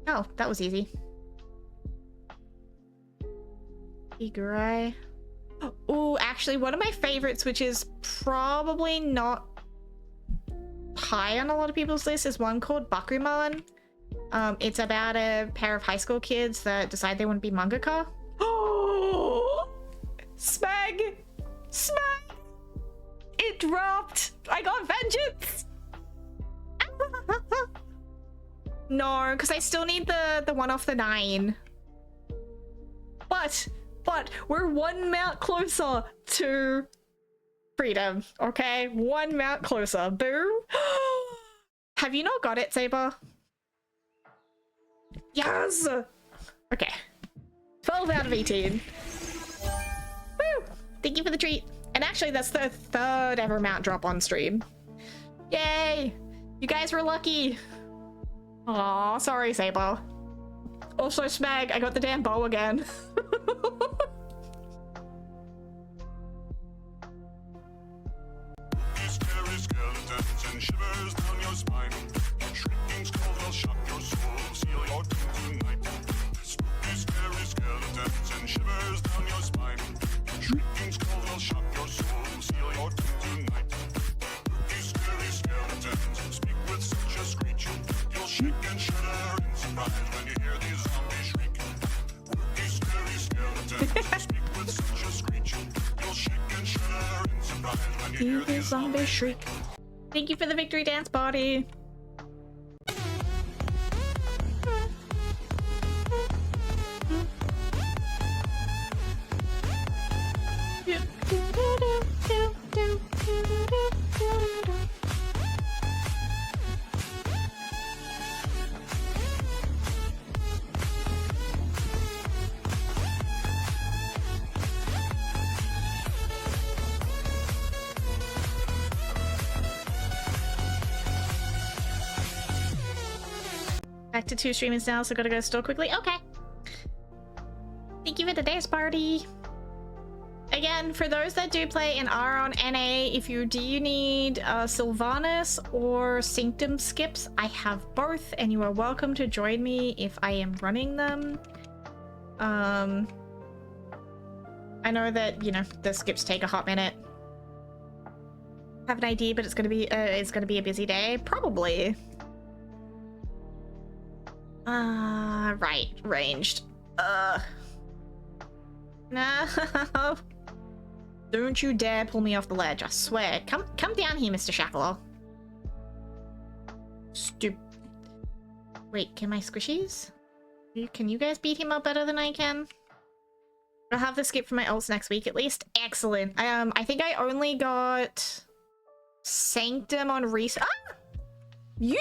Oh, that was easy. Igurai. Oh, actually, one of my favorites, which is probably not high on a lot of people's list, is one called Bakuman. It's about a pair of high school kids that decide they want to be mangaka. Oh, Smeg! Smeg! It dropped! I got vengeance! No, because I still need the one off the 9. But we're one mount closer to freedom, okay? One mount closer. Boo! Have you not got it, Saber? Yes! Okay. 12 out of 18. Woo! Thank you for the treat. And actually, that's the 3rd ever mount drop on stream. Yay! You guys were lucky. Aw, sorry, Saber. Also, Smeg, I got the damn bow again. Scary skeletons and shivers down your spine. Shrieking skulls will shock your soul, seal your doom tonight. Spooky, scary skeletons and shivers down your spine. Shrieking skulls will shock your soul, seal your doom tonight. Spooky, scary skeletons speak with such a screech. You'll shake and shudder in surprise when you hear these zombies shriek. Spooky, scary skeletons speak with such a screech. You'll shake and shudder in surprise when you hear these Zombie shriek. Thank you for the victory dance, body. Back to 2 streamers now, so gotta go store quickly. Okay. Thank you for the dance party. Again, for those that do play and are on NA, if you need Sylvanas or Sanctum skips, I have both, and you are welcome to join me if I am running them. I know that, you know, the skips take a hot minute. Have an idea, but it's gonna be a busy day, probably. Right, ranged. No. Don't you dare pull me off the ledge, I swear. Come down here, Mr. Shackler. Wait, can my squishies? Can you guys beat him up better than I can? I'll have the skip for my ults next week at least. Excellent. I think I only got Sanctum on reset. Ah! You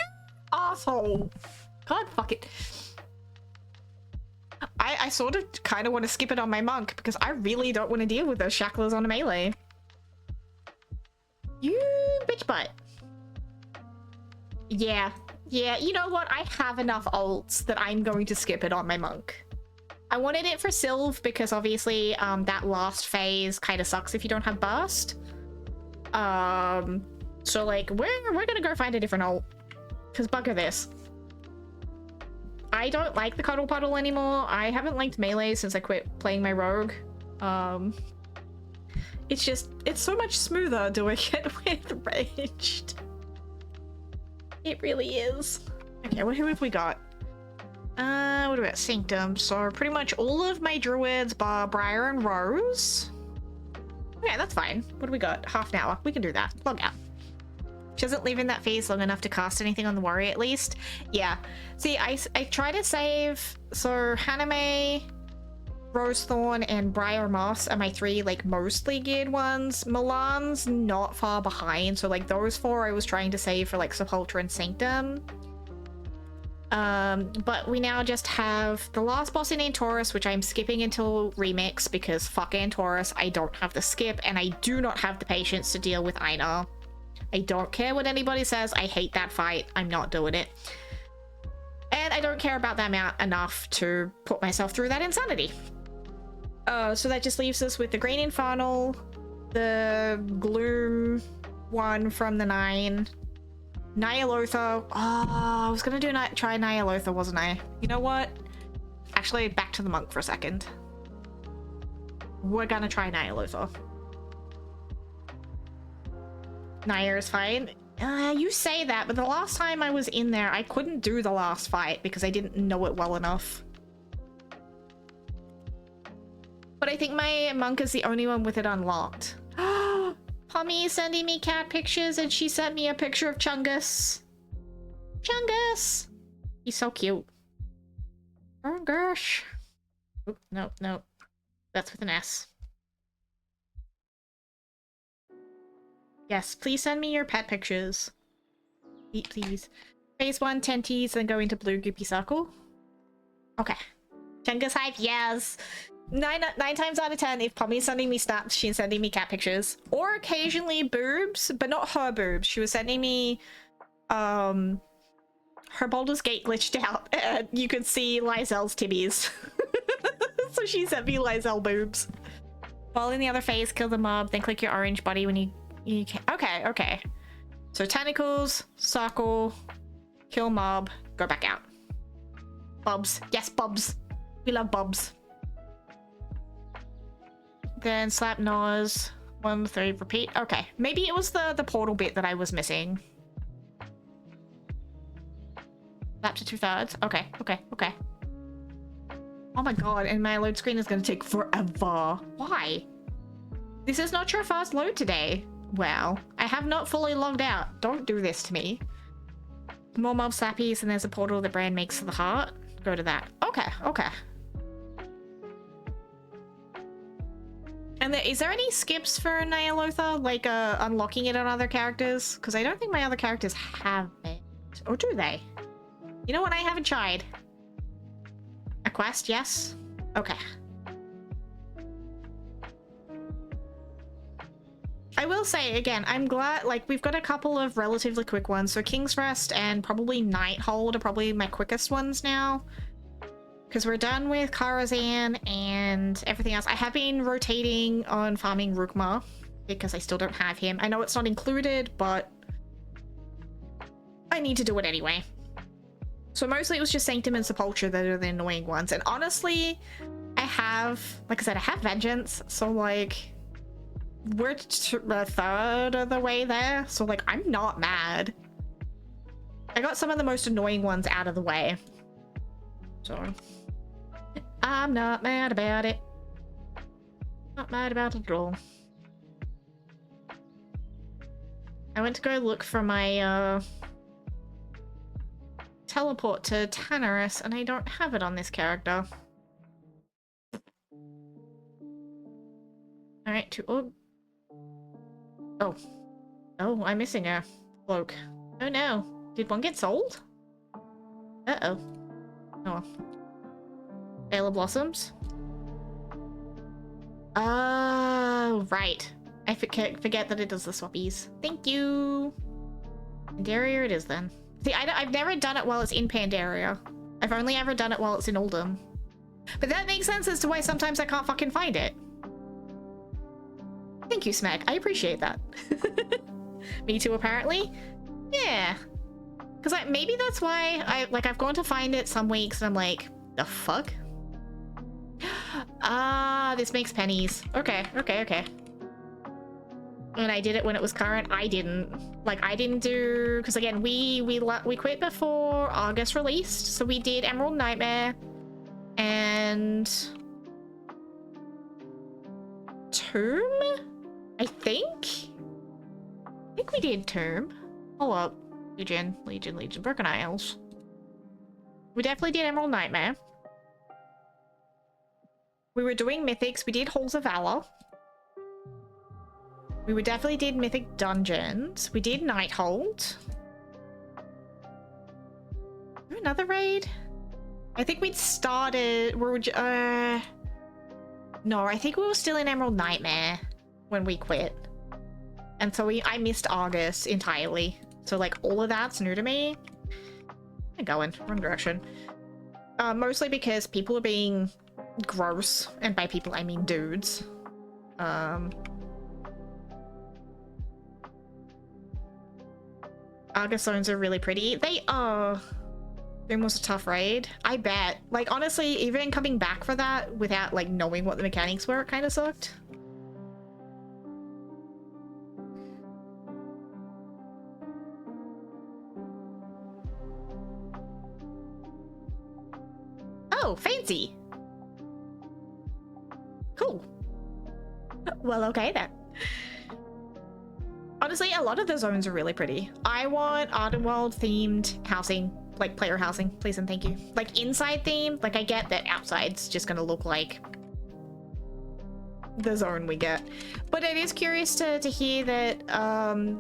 asshole! God, fuck it. I sort of kind of want to skip it on my monk because I really don't want to deal with those shacklers on a melee. You bitch butt. Yeah, you know what? I have enough ults that I'm going to skip it on my monk. I wanted it for Sylv because obviously that last phase kind of sucks if you don't have burst. So like we're gonna go find a different ult because bugger this. I don't like the Cuddle Puddle anymore. I haven't liked melee since I quit playing my rogue. It's so much smoother doing it with ranged. It really is. Okay, who have we got? What about Sanctum? So pretty much all of my druids bar Briar and Rose. Okay, that's fine. What do we got? Half an hour. We can do that. Log out. She doesn't live in that phase long enough to cast anything on the warrior, at least. Yeah. See, I try to save... So, Hanamae, Rosethorn, and Briar Moss are my 3, like, mostly geared ones. Milan's not far behind, so, like, those 4 I was trying to save for, like, Sepultura and Sanctum. But we now just have the last boss in Antorus, which I'm skipping until Remix, because fuck Antorus, I don't have the skip, and I do not have the patience to deal with Einar. I don't care what anybody says, I hate that fight, I'm not doing it. And I don't care about that amount enough to put myself through that insanity. So that just leaves us with the Green Infernal, the Gloom one from the 9, Nyalotha. Oh, I was gonna try Nyalotha, wasn't I? You know what? Actually, back to the monk for a second. We're gonna try Nyalotha. Naya is fine. You say that, but the last time I was in there, I couldn't do the last fight because I didn't know it well enough. But I think my monk is the only one with it unlocked. Pommy is sending me cat pictures, and she sent me a picture of Chungus. Chungus! He's so cute. Oh gosh. Oop, nope, nope. That's with an S. Yes, please send me your pet pictures. Please. Phase 1, 10 Ts, then go into blue goopy circle. Okay. Chungus Hive, yes! 9 times out of 10, if Pommy's sending me snaps, she's sending me cat pictures. Or occasionally boobs, but not her boobs. She was sending me, her Baldur's Gate glitched out, and you could see Lysel's tibbies. So she sent me Lysel boobs. While in the other phase, kill the mob, then click your orange body when you can. Okay, okay. So tentacles, circle, kill mob, go back out. Bubs. Yes, bubs. We love bubs. Then slap nose. 1, 3, repeat. Okay. Maybe it was the portal bit that I was missing. Slap to 2/3. Okay, okay, okay. Oh my god, and my load screen is gonna take forever. Why? This is not your fast load today. Well, I have not fully logged out. Don't do this to me. More mob slappies, and there's a portal that Brand makes to the heart. Go to that. Okay, okay. And is there any skips for Nyalotha? Like, unlocking it on other characters? Because I don't think my other characters have it. Or do they? You know what? I haven't tried. A quest, yes? Okay. I will say, again, I'm glad, like, we've got a couple of relatively quick ones. So King's Rest and probably Nighthold are probably my quickest ones now. Because we're done with Karazhan and everything else. I have been rotating on farming Rukma because I still don't have him. I know it's not included, but I need to do it anyway. So mostly it was just Sanctum and Sepultura that are the annoying ones. And honestly, I have, like I said, I have Vengeance. So, like, we're a third of the way there. So, like, I'm not mad. I got some of the most annoying ones out of the way. So, I'm not mad about it. Not mad about it at all. I went to go look for my, teleport to Tanarus, and I don't have it on this character. Alright, to oh. Oh, I'm missing a cloak. Oh no. Did one get sold? Uh-oh. Oh. Veil of Blossoms? Oh, right. I forget that it does the swappies. Thank you! Pandaria it is then. See, I've never done it while it's in Pandaria. I've only ever done it while it's in Uldum. But that makes sense as to why sometimes I can't fucking find it. Thank you, Smack. I appreciate that. Me too, apparently. Yeah. Because maybe that's why I've gone to find it some weeks and I'm like, the fuck? Ah, this makes pennies. Okay, okay, okay. And I did it when it was current. I didn't. Like, I didn't do... Because, again, we quit before August released. So we did Emerald Nightmare. And... Tomb? I think we did Tomb. Hold up. Legion. Broken Isles. We definitely did Emerald Nightmare. We were doing Mythics. We did Halls of Valor. We definitely did Mythic Dungeons. We did Nighthold. Another raid? I think we'd started... No, I think we were still in Emerald Nightmare when we quit. And so I missed August entirely. So, like, all of that's new to me. I'm going. Wrong direction. Mostly because people are being gross. And by people, I mean dudes. August zones are really pretty. They are. It was a tough raid. I bet. Like, honestly, even coming back for that without, like, knowing what the mechanics were, it kind of sucked. Oh, fancy. Cool. Well, okay then. Honestly, a lot of the zones are really pretty. I want Ardenworld themed housing, like player housing, please and thank you. Like inside themed, like I get that outside's just gonna look like the zone we get. But it is curious to hear that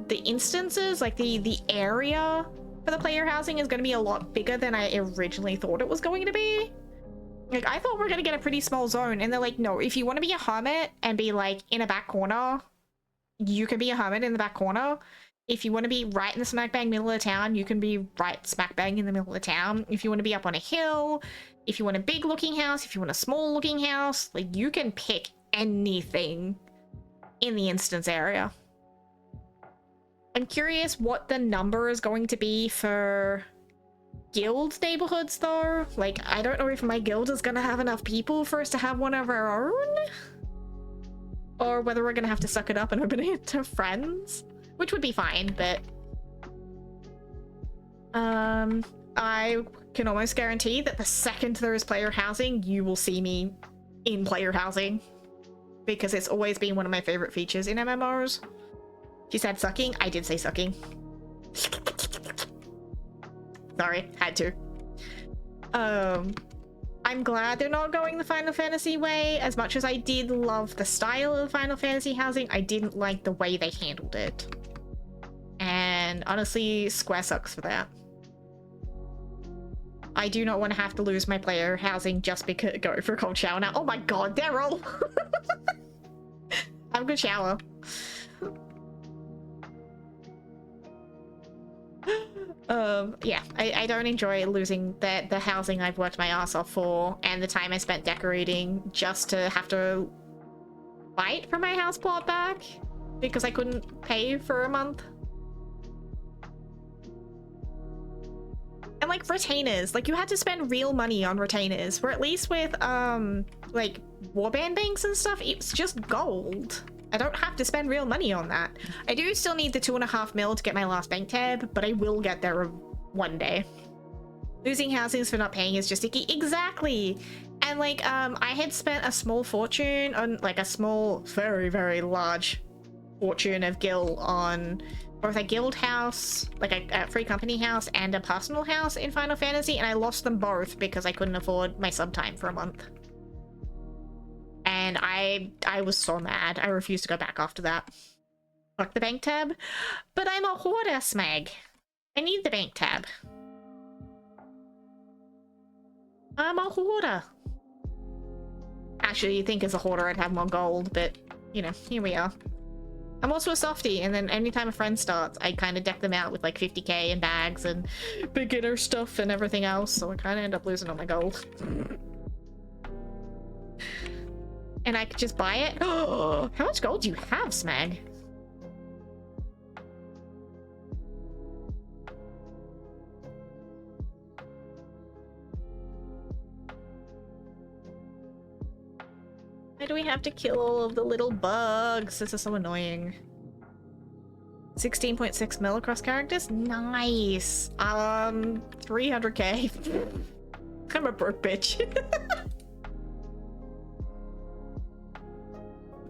the instances, like the area for the player housing is gonna be a lot bigger than I originally thought it was going to be. Like, I thought we were gonna get a pretty small zone, and they're like, no, if you want to be a hermit and be like in a back corner, you can be a hermit in the back corner. If you want to be right in the smack bang middle of town, you can be right smack bang in the middle of town. If you want to be up on a hill, if you want a big looking house, if you want a small looking house, like you can pick anything in the instance area. I'm curious what the number is going to be for guild neighborhoods though. Like, I don't know if my guild is gonna have enough people for us to have one of our own, or whether we're gonna have to suck it up and open it to friends, which would be fine, but I can almost guarantee that the second there is player housing, you will see me in player housing, because it's always been one of my favorite features in MMOs. She said sucking. I did say sucking. Sorry, had to. I'm glad they're not going the Final Fantasy way. As much as I did love the style of Final Fantasy housing, I didn't like the way they handled it. And honestly, Square sucks for that. I do not want to have to lose my player housing just because go for a cold shower now. Oh my god, Daryl! Have a good shower. Yeah, I don't enjoy losing the housing I've worked my ass off for, and the time I spent decorating just to have to fight for my house plot back because I couldn't pay for a month. And like retainers, like you had to spend real money on retainers, where at least with like warband banks and stuff, it's just gold. I don't have to spend real money on that. I do still need the 2.5 mil to get my last bank tab, but I will get there one day. Losing housings for not paying is just icky. Exactly. And like, I had spent a small fortune on like a small, very, very large fortune of gil on both a guild house, like a free company house, and a personal house in Final Fantasy, and I lost them both because I couldn't afford my sub time for a month. And I was so mad. I refused to go back after that. Fuck the bank tab. But I'm a hoarder, Smeg. I need the bank tab. I'm a hoarder. Actually, you'd think as a hoarder I'd have more gold, but, you know, here we are. I'm also a softie, and then anytime a friend starts, I kind of deck them out with like 50k in bags and beginner stuff and everything else, so I kind of end up losing all my gold. And I could just buy it. Oh, how much gold do you have, Smag? Why do we have to kill all of the little bugs? This is so annoying. 16.6 mil across characters? Nice. 300k. I'm a broke bitch.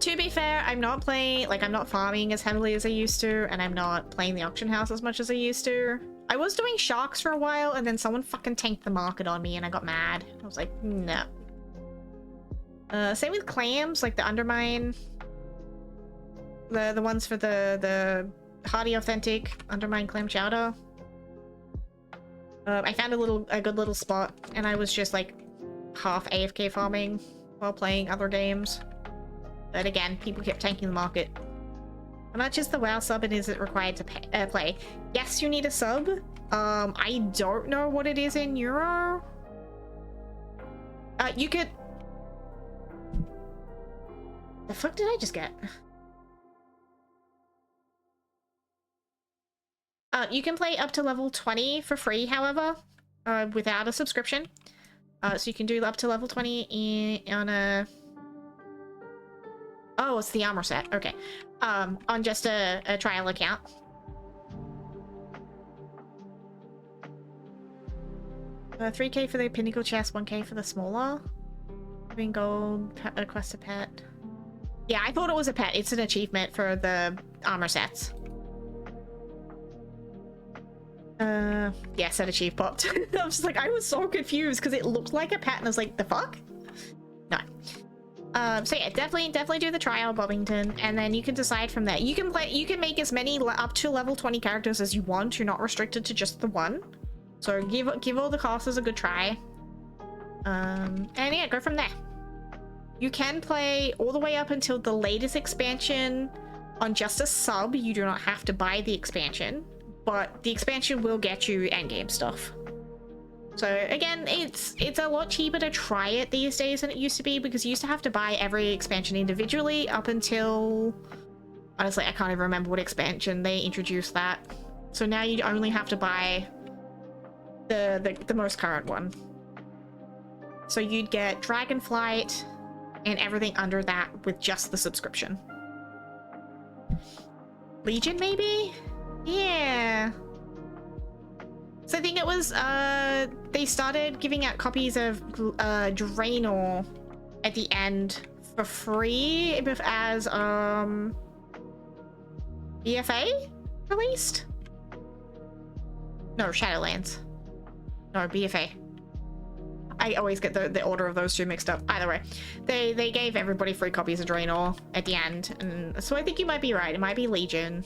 To be fair, I'm not playing, like, I'm not farming as heavily as I used to, and I'm not playing the auction house as much as I used to. I was doing sharks for a while, and then someone fucking tanked the market on me, and I got mad. I was like, no. Same with clams, like the undermine. The ones for the Hardy Authentic Undermine Clam Chowder. I found a good little spot, and I was just, like, half AFK farming while playing other games. But again, people kept tanking the market. How much is the WoW sub and is it required to play? Yes, you need a sub. I don't know what it is in Euro. You could... The fuck did I just get? You can play up to level 20 for free, however, without a subscription. So you can do up to level 20 on a... Oh, it's the armor set. Okay. On just a trial account. $3K for the pinnacle chest, $1K for the smaller. Green gold, quest a pet. Yeah, I thought it was a pet. It's an achievement for the armor sets. Yeah, set achieve popped. I was just like, I was so confused because it looked like a pet and I was like, the fuck? No. So yeah, definitely do the trial, Bobbington, and then you can decide from there. You can make as many up to level 20 characters as you want. You're not restricted to just the one. So give all the classes a good try. And yeah, go from there. You can play all the way up until the latest expansion on just a sub. You do not have to buy the expansion, but the expansion will get you endgame stuff. So again, it's a lot cheaper to try it these days than it used to be, because you used to have to buy every expansion individually up until... Honestly, I can't even remember what expansion they introduced that. So now you only have to buy the most current one. So you'd get Dragonflight and everything under that with just the subscription. Legion, maybe? Yeah. So I think it was, they started giving out copies of Draenor at the end for free as, BFA released? No, Shadowlands. No, BFA. I always get the order of those two mixed up. Either way, they gave everybody free copies of Draenor at the end, and so I think you might be right. It might be Legion.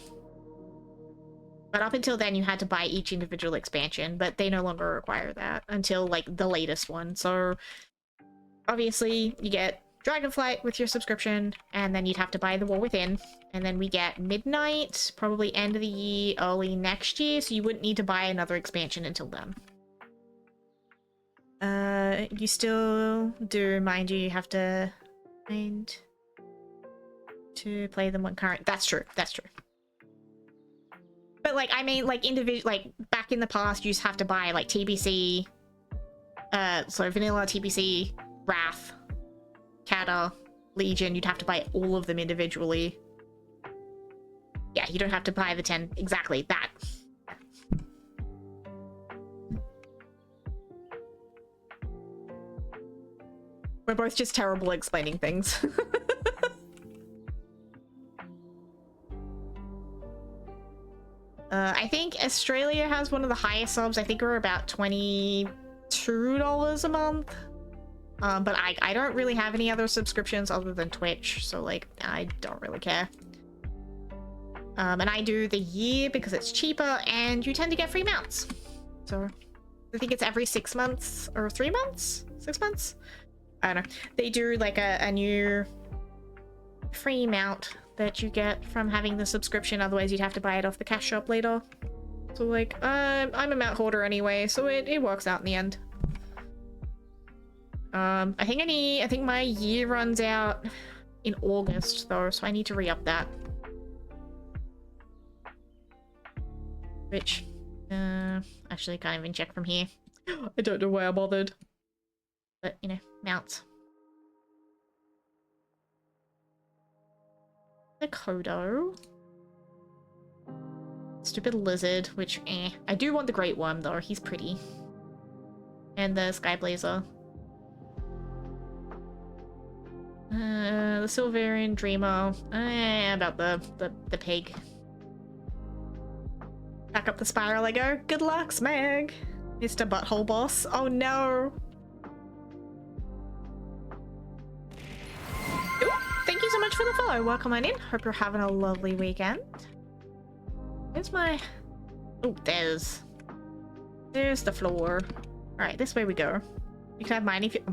But up until then, you had to buy each individual expansion, but they no longer require that until, like, the latest one. So, obviously, you get Dragonflight with your subscription, and then you'd have to buy the War Within, and then we get Midnight, probably end of the year, early next year, so you wouldn't need to buy another expansion until then. You still do, mind you have to find to play them on current. That's true, that's true. But, like, I mean, like, like, back in the past, you just have to buy, like, TBC, so Vanilla, TBC, Wrath, Kata, Legion. You'd have to buy all of them individually. Yeah, you don't have to buy the 10, exactly, that. We're both just terrible at explaining things. I think Australia has one of the highest subs. I think we're about $22 a month. But I don't really have any other subscriptions other than Twitch, so, like, I don't really care. And I do the year because it's cheaper and you tend to get free mounts. So I think it's every 6 months or 3 months? 6 months? I don't know. They do, like, a new free mount that you get from having the subscription. Otherwise, you'd have to buy it off the cash shop later. So, like, I'm a mount hoarder anyway, so it works out in the end. I think my year runs out in August, though, so I need to re-up that. Which, actually, I can't even check from here. I don't know why I bothered. But, you know, mounts. The Kodo. Stupid lizard, which, I do want the Great Worm, though. He's pretty. And the Skyblazer. The Silverian Dreamer. About the pig. Back up the spiral I go. Good luck, Smeg. Mr. Butthole Boss. Oh no. Ooh, thank you so much for the follow. Welcome on in. Hope you're having a lovely weekend. Where's my... Oh, there's the floor. Alright, this way we go. You can have mine if you...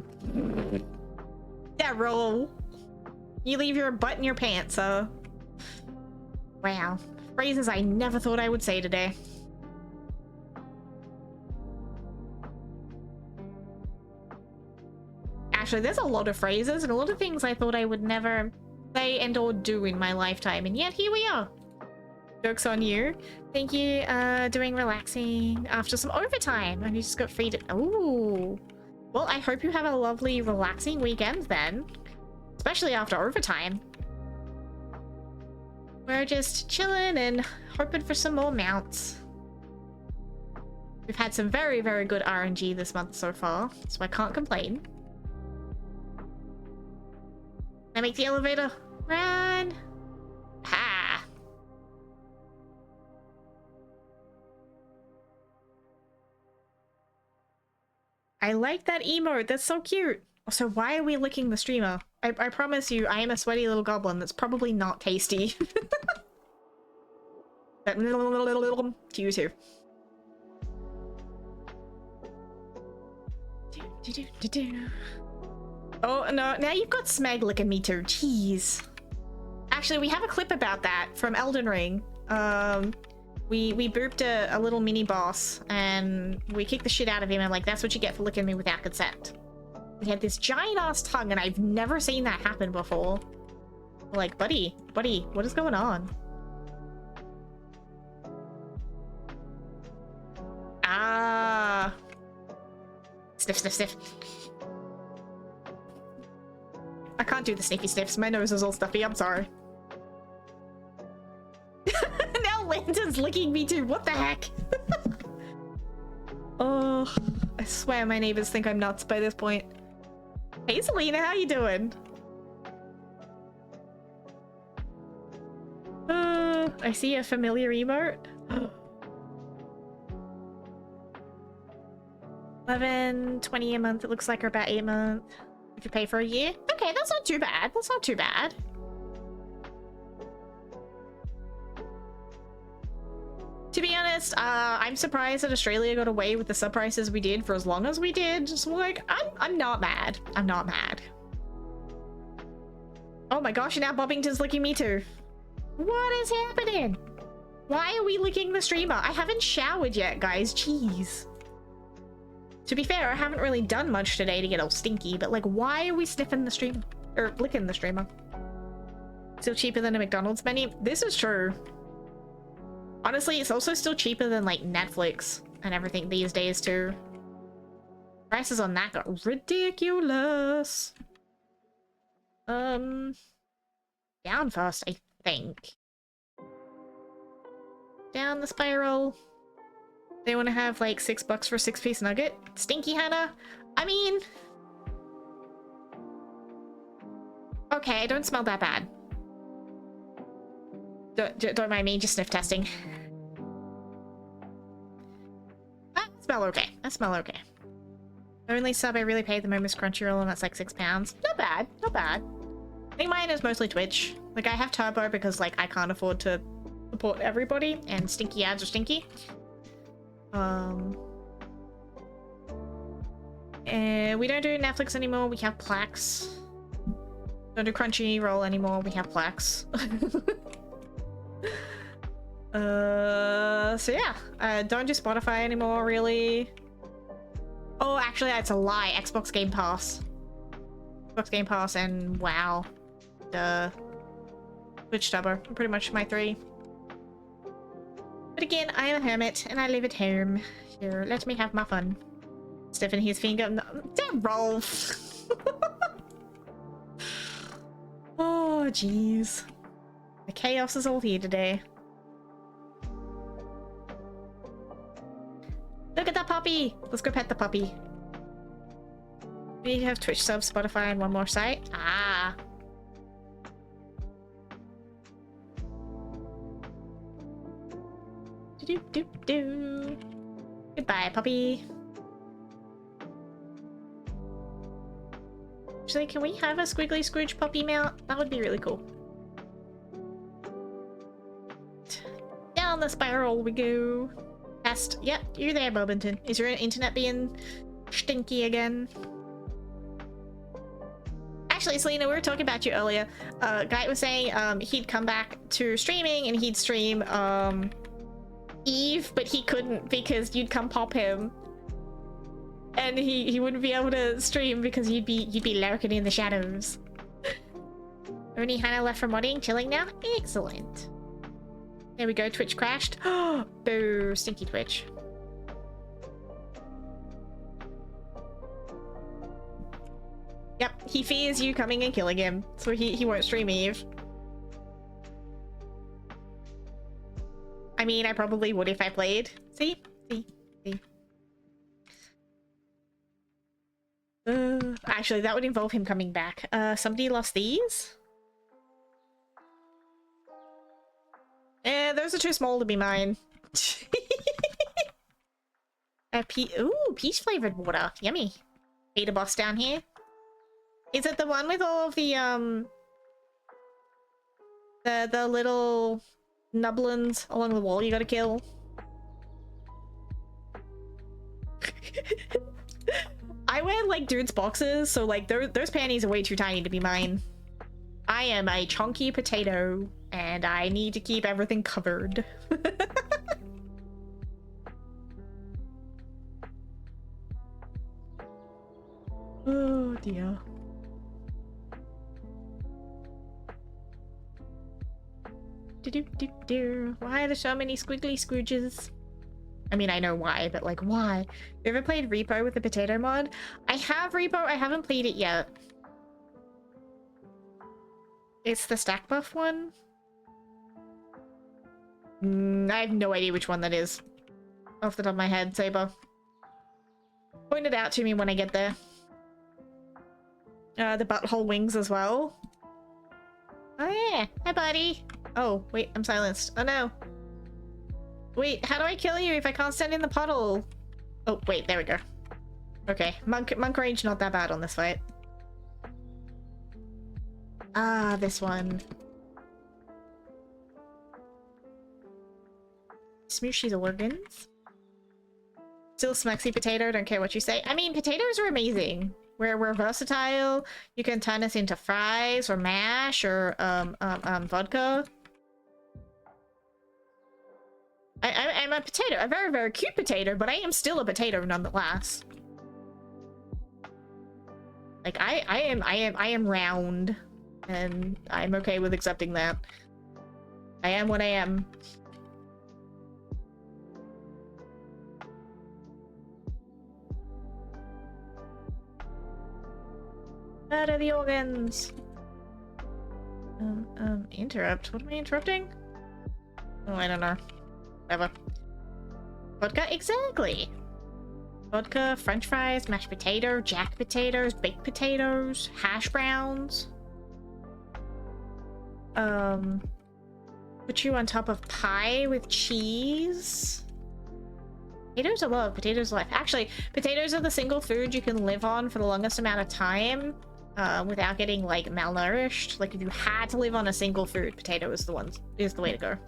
That roll. You leave your butt in your pants, so... Wow. Phrases I never thought I would say today. Actually, there's a lot of phrases and a lot of things I thought I would never say and or do in my lifetime, and yet here we are. Joke's on you. Thank you, doing relaxing after some overtime, and you just got free to... Ooh. Well, I hope you have a lovely, relaxing weekend then. Especially after overtime. We're just chilling and hoping for some more mounts. We've had some very, very good RNG this month so far, so I can't complain. Can I make the elevator run? Ha! I like that emote. That's so cute. Also, why are we licking the streamer? I promise you, I am a sweaty little goblin that's probably not tasty. But to you too. Oh no, now you've got Smeg licking me too. Jeez. Actually, we have a clip about that from Elden Ring. We booped a little mini boss and we kicked the shit out of him and like, that's what you get for licking me without consent. He had this giant ass tongue and I've never seen that happen before. Like, buddy, what is going on? Ah. Sniff, sniff, sniff. I can't do the sniffy sniffs. My nose is all stuffy. I'm sorry. Now Landon's licking me too. What the heck? Oh, I swear my neighbors think I'm nuts by this point. Hey Selena, how you doing? I see a familiar emote. 11.20 a month. It looks like, or about 8 months. If you pay for a year. Okay, that's not too bad. That's not too bad. To be honest, I'm surprised that Australia got away with the sub prices we did for as long as we did. Just like, I'm not mad. I'm not mad. Oh my gosh, and now Bobbington's licking me too. What is happening? Why are we licking the streamer? I haven't showered yet, guys. Jeez. To be fair, I haven't really done much today to get all stinky, but like, why are we sniffing the streamer? Or licking the streamer? Still cheaper than a McDonald's menu? This is true. Honestly, it's also still cheaper than like Netflix and everything these days too. Prices on that got ridiculous. Down first, I think. Down the spiral. They want to have like $6 for a 6-piece nugget. Stinky Hannah. I mean, okay, I don't smell that bad. Don't mind me, just sniff testing. I smell okay. I smell okay. The only sub I really paid the moment is Crunchyroll, and that's like £6. Not bad, not bad. I think mine is mostly Twitch. Like, I have Turbo because like I can't afford to support everybody, and stinky ads are stinky. And we don't do Netflix anymore. We have Plex. Don't do Crunchyroll anymore. We have Plex. So yeah, don't do Spotify anymore, really. Oh, actually, that's a lie. Xbox Game Pass. Xbox Game Pass and WoW. Duh. Twitch Stubber. Pretty much my 3. But again, I am a hermit and I live at home. Here, let me have my fun. Stiffen his finger. No, damn Rolf. Oh, jeez. The chaos is all here today. Look at that puppy! Let's go pet the puppy. We need to have Twitch subs, Spotify, and one more site. Ah. Do-do-do-do. Goodbye, puppy. Actually, can we have a Squiggly Scrooge puppy mount? That would be really cool. Down the spiral we go. Test. Yep, you're there, Bobington. Is your internet being stinky again? Actually, Selena, we were talking about you earlier. Guy was saying he'd come back to streaming and he'd stream Eve, but he couldn't because you'd come pop him. And he wouldn't be able to stream because you'd be lurking in the shadows. Only Hannah left for modding, chilling now? Excellent. There we go, Twitch crashed. Boo, stinky Twitch. Yep, he fears you coming and killing him, so he won't stream Eve. I mean, I probably would if I played. See? See? Actually, that would involve him coming back. Somebody lost these? Those are too small to be mine. Ooh, peach flavored water. Yummy. Peter boss down here. Is it the one with all of the little nublins along the wall you gotta kill? I wear like dude's boxes, so like those panties are way too tiny to be mine. I am a chunky potato and I need to keep everything covered. Oh dear. Why are there so many squiggly Scrooges? I mean, I know why, but like, why? You ever played Repo with the potato mod? I have Repo, I haven't played it yet. It's the stack buff one? I have no idea which one that is. Off the top of my head, Saber. Point it out to me when I get there. The butthole wings as well. Oh yeah, hi buddy. Oh, wait, I'm silenced. Oh no. Wait, how do I kill you if I can't stand in the puddle? Oh, wait, there we go. Okay, monk range not that bad on this fight. Ah, this one. Smooshy the organs. Still smuxy potato, don't care what you say. I mean, potatoes are amazing. We're versatile. You can turn us into fries or mash or vodka. I'm a potato, a very, very cute potato, but I am still a potato nonetheless. Like I am round, and I'm okay with accepting that. I am what I am. Out of the organs. Interrupt. What am I interrupting? Oh, I don't know. Whatever. Vodka? Exactly! Vodka, french fries, mashed potato, jack potatoes, baked potatoes, hash browns. Put you on top of pie with cheese. Potatoes are love, potatoes are life. Actually, potatoes are the single food you can live on for the longest amount of time without getting like malnourished. Like if you had to live on a single food, potato is the way to go.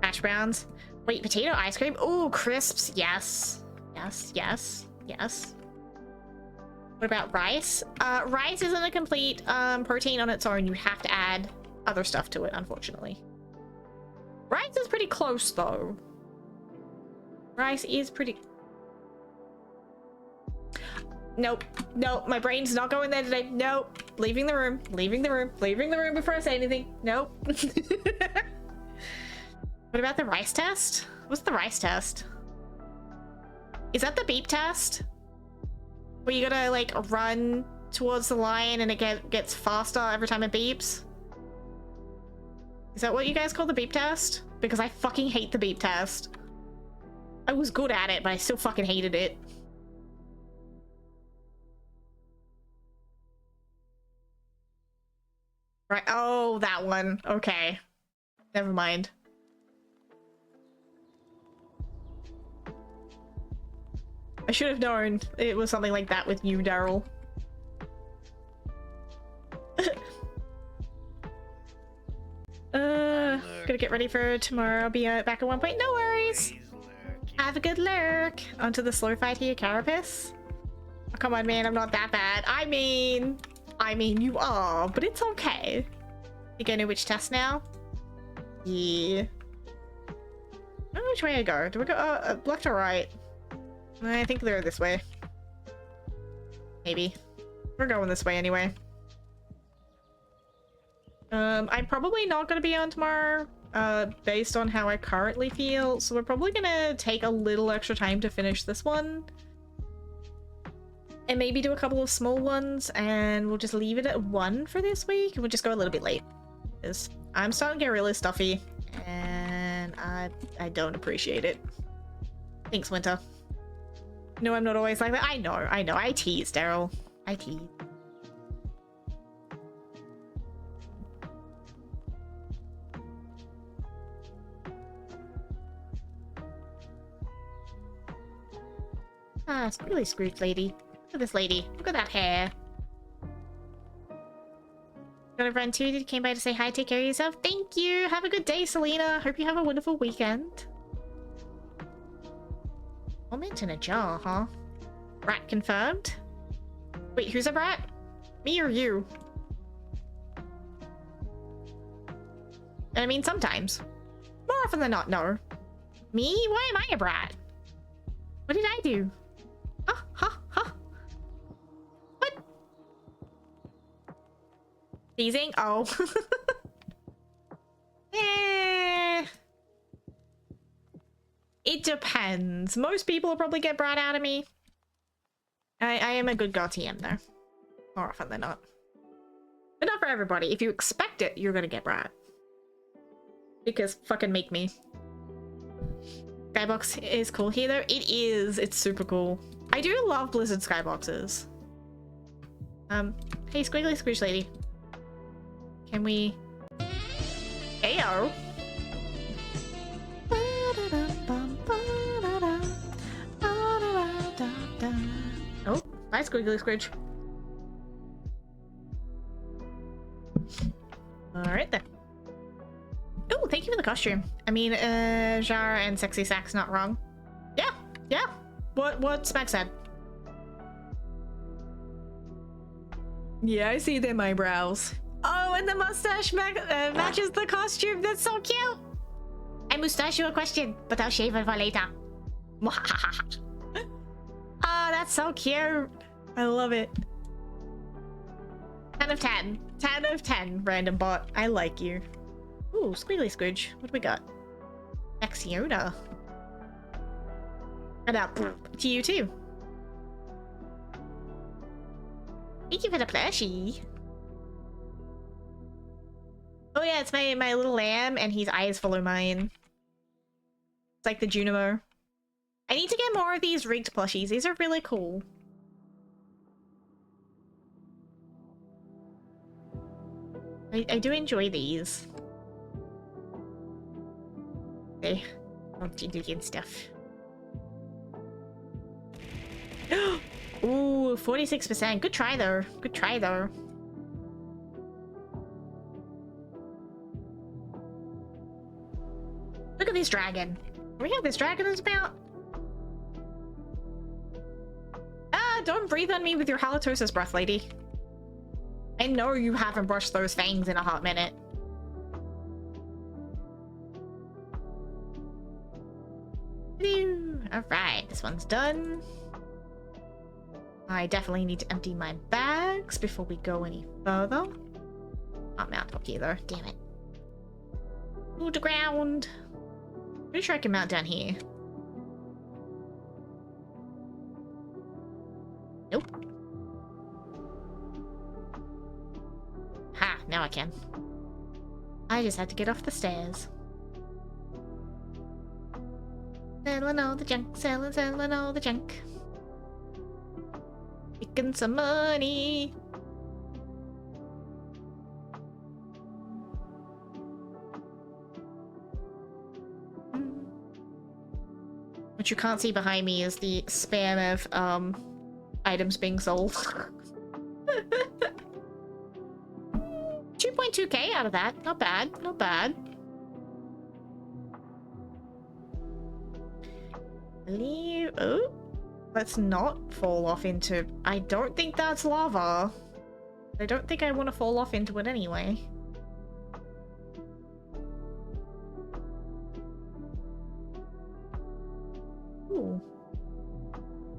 Hash browns. Wait, potato ice cream? Ooh, crisps. Yes. Yes, yes, yes. What about rice? Rice isn't a complete protein on its own. You have to add other stuff to it, unfortunately. Rice is pretty close, though. Rice is pretty... Nope. Nope. My brain's not going there today. Nope. Leaving the room. Leaving the room. Leaving the room before I say anything. Nope. What about the rice test? What's the rice test? Is that the beep test? Where you gotta, like, run towards the line and it gets faster every time it beeps? Is that what you guys call the beep test? Because I fucking hate the beep test. I was good at it, but I still fucking hated it. Right, oh, that one. Okay. Never mind. I should have known it was something like that with you, Daryl. Gonna get ready for tomorrow. I'll be back at 1 point. No worries. Have a good lurk. Onto the slow fight here, Carapace. Oh, come on, man. I'm not that bad. I mean, you are, but it's okay. Think I know which test now? Yeah. I don't know which way I go. Do we go left or right? I think they're this way. Maybe. We're going this way anyway. I'm probably not going to be on tomorrow, based on how I currently feel, so we're probably gonna take a little extra time to finish this one. And maybe do a couple of small ones, and we'll just leave it at 1 for this week, and we'll just go a little bit late. Because I'm starting to get really stuffy, and I don't appreciate it. Thanks, Winter. No, I'm not always like that. I know. I tease, Daryl. I tease. Ah, it's really Scrooge lady. Look at this lady. Look at that hair. Got a friend too. Came by to say hi. Take care of yourself. Thank you. Have a good day, Selena. Hope you have a wonderful weekend. Comment in a jar, huh? Rat confirmed. Wait, who's a rat? Me or you? I mean, sometimes. More often than not, no. Me? Why am I a brat? What did I do? Huh? What? Teasing? Oh. It depends. Most people will probably get brat out of me. I am a good girl TM though. More often than not. But not for everybody. If you expect it, you're gonna get brat. Because fucking make me. Skybox is cool here though. It is. It's super cool. I do love Blizzard skyboxes. Hey Squiggly Scrooge lady. Can we... Ayo! Oh, bye Squiggly Scrooge. Alright then. Oh, thank you for the costume. I mean, Jara and Sexy Sack's not wrong. Yeah. What Smack said. Yeah, I see them eyebrows. Oh, and the mustache matches the costume. That's so cute. I mustache you a question, but I'll shave it for later. Ah, that's so cute. I love it. 10 of 10. 10 of 10, random bot. I like you. Ooh, Squiggly Scrooge. What do we got? Axiona. And up to you too. Thank you for the plushie. Oh yeah, it's my little lamb, and his eyes follow mine. It's like the Junimo. I need to get more of these rigged plushies. These are really cool. I do enjoy these. Okay. Don't you do good stuff. Ooh, 46%. Good try though. Good try though. Look at this dragon. We have this dragon is about. Ah, don't breathe on me with your halitosis breath, lady. I know you haven't brushed those fangs in a hot minute. Alright, this one's done. I definitely need to empty my bags before we go any further. Can't mount up here though, damn it. Move to ground. Pretty sure I can mount down here. Nope. Ha, now I can. I just had to get off the stairs. Selling all the junk, selling all the junk. Making some money. What you can't see behind me is the spam of items being sold. 2.2k out of that. Not bad. Not bad. Oh, let's not fall off into... I don't think that's lava. I don't think I want to fall off into it anyway. Ooh.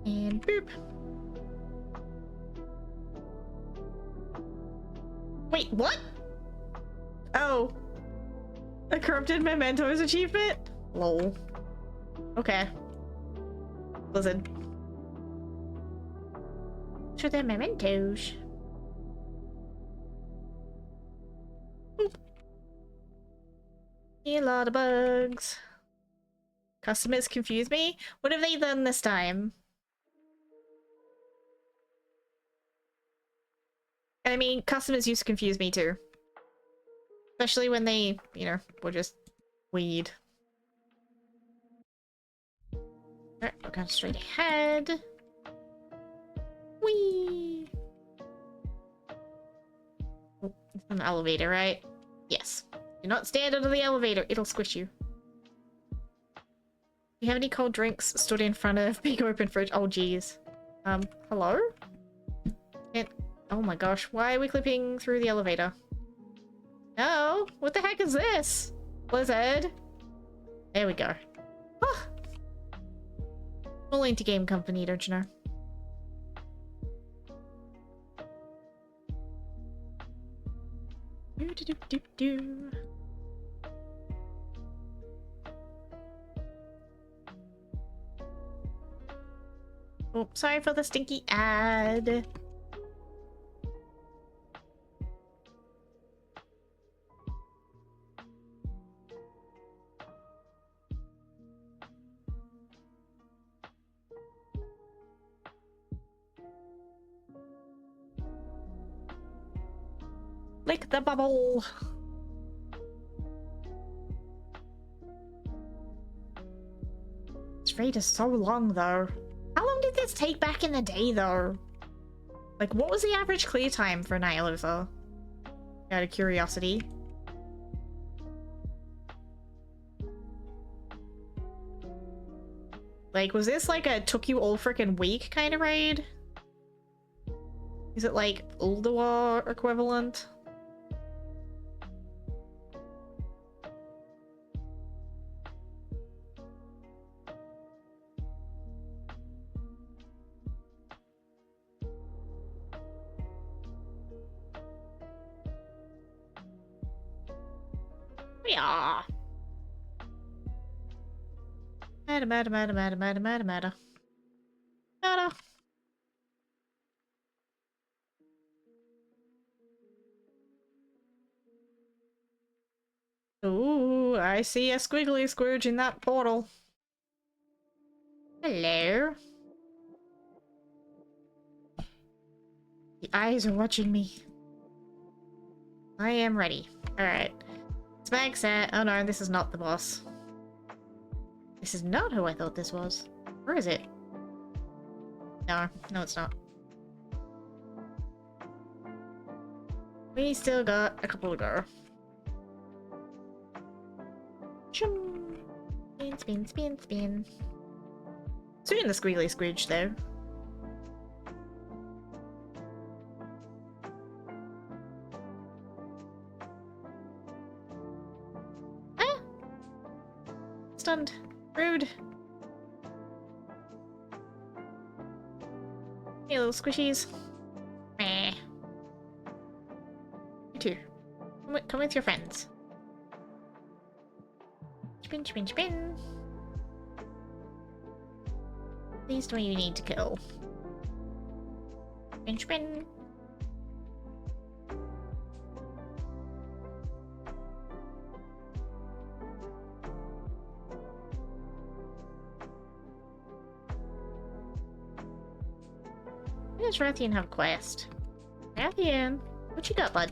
And boop. Wait, what? Oh. A corrupted mementos achievement? Lol. Okay. Blizzard. So they're mementos. Oop. A lot of bugs. Customers confuse me? What have they done this time? I mean, customers used to confuse me too. Especially when they, you know, were just weed. Alright, we're going straight ahead. Whee! Oh, it's an elevator, right? Yes. Do not stand under the elevator, it'll squish you. Do you have any cold drinks stood in front of big open fridge? Oh, geez. Hello? Oh my gosh, why are we clipping through the elevator? No, what the heck is this? Blizzard. There we go. Oh. All into game company, don't you know? Do do do do do. Oh, sorry for the stinky ad. Lick the bubble. This raid is so long though. How long did this take back in the day though? Like, what was the average clear time for Nihilother? Out of curiosity. Like, was this like a took you all freaking week kind of raid? Is it like Ulduar equivalent? Yeah. Matter. Ooh, I see a squiggly squidge in that portal. Hello. The eyes are watching me. I am ready. Alright. Spag set. Oh no, this is not the boss. This is not who I thought this was. Where is it? No, it's not. We still got a couple to go. Shum. Spin. Soon the squiggly squidge though. Ah! Stunned. Rude. Hey little squishies. Meh. You too. Come with your friends. Spin. These two you need to kill. Spin. Why does Rathian have a quest? Rathian, what you got, bud?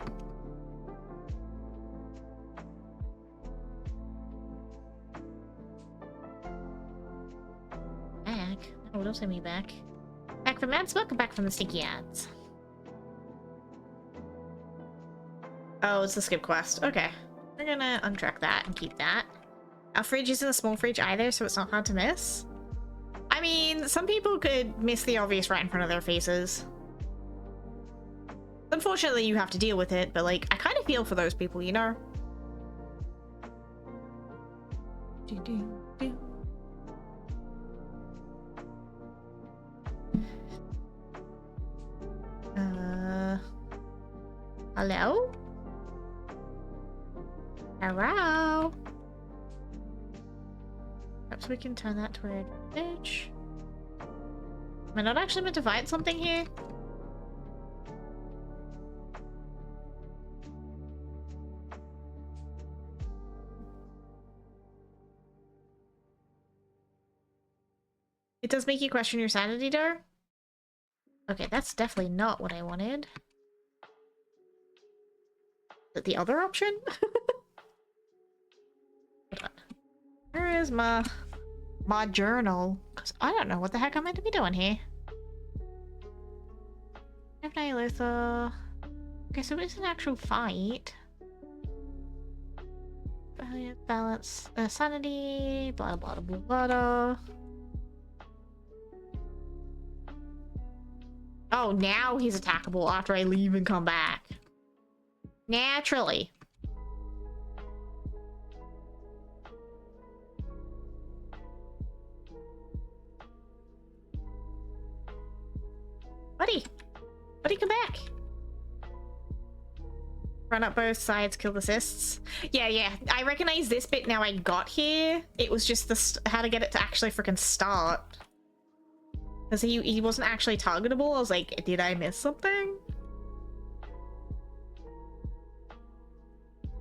Oh, don't send me back. Back from ads? Welcome back from the stinky ads. Oh, it's the skip quest. Okay. We're gonna untrack that and keep that. Our fridge isn't a small fridge either, so it's not hard to miss. I mean, some people could miss the obvious right in front of their faces. Unfortunately, you have to deal with it, but like, I kind of feel for those people, you know? Hello? Hello? Perhaps we can turn that to our advantage. Am I not actually meant to fight something here? It does make you question your sanity, Dar? Okay, that's definitely not what I wanted. Is it the other option? Hold on. Where is my journal? Because I don't know what the heck I'm meant to be doing here. Luther. Okay, so it's an actual fight. Balance, sanity, blah blah blah blah blah. Oh, now he's attackable after I leave and come back. Naturally. Buddy! Buddy, come back! Run up both sides, kill the cysts. Yeah. I recognize this bit now I got here. It was just how to get it to actually freaking start. Because he wasn't actually targetable. I was like, did I miss something?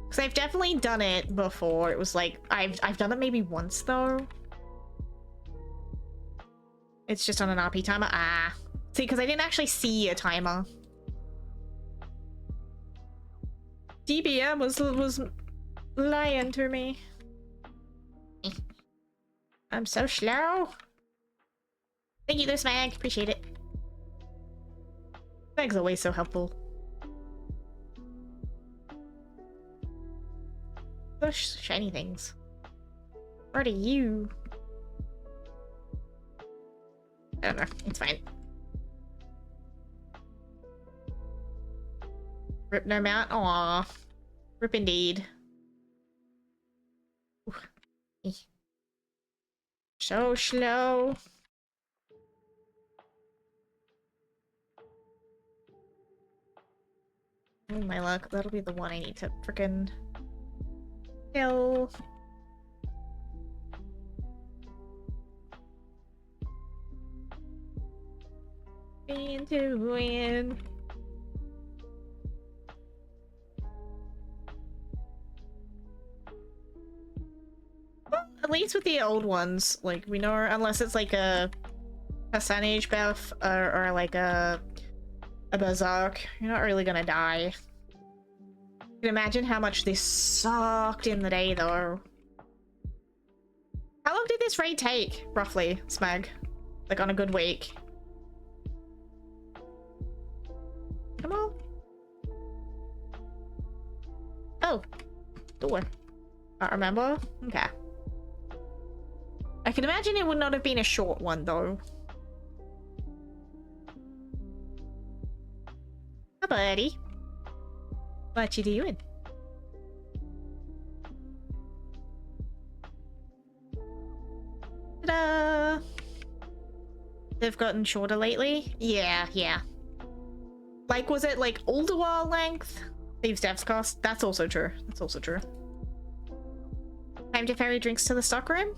Because I've definitely done it before. It was like, I've done it maybe once though. It's just on an RP timer. Ah. See, because I didn't actually see a timer. DBM was lying to me. I'm so slow. Thank you, Mag. Appreciate it. Mag's always so helpful. Those shiny things. What are you? I don't know. It's fine. Rip no mount. Aww. Rip indeed. Ooh. So slow. Oh my luck. That'll be the one I need to frickin' kill. To win. Well, at least with the old ones, like, we know, unless it's like a percentage buff or like a berserk, you're not really gonna die. You can imagine how much this sucked in the day, though. How long did this raid take, roughly, Smag? Like, on a good week? Come on. Oh. Door. I remember? Okay. I can imagine it would not have been a short one, though. Hi, buddy. What you doing? Ta-da! They've gotten shorter lately? Yeah. Like, was it like older while length? Saves devs cost? That's also true. Time to ferry drinks to the stockroom?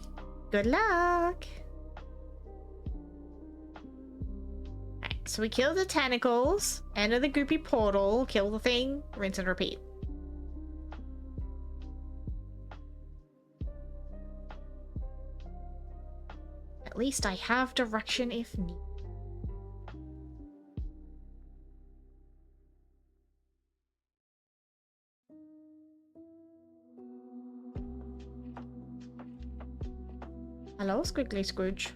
Good luck! Alright, so we kill the tentacles, enter the groupie portal, kill the thing, rinse and repeat. At least I have direction if needed. Hello, Squiggly Scrooge.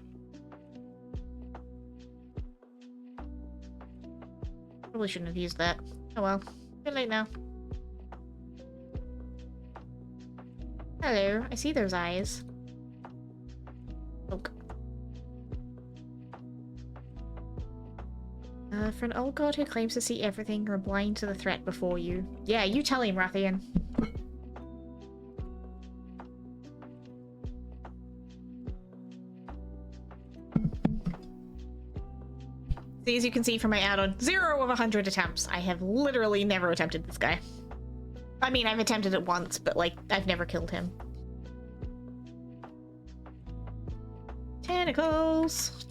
Probably shouldn't have used that. Oh well. Too late now. Hello. I see those eyes. Oak. For an old god who claims to see everything, you're blind to the threat before you. Yeah, you tell him, Rathian. See, as you can see from my add-on, 0 of 100 attempts. I have literally never attempted this guy. I mean, I've attempted it once, but, like, I've never killed him. Tentacles!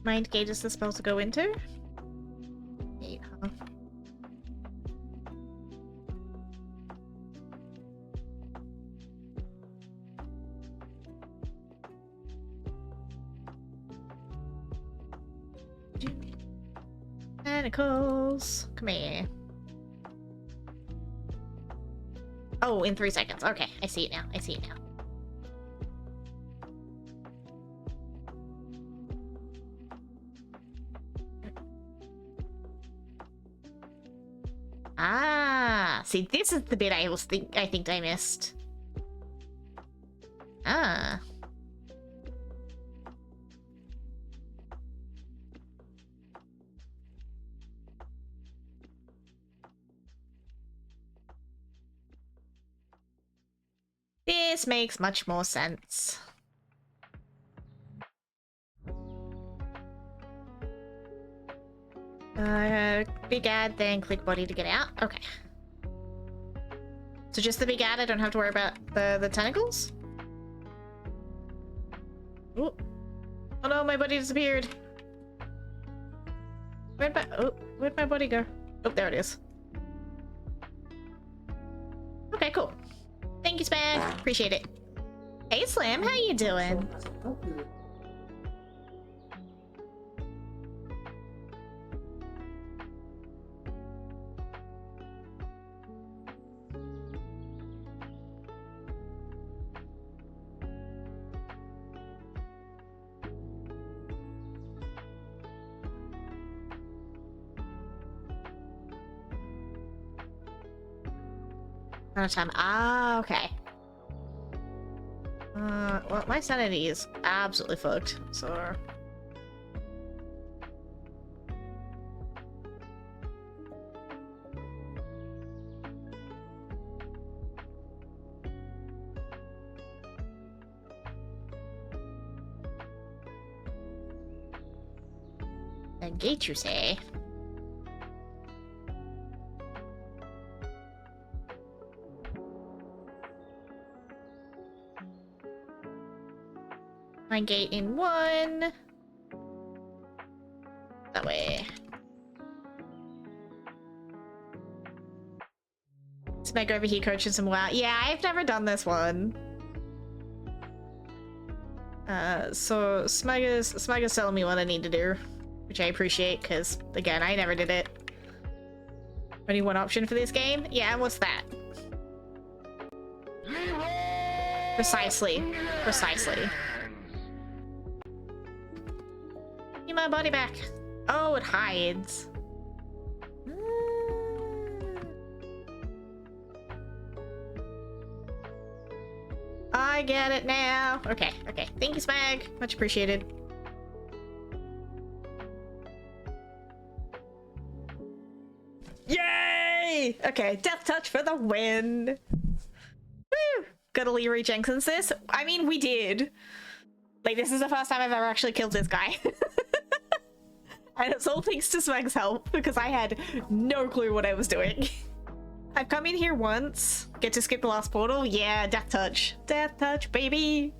Mind gate is the spell to go into? 8, huh? Tentacles! Come here. Oh, in 3 seconds. Okay, I see it now. I see it now. Ah, see, this is the bit I think I missed. Ah. This makes much more sense. Big ad, then click body to get out. Okay. So just the big ad, I don't have to worry about the tentacles? Ooh. Oh no, my body disappeared. Where'd my body go? Oh, there it is. Okay, cool. Thank you, Spag. Appreciate it. Hey, Slim, how you doing? Not a time. Ah, okay. Well, my sanity is absolutely fucked, so... A gate, you say? My gate in 1. That way. Smeg over here coaching some WoW. Yeah, I've never done this one. So Smeg is telling me what I need to do, which I appreciate, because, again, I never did it. Only one option for this game? Yeah, and what's that? Precisely. Precisely. Give my body back. Oh, it hides. I get it now. Okay, okay. Thank you, Smag. Much appreciated. Yay! Okay, Death Touch for the win. Woo! Gotta Leroy Jenkins this. I mean, we did. Like, this is the first time I've ever actually killed this guy. And it's all thanks to Smeg's help, because I had no clue what I was doing. I've come in here once. Get to skip the last portal? Yeah, Death Touch. Death Touch, baby!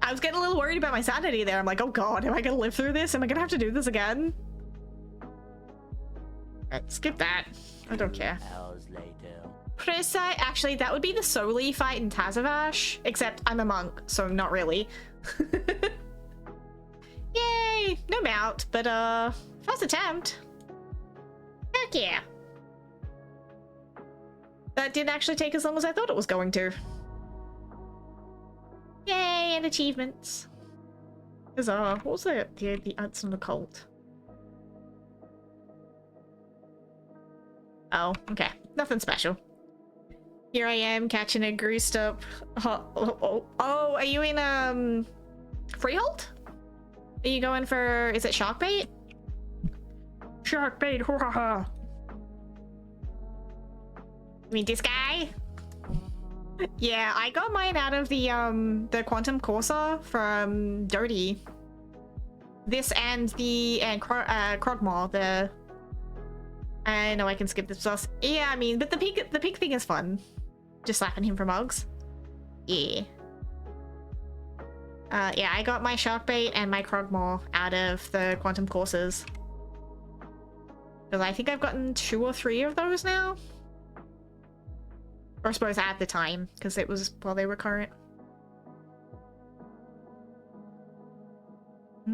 I was getting a little worried about my sanity there. I'm like, oh god, am I gonna live through this? Am I gonna have to do this again? Alright, skip that. I don't care. Hours later. Precise. Actually, that would be the Soli fight in Tazavash, except I'm a monk, so not really. Yay! No mount, but first attempt. Heck yeah. That didn't actually take as long as I thought it was going to. Yay, and achievements. Huzzah. What was the arts and occult? Oh, okay. Nothing special. Here I am catching a greased up. Oh, are you in Freehold? Are you going for? Is it shark bait? Shark bait, ha. You mean this guy? Yeah, I got mine out of the Quantum Corsa from Dirty. This and the Krogmaw, the. I know I can skip this plus. Yeah, I mean, but the pig thing is fun. Just slapping him for mugs. Yeah. Yeah, I got my shark bait and my Krogmaw out of the Quantum Courses. Because I think I've gotten 2 or 3 of those now. Or I suppose at the time, because it was while they were current. I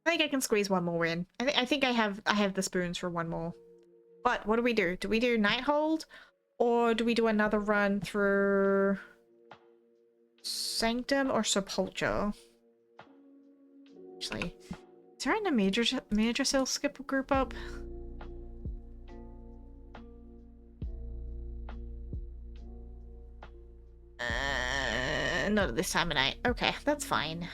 think I can squeeze one more in. I think I have the spoons for one more. But what do we do? Do we do Nighthold? Or do we do another run through Sanctum or Sepulcher? Actually, is there a major cell skip group up? Not at this time of night. Okay, that's fine.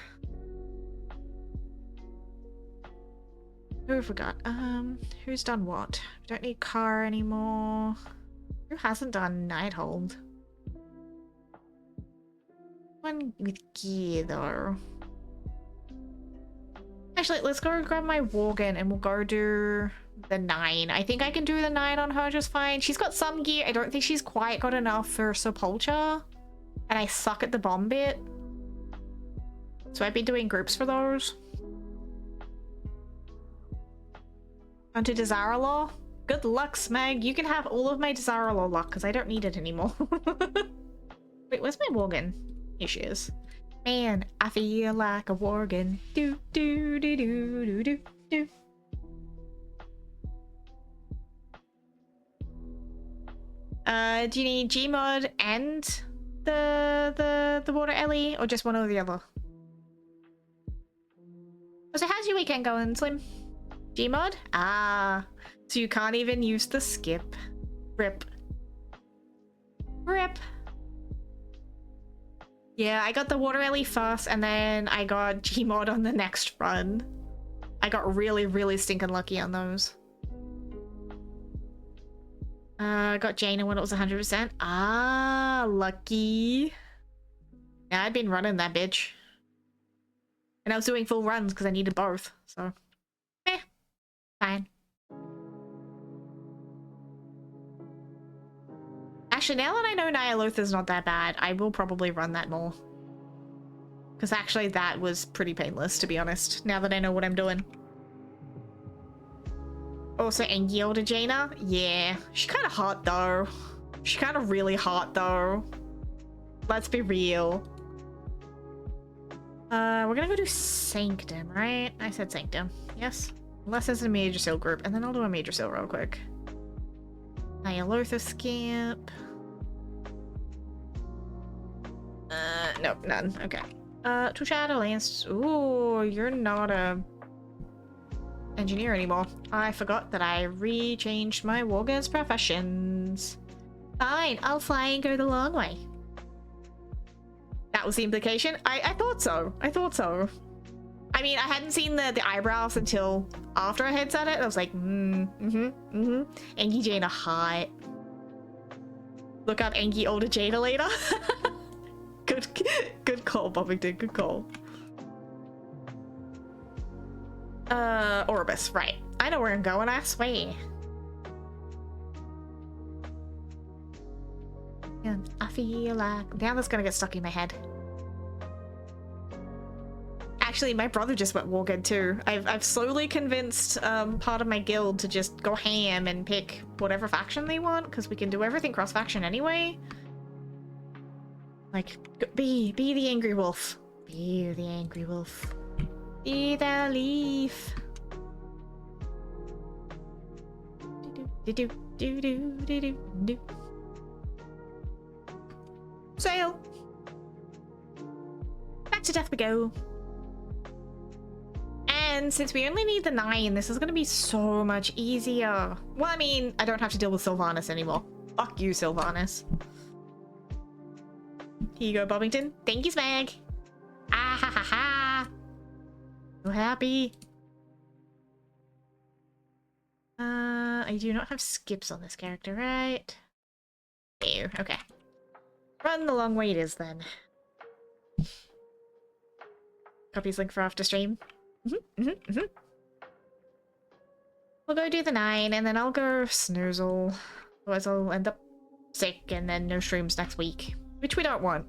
Who have we got? Who's done what? We don't need car anymore. Who hasn't done Nighthold? One with gear though. Actually, let's go grab my Worgen and we'll go do the 9. I think I can do the 9 on her just fine. She's got some gear. I don't think she's quite got enough for Sepulcher. And I suck at the bomb bit. So I've been doing groups for those. Onto Desiralaw. Good luck, Smeg. You can have all of my Desiralaw luck because I don't need it anymore. Wait, where's my Worgen? Here she is. Man, I feel like a Worgen. Do do do do do do do. Do you need Gmod and the water Ellie, or just one or the other? So how's your weekend going, Slim? Gmod? Ah, so you can't even use the skip. Rip. Rip. Yeah, I got the water Ellie first, and then I got Gmod on the next run. I got really, really stinking lucky on those. I got Jaina when it was 100%. Ah, lucky. Yeah, I'd been running that bitch. And I was doing full runs because I needed both, so. Fine. Actually, now that I know Nyalotha's not that bad, I will probably run that more. Because actually that was pretty painless, to be honest, now that I know what I'm doing. Also, Engiel to Jaina? Yeah. She's kind of hot, though. She's kind of really hot, though. Let's be real. We're gonna go do Sanctum, right? I said Sanctum. Yes? Unless it's a major seal group, and then I'll do a major seal real quick. Nyalotha skip. Nope, none. Okay. To Shadowlands. Ooh, you're not a engineer anymore. I forgot that I re-changed my Worgen's professions. Fine, I'll fly and go the long way. That was the implication? I thought so. I thought so. I mean, I hadn't seen the eyebrows until after I had said it. I was like, Engie Jaina hot. Look up Engie older Jaina later. Good call, Bobbington. Good call. Orbis, right. I know where I'm going, I swear. And I feel like... Now that's gonna get stuck in my head. Actually, my brother just went Warged too. I've slowly convinced part of my guild to just go ham and pick whatever faction they want, because we can do everything cross-faction anyway. Like, be the angry wolf. Be the angry wolf. Be the leaf. Do. Sail. Back to death we go. And since we only need the 9, this is going to be so much easier. Well, I mean, I don't have to deal with Sylvanas anymore. Fuck you, Sylvanas. Here you go, Bobbington. Thank you, Smag. Ah ha ha ha. So happy. I do not have skips on this character, right? Ew, okay. Run the long way it is, then. Copies link for after stream. We'll go do the 9, and then I'll go snoozle. Otherwise I'll end up sick, and then no streams next week. Which we don't want.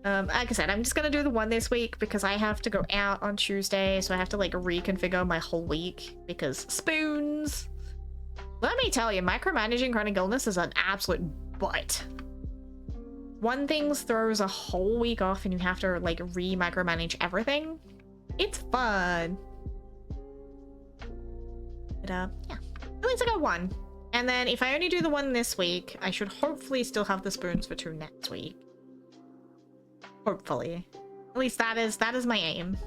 Like I said, I'm just gonna do the 1 this week, because I have to go out on Tuesday, so I have to, like, reconfigure my whole week, because spoons! Let me tell you, micromanaging chronic illness is an absolute butt. One thing throws a whole week off and you have to, like, re-micromanage everything. It's fun. But, yeah. At least I got 1. And then if I only do the 1 this week, I should hopefully still have the spoons for 2 next week. Hopefully. At least that is my aim.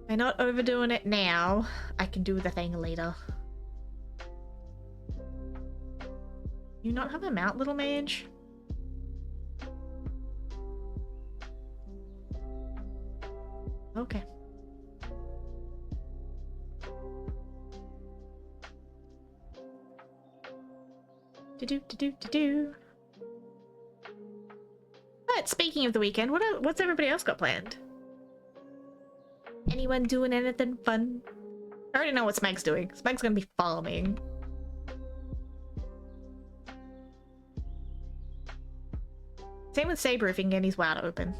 By not overdoing it now, I can do the thing later. You not have a mount, little mage? Okay. Do. But speaking of the weekend, what's everybody else got planned? Anyone doing anything fun? I already know what Smeg's doing. Smeg's gonna be farming. Same with Saber if he can get his WoW open.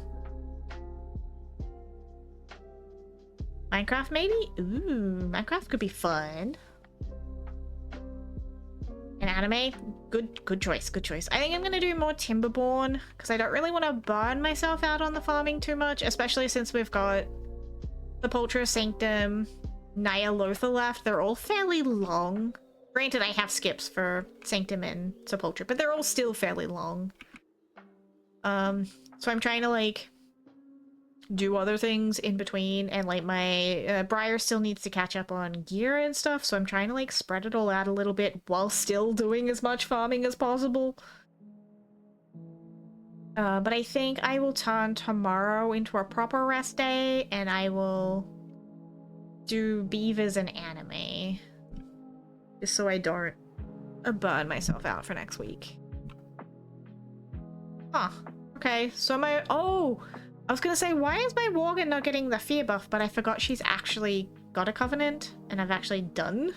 Minecraft maybe? Ooh, Minecraft could be fun. An anime? Good choice, good choice. I think I'm gonna do more Timberborn, because I don't really want to burn myself out on the farming too much, especially since we've got Sepulchre, Sanctum, Nyalotha left. They're all fairly long. Granted, I have skips for Sanctum and Sepulchre, but they're all still fairly long. So I'm trying to, like, do other things in between, and, like, my Briar still needs to catch up on gear and stuff, so I'm trying to, like, spread it all out a little bit while still doing as much farming as possible. But I think I will turn tomorrow into a proper rest day, and I will do beavers and anime. Just so I don't burn myself out for next week. Huh. Okay, so I was gonna say, why is my Worgen not getting the fear buff? But I forgot she's actually got a covenant, and I've actually done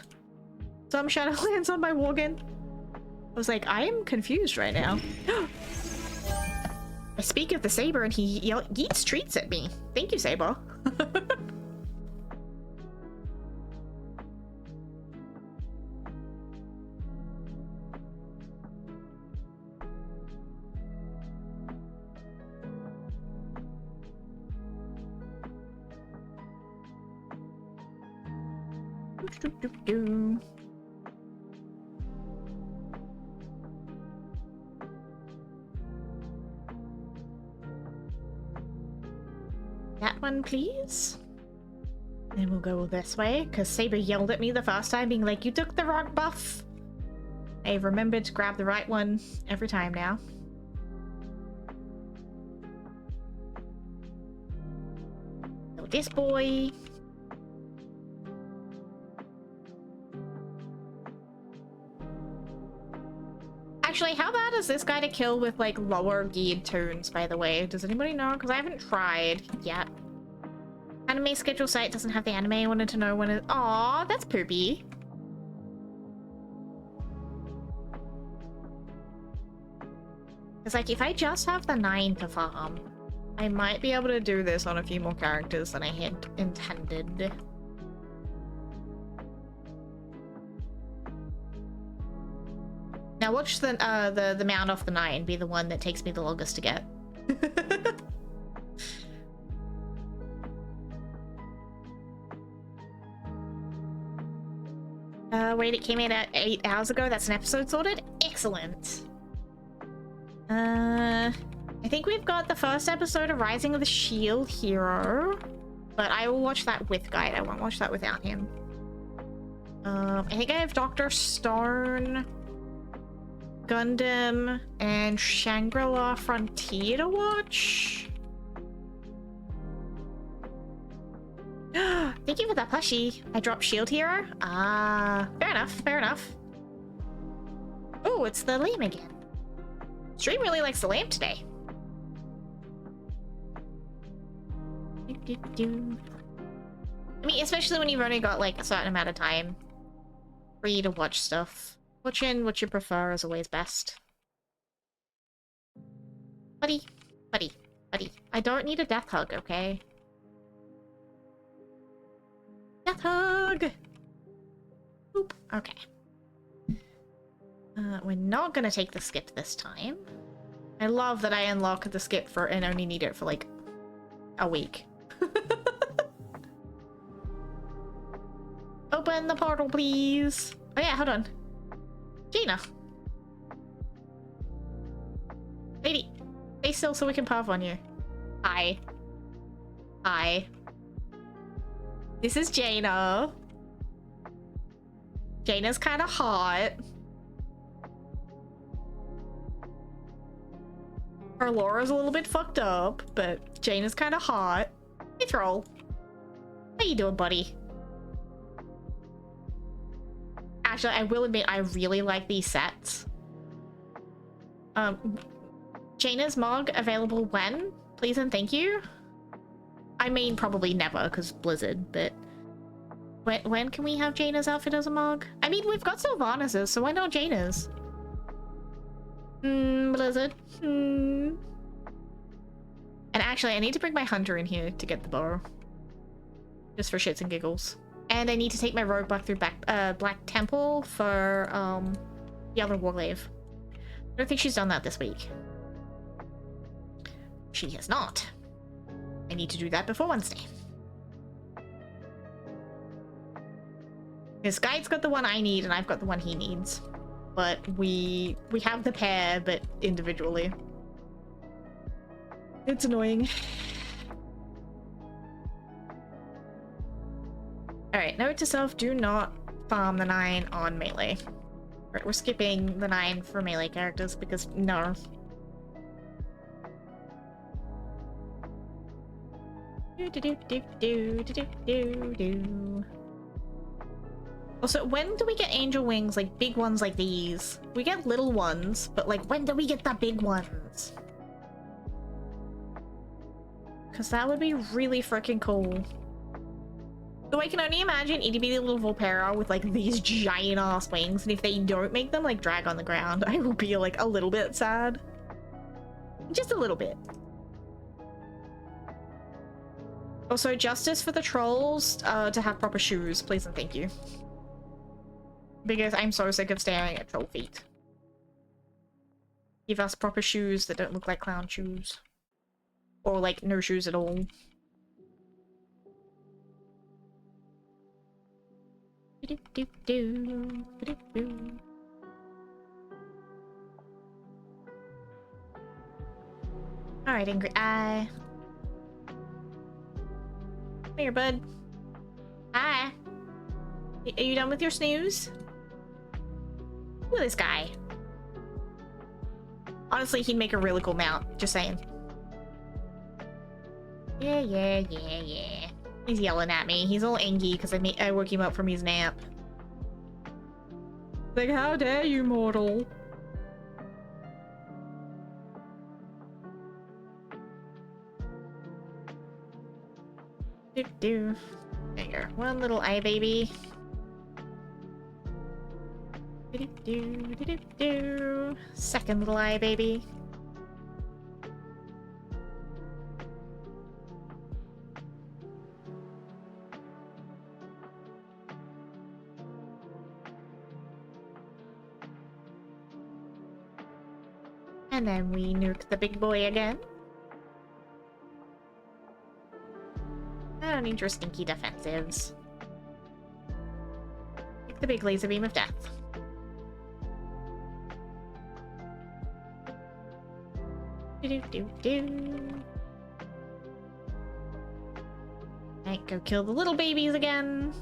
some Shadowlands on my Worgen. I was like, I am confused right now. I speak of the Saber, and he yeets treats at me. Thank you, Saber. That one, please. And we'll go this way, because Saber yelled at me the first time, being like, you took the wrong buff. I've remembered to grab the right one every time now. So this boy. Actually, how bad is this guy to kill with, like, lower geared tunes, by the way? Does anybody know? Because I haven't tried yet. Anime schedule site doesn't have the anime. I wanted to know when it... Aw, that's poopy. It's like, if I just have the 9 to farm, I might be able to do this on a few more characters than I had intended. Now watch the mount off the 9 be the one that takes me the longest to get. Wait, it came in at 8 hours ago. That's an episode sorted? Excellent. I think we've got the first episode of Rising of the Shield Hero, but I will watch that with Guide. I won't watch that without him. I think I have Dr. Stone, Gundam, and Shangri-La Frontier to watch. Thank you for that plushie. I dropped Shield Hero. Ah, fair enough, fair enough. Oh, it's the lamp again. Stream really likes the lamp today. I mean, especially when you've only got like a certain amount of time for you to watch stuff. Watching what you prefer is always best. Buddy, buddy, buddy. I don't need a death hug, okay? Death hug! Boop. Okay. We're not gonna take the skip this time. I love that I unlock the skip for and only need it for like a week. Open the portal, please. Oh yeah, hold on. Gina. Lady, stay still so we can puff on you. Hi. Hi. This is Jaina. Jaina's kind of hot. Her Laura's a little bit fucked up, but Jaina's kind of hot. Hey, Troll. How you doing, buddy? Actually, I will admit I really like these sets. Jaina's mug available when? Please and thank you. I mean, probably never, because Blizzard, but... When can we have Jaina's outfit as a mug? I mean, we've got Sylvanas', so why not Jaina's? Blizzard. And actually, I need to bring my Hunter in here to get the bow. Just for shits and giggles. And I need to take my rogue back through Black Temple for, the other Warglaive. I don't think she's done that this week. She has not. I need to do that before Wednesday. This Guide's got the one I need, and I've got the one he needs. But we have the pair, but individually. It's annoying. Alright, note to self, do not farm the 9 on melee. Alright, we're skipping the 9 for melee characters because no. Also, when do we get angel wings, like big ones like these? We get little ones, but like when do we get the big ones? Because that would be really freaking cool. So I can only imagine itty bitty little Volpera with like these giant ass wings, and if they don't make them like drag on the ground, I will be like a little bit sad. Just a little bit. Also, justice for the trolls to have proper shoes, please and thank you. Because I'm so sick of staring at troll feet. Give us proper shoes that don't look like clown shoes. Or like no shoes at all. Alright, Angry Eye. Come here, bud. Hi. Are you done with your snooze? Look at this guy. Honestly, he'd make a really cool mount. Just saying. Yeah. He's yelling at me. He's all angry because I woke him up from his nap. Like, how dare you, mortal? There you go. One little eye baby. Second little eye baby. And then we nuke the big boy again. I don't need your stinky defensives. Take the big laser beam of death. Do-do-do-do. Alright, go kill the little babies again.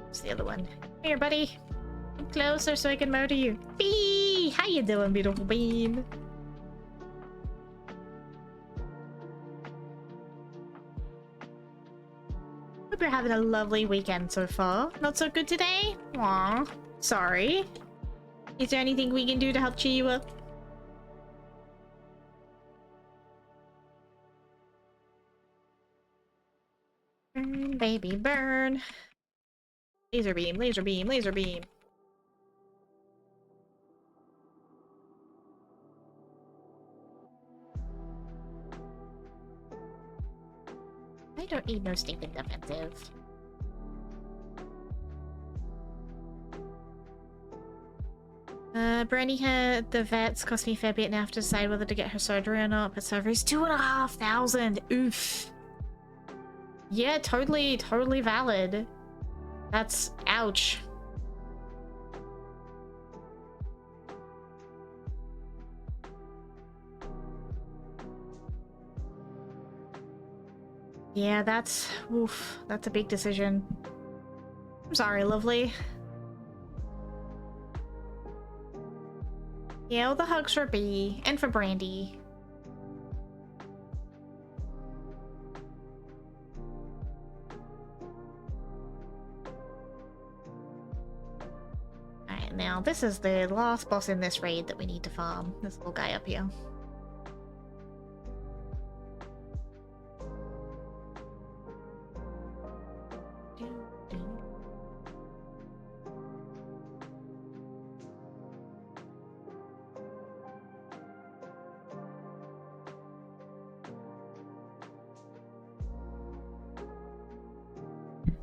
What's the other one? Here, buddy. Come closer so I can murder you. Bee! How you doing, beautiful bean? Hope you're having a lovely weekend so far. Not so good today? Aw, sorry. Is there anything we can do to help cheer you up? Burn, baby, burn. Laser beam, laser beam, laser beam. I don't need no stinking defensive. Brandy had the vets cost me a fair bit now to decide whether to get her surgery or not, but surgery's 2,500. Oof. Yeah, totally valid. That's ouch. Yeah, that's oof. That's a big decision. I'm sorry, lovely. Yeah, all the hugs for B and for Brandy. Alright, now this is the last boss in this raid that we need to farm. This little guy up here.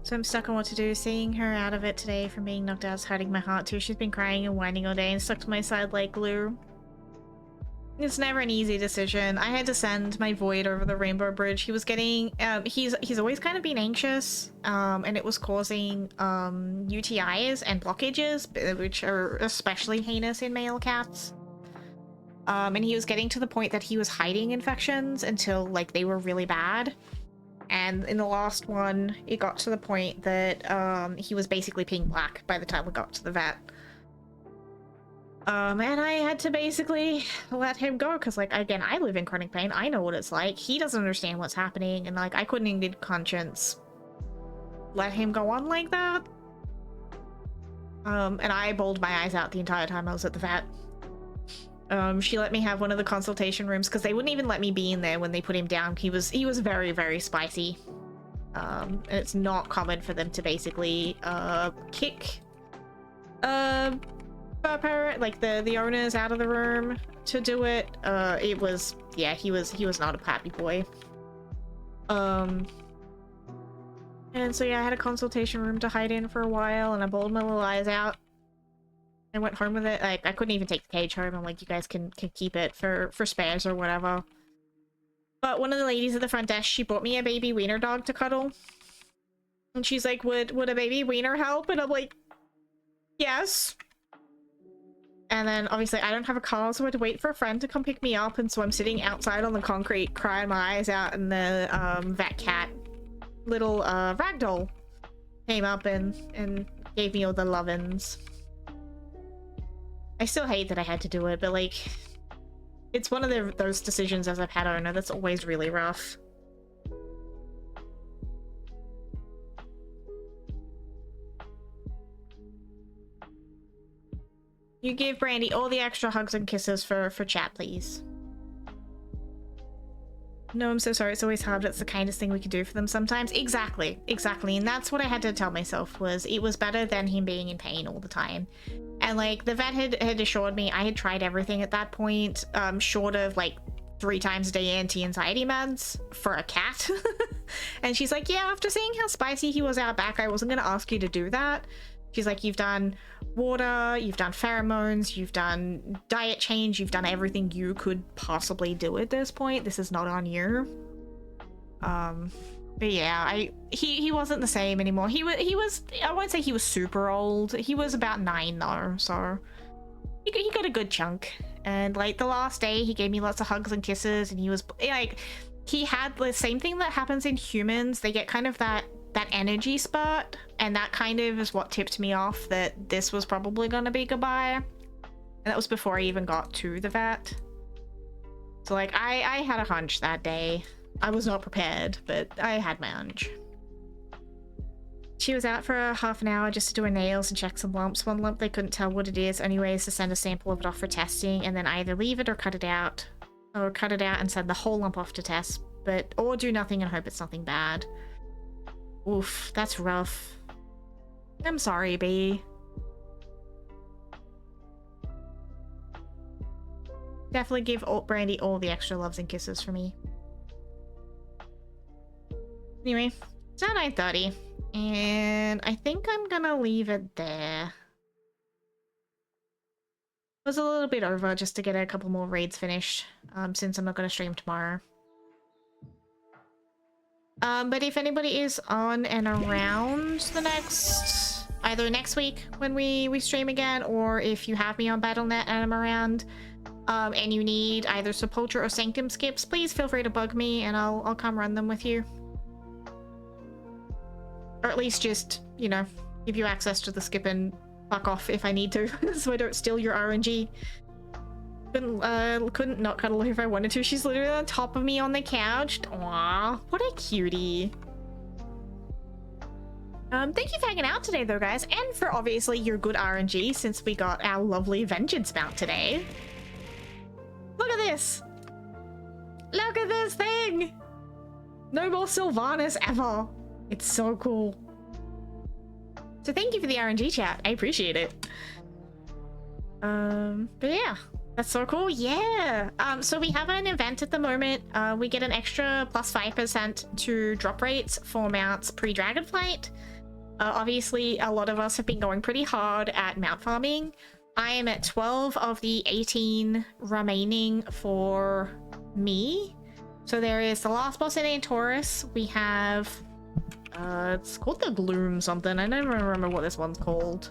So I'm stuck on what to do. Seeing her out of it today from being knocked out is hurting my heart too. She's been crying and whining all day and stuck to my side like glue. It's never an easy decision. I had to send my Void over the Rainbow Bridge. He was getting, he's always kind of been anxious, and it was causing, UTIs and blockages, which are especially heinous in male cats. And he was getting to the point that he was hiding infections until, like, they were really bad. And in the last one, it got to the point that, he was basically peeing black by the time we got to the vet. And I had to basically let him go, because, like, again, I live in chronic pain. I know what it's like. He doesn't understand what's happening, and, like, I couldn't in good conscience let him go on like that. And I bawled my eyes out the entire time I was at the vet. She let me have one of the consultation rooms, because they wouldn't even let me be in there when they put him down. He was very, very spicy. And it's not common for them to basically, kick, like the owners out of the room to do it. It was, yeah, he was not a happy boy. And so yeah, I had a consultation room to hide in for a while, and I bawled my little eyes out. I went home with it. Like, I couldn't even take the cage home. I'm like, you guys can keep it for spares or whatever. But one of the ladies at the front desk, she bought me a baby wiener dog to cuddle. And she's like, would a baby wiener help? And I'm like, yes. And then, obviously, I don't have a car, so I had to wait for a friend to come pick me up, and so I'm sitting outside on the concrete, crying my eyes out, and the, vet cat, little, ragdoll, came up and gave me all the lovin's. I still hate that I had to do it, but, like, it's one of those decisions as a pet owner that's always really rough. You give Brandy all the extra hugs and kisses for chat, please. No, I'm so sorry. It's always hard. It's the kindest thing we could do for them sometimes. Exactly. And that's what I had to tell myself, was it was better than him being in pain all the time. And, like, the vet had assured me I had tried everything at that point, short of, like, 3 times a day anti-anxiety meds for a cat. And she's like, yeah, after seeing how spicy he was out back, I wasn't going to ask you to do that. She's like, you've done water, you've done pheromones, you've done diet change, you've done everything you could possibly do at this point. This is not on you. But yeah, he wasn't the same anymore. He was I won't say he was super old. He was about 9 though, so he got a good chunk. And like the last day he gave me lots of hugs and kisses, and he was like, he had the same thing that happens in humans. They get kind of that energy spurt, and that kind of is what tipped me off that this was probably gonna be goodbye. And that was before I even got to the vet. So like I had a hunch that day. I was not prepared, but I had my hunch. She was out for a half an hour just to do her nails and check some lumps. One lump they couldn't tell what it is. Only way is to send a sample of it off for testing, and then either leave it or cut it out. Or cut it out and send the whole lump off to test. Or do nothing and hope it's nothing bad. Oof, that's rough. I'm sorry, B. Definitely give Brandy all the extra loves and kisses for me. Anyway, it's now 9:30, and I think I'm gonna leave it there. It was a little bit over just to get a couple more raids finished, since I'm not gonna stream tomorrow. But if anybody is on and around either next week when we stream again, or if you have me on Battle.net and I'm around, and you need either Sepultura or Sanctum skips, please feel free to bug me and I'll come run them with you. Or at least just, you know, give you access to the skip and fuck off if I need to, so I don't steal your RNG. Couldn't not cuddle her if I wanted to. She's literally on top of me on the couch. Aww, what a cutie. Thank you for hanging out today though, guys, and for obviously your good RNG since we got our lovely vengeance mount today. Look at this! Look at this thing! No more Sylvanas ever! It's so cool. So thank you for the RNG chat. I appreciate it. But yeah, that's so cool. Yeah. So we have an event at the moment. We get an extra plus 5% to drop rates for mounts pre-Dragonflight. Obviously, a lot of us have been going pretty hard at mount farming. I am at 12 of the 18 remaining for me. So there is the last boss in Taurus. We have... it's called the Gloom something. I don't remember what this one's called.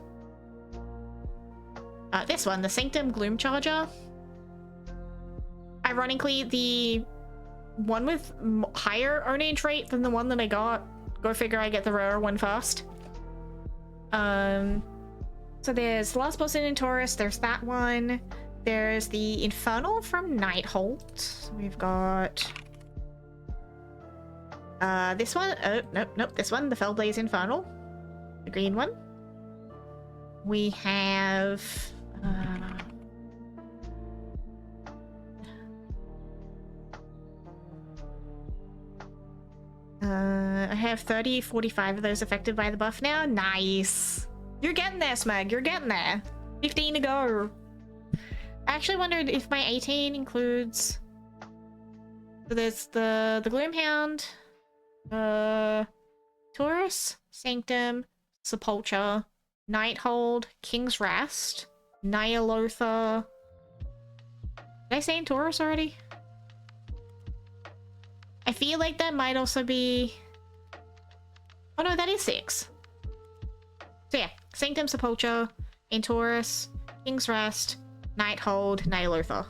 This one, the Sanctum Gloom Charger. Ironically, the one with higher ownage rate than the one that I got. Go figure, I get the rare one first. So there's the last boss in Taurus, there's that one. There's the Infernal from Nighthold. So we've got... this one, oh, nope, this one, the Fellblaze Infernal. The green one. We have... I have 45 of those affected by the buff now. Nice! You're getting there, Smug, you're getting there. 15 to go. I actually wondered if my 18 includes... So there's the Gloomhound, Taurus, Sanctum, Sepultura, Nighthold, King's Rest, Nyalotha. Did I say in Taurus already? I feel like that might also be... Oh no, that is 6. So yeah, Sanctum, Sepultura, in Taurus, King's Rest, Nighthold, Nyalotha.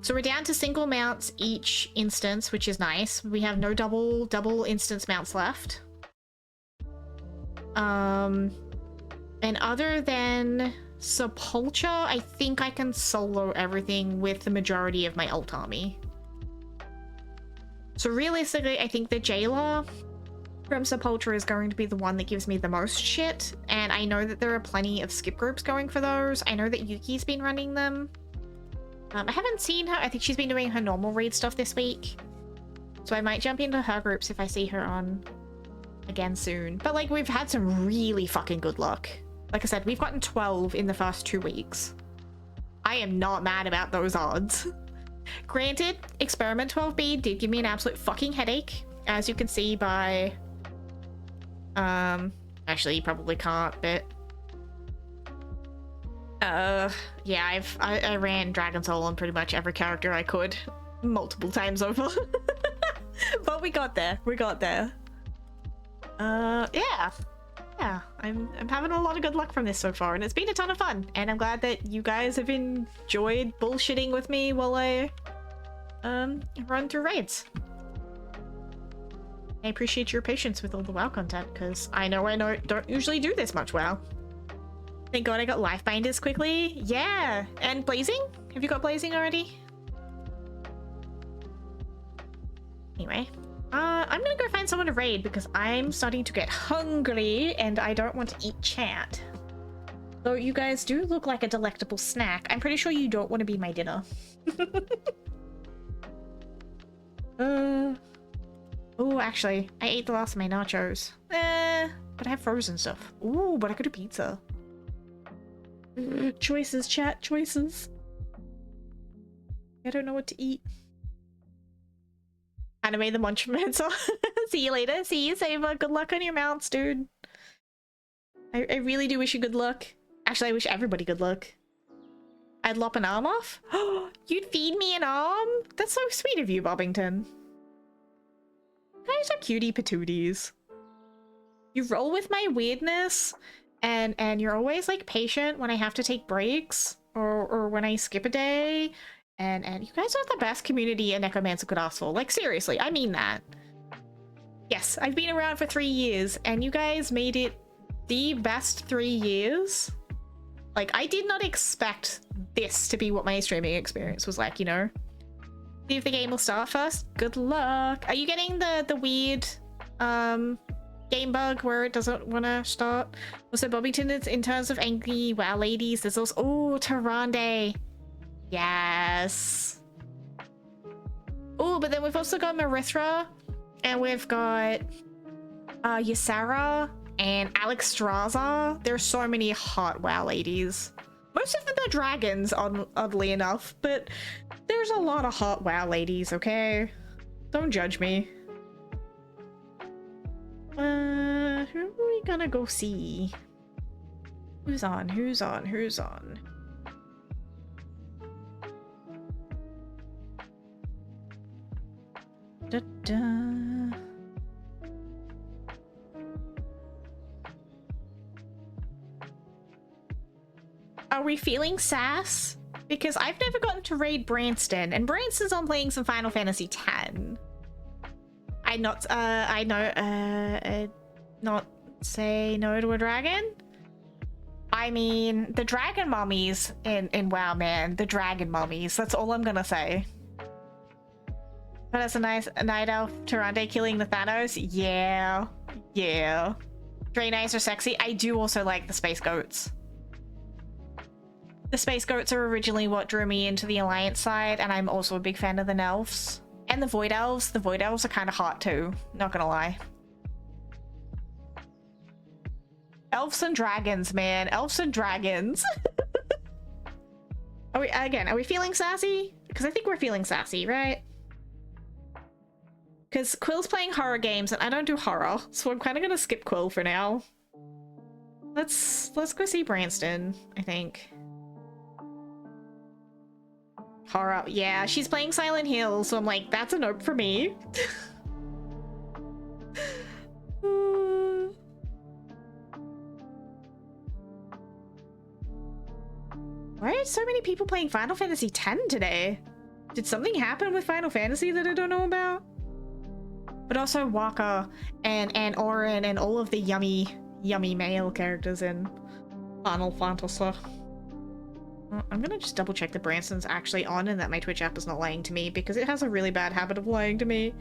So we're down to single mounts each instance, which is nice. We have no double instance mounts left. And other than Sepultura, I think I can solo everything with the majority of my ult army. So realistically, I think the Jailer from Sepultura is going to be the one that gives me the most shit. And I know that there are plenty of skip groups going for those. I know that Yuki's been running them. I haven't seen her. I think she's been doing her normal raid stuff this week. So I might jump into her groups if I see her on again soon. But like, we've had some really fucking good luck. Like I said, we've gotten 12 in the first 2 weeks. I am not mad about those odds. Granted, Experiment 12B did give me an absolute fucking headache, as you can see by... Actually, you probably can't, but Yeah, I ran Dragon Soul on pretty much every character I could multiple times over. But we got there. We got there. Yeah. Yeah, I'm having a lot of good luck from this so far, and it's been a ton of fun. And I'm glad that you guys have enjoyed bullshitting with me while I run through raids. I appreciate your patience with all the WoW content, because I don't usually do this much WoW. Thank God I got life binders quickly. Yeah, and blazing? Have you got blazing already? Anyway, I'm gonna go find someone to raid because I'm starting to get hungry and I don't want to eat chat. Though you guys do look like a delectable snack. I'm pretty sure you don't want to be my dinner. Oh, actually, I ate the last of my nachos. But I have frozen stuff. Ooh, but I could do pizza. Choices, chat, choices. I don't know what to eat. Hanamae the Munchmancer. See you later. See you, Saber. Good luck on your mounts, dude. I really do wish you good luck. Actually, I wish everybody good luck. I'd lop an arm off? You'd feed me an arm? That's so sweet of you, Bobbington. You guys are cutie patooties. You roll with my weirdness, and you're always like patient when I have to take breaks or when I skip a day. And you guys are the best community a Nekomancer could ask for. Like, seriously, I mean that. Yes, I've been around for 3 years, and you guys made it the best 3 years. Like, I did not expect this to be what my streaming experience was like, you know? See if the game will start first. Good luck. Are you getting the weird game bug where it doesn't want to start? Also, Bobbington, is in terms of angry WoW ladies, there's also... Oh, Tyrande. Yes. Oh, but then we've also got Marithra, and we've got Ysera and Alexstrasza. There's so many hot WoW ladies. Most of them are dragons, oddly enough, but there's a lot of hot WoW ladies, okay? Don't judge me. Who are we gonna go see? Who's on? Who's on? Who's on? Da -da. Are we feeling sass? Because I've never gotten to raid Branston, and Branston's on playing some Final Fantasy X. Not say no to a dragon? I mean, the dragon mummies in WoW, man. The dragon mummies. That's all I'm gonna say. But that's a nice night elf Tyrande killing the Thanos. Yeah. Yeah. Draenei's are sexy. I do also like the space goats. The space goats are originally what drew me into the Alliance side, and I'm also a big fan of the Nelfs. And the Void Elves. The Void Elves are kind of hot too, not gonna lie. Elves and dragons, man. Elves and dragons. Are we feeling sassy? Because I think we're feeling sassy, right? Because Quill's playing horror games, and I don't do horror, so I'm kind of gonna skip Quill for now. Let's go see Branston, I think. Horror, yeah, she's playing Silent Hill, so I'm like, that's a nope for me. Why are so many people playing Final Fantasy X today? Did something happen with Final Fantasy that I don't know about? But also Waka and Orin and all of the yummy male characters in Final Fantasy. I'm gonna just double check that Branston's actually on and that my Twitch app is not lying to me, because it has a really bad habit of lying to me.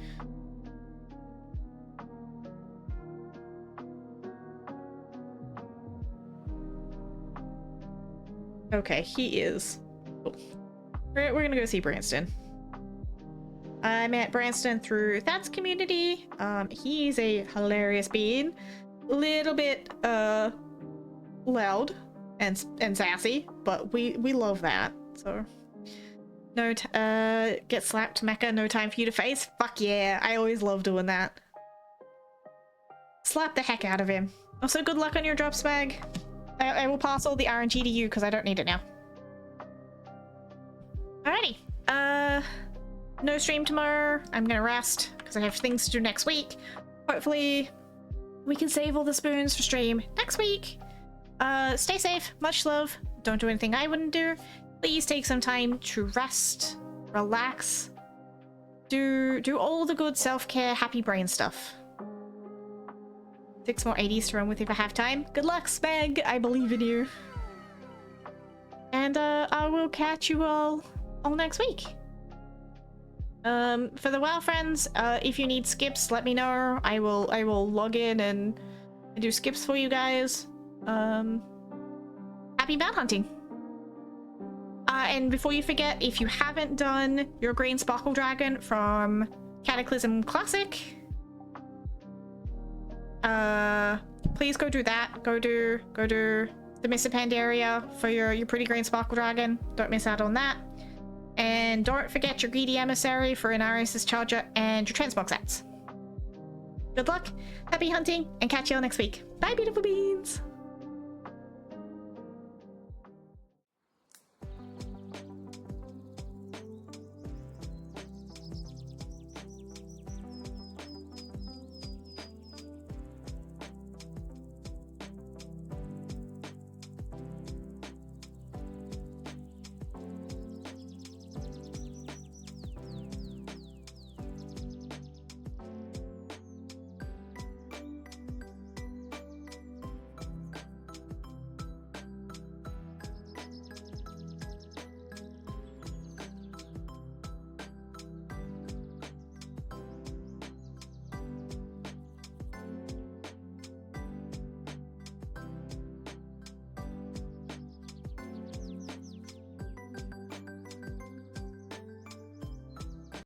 Okay, he is. Cool. We're gonna go see Branston. I met Branston through Thad's community. He's a hilarious bean. A little bit loud and sassy, but we love that. So no get slapped, Mecha, no time for you to face. Fuck yeah, I always love doing that. Slap the heck out of him. Also, good luck on your drops bag. I will pass all the RNG to you because I don't need it now. Alrighty. No stream tomorrow. I'm gonna rest because I have things to do next week. Hopefully we can save all the spoons for stream next week. Stay safe. Much love. Don't do anything I wouldn't do. Please take some time to rest, relax, do all the good self-care, happy brain stuff. 6 more 80s to run with if I have time. Good luck, Spag. I believe in you. And I will catch you all next week. For the WoW friends, if you need skips, let me know. I will log in and do skips for you guys. Happy mount hunting. And before you forget, if you haven't done your Green Sparkle Dragon from Cataclysm Classic, please go do that. Go do the Mistipend area for your pretty Green Sparkle Dragon. Don't miss out on that. And don't forget your Greedy Emissary for an Arius' Charger and your Transmog sets. Good luck, happy hunting, and catch you all next week. Bye, beautiful beans!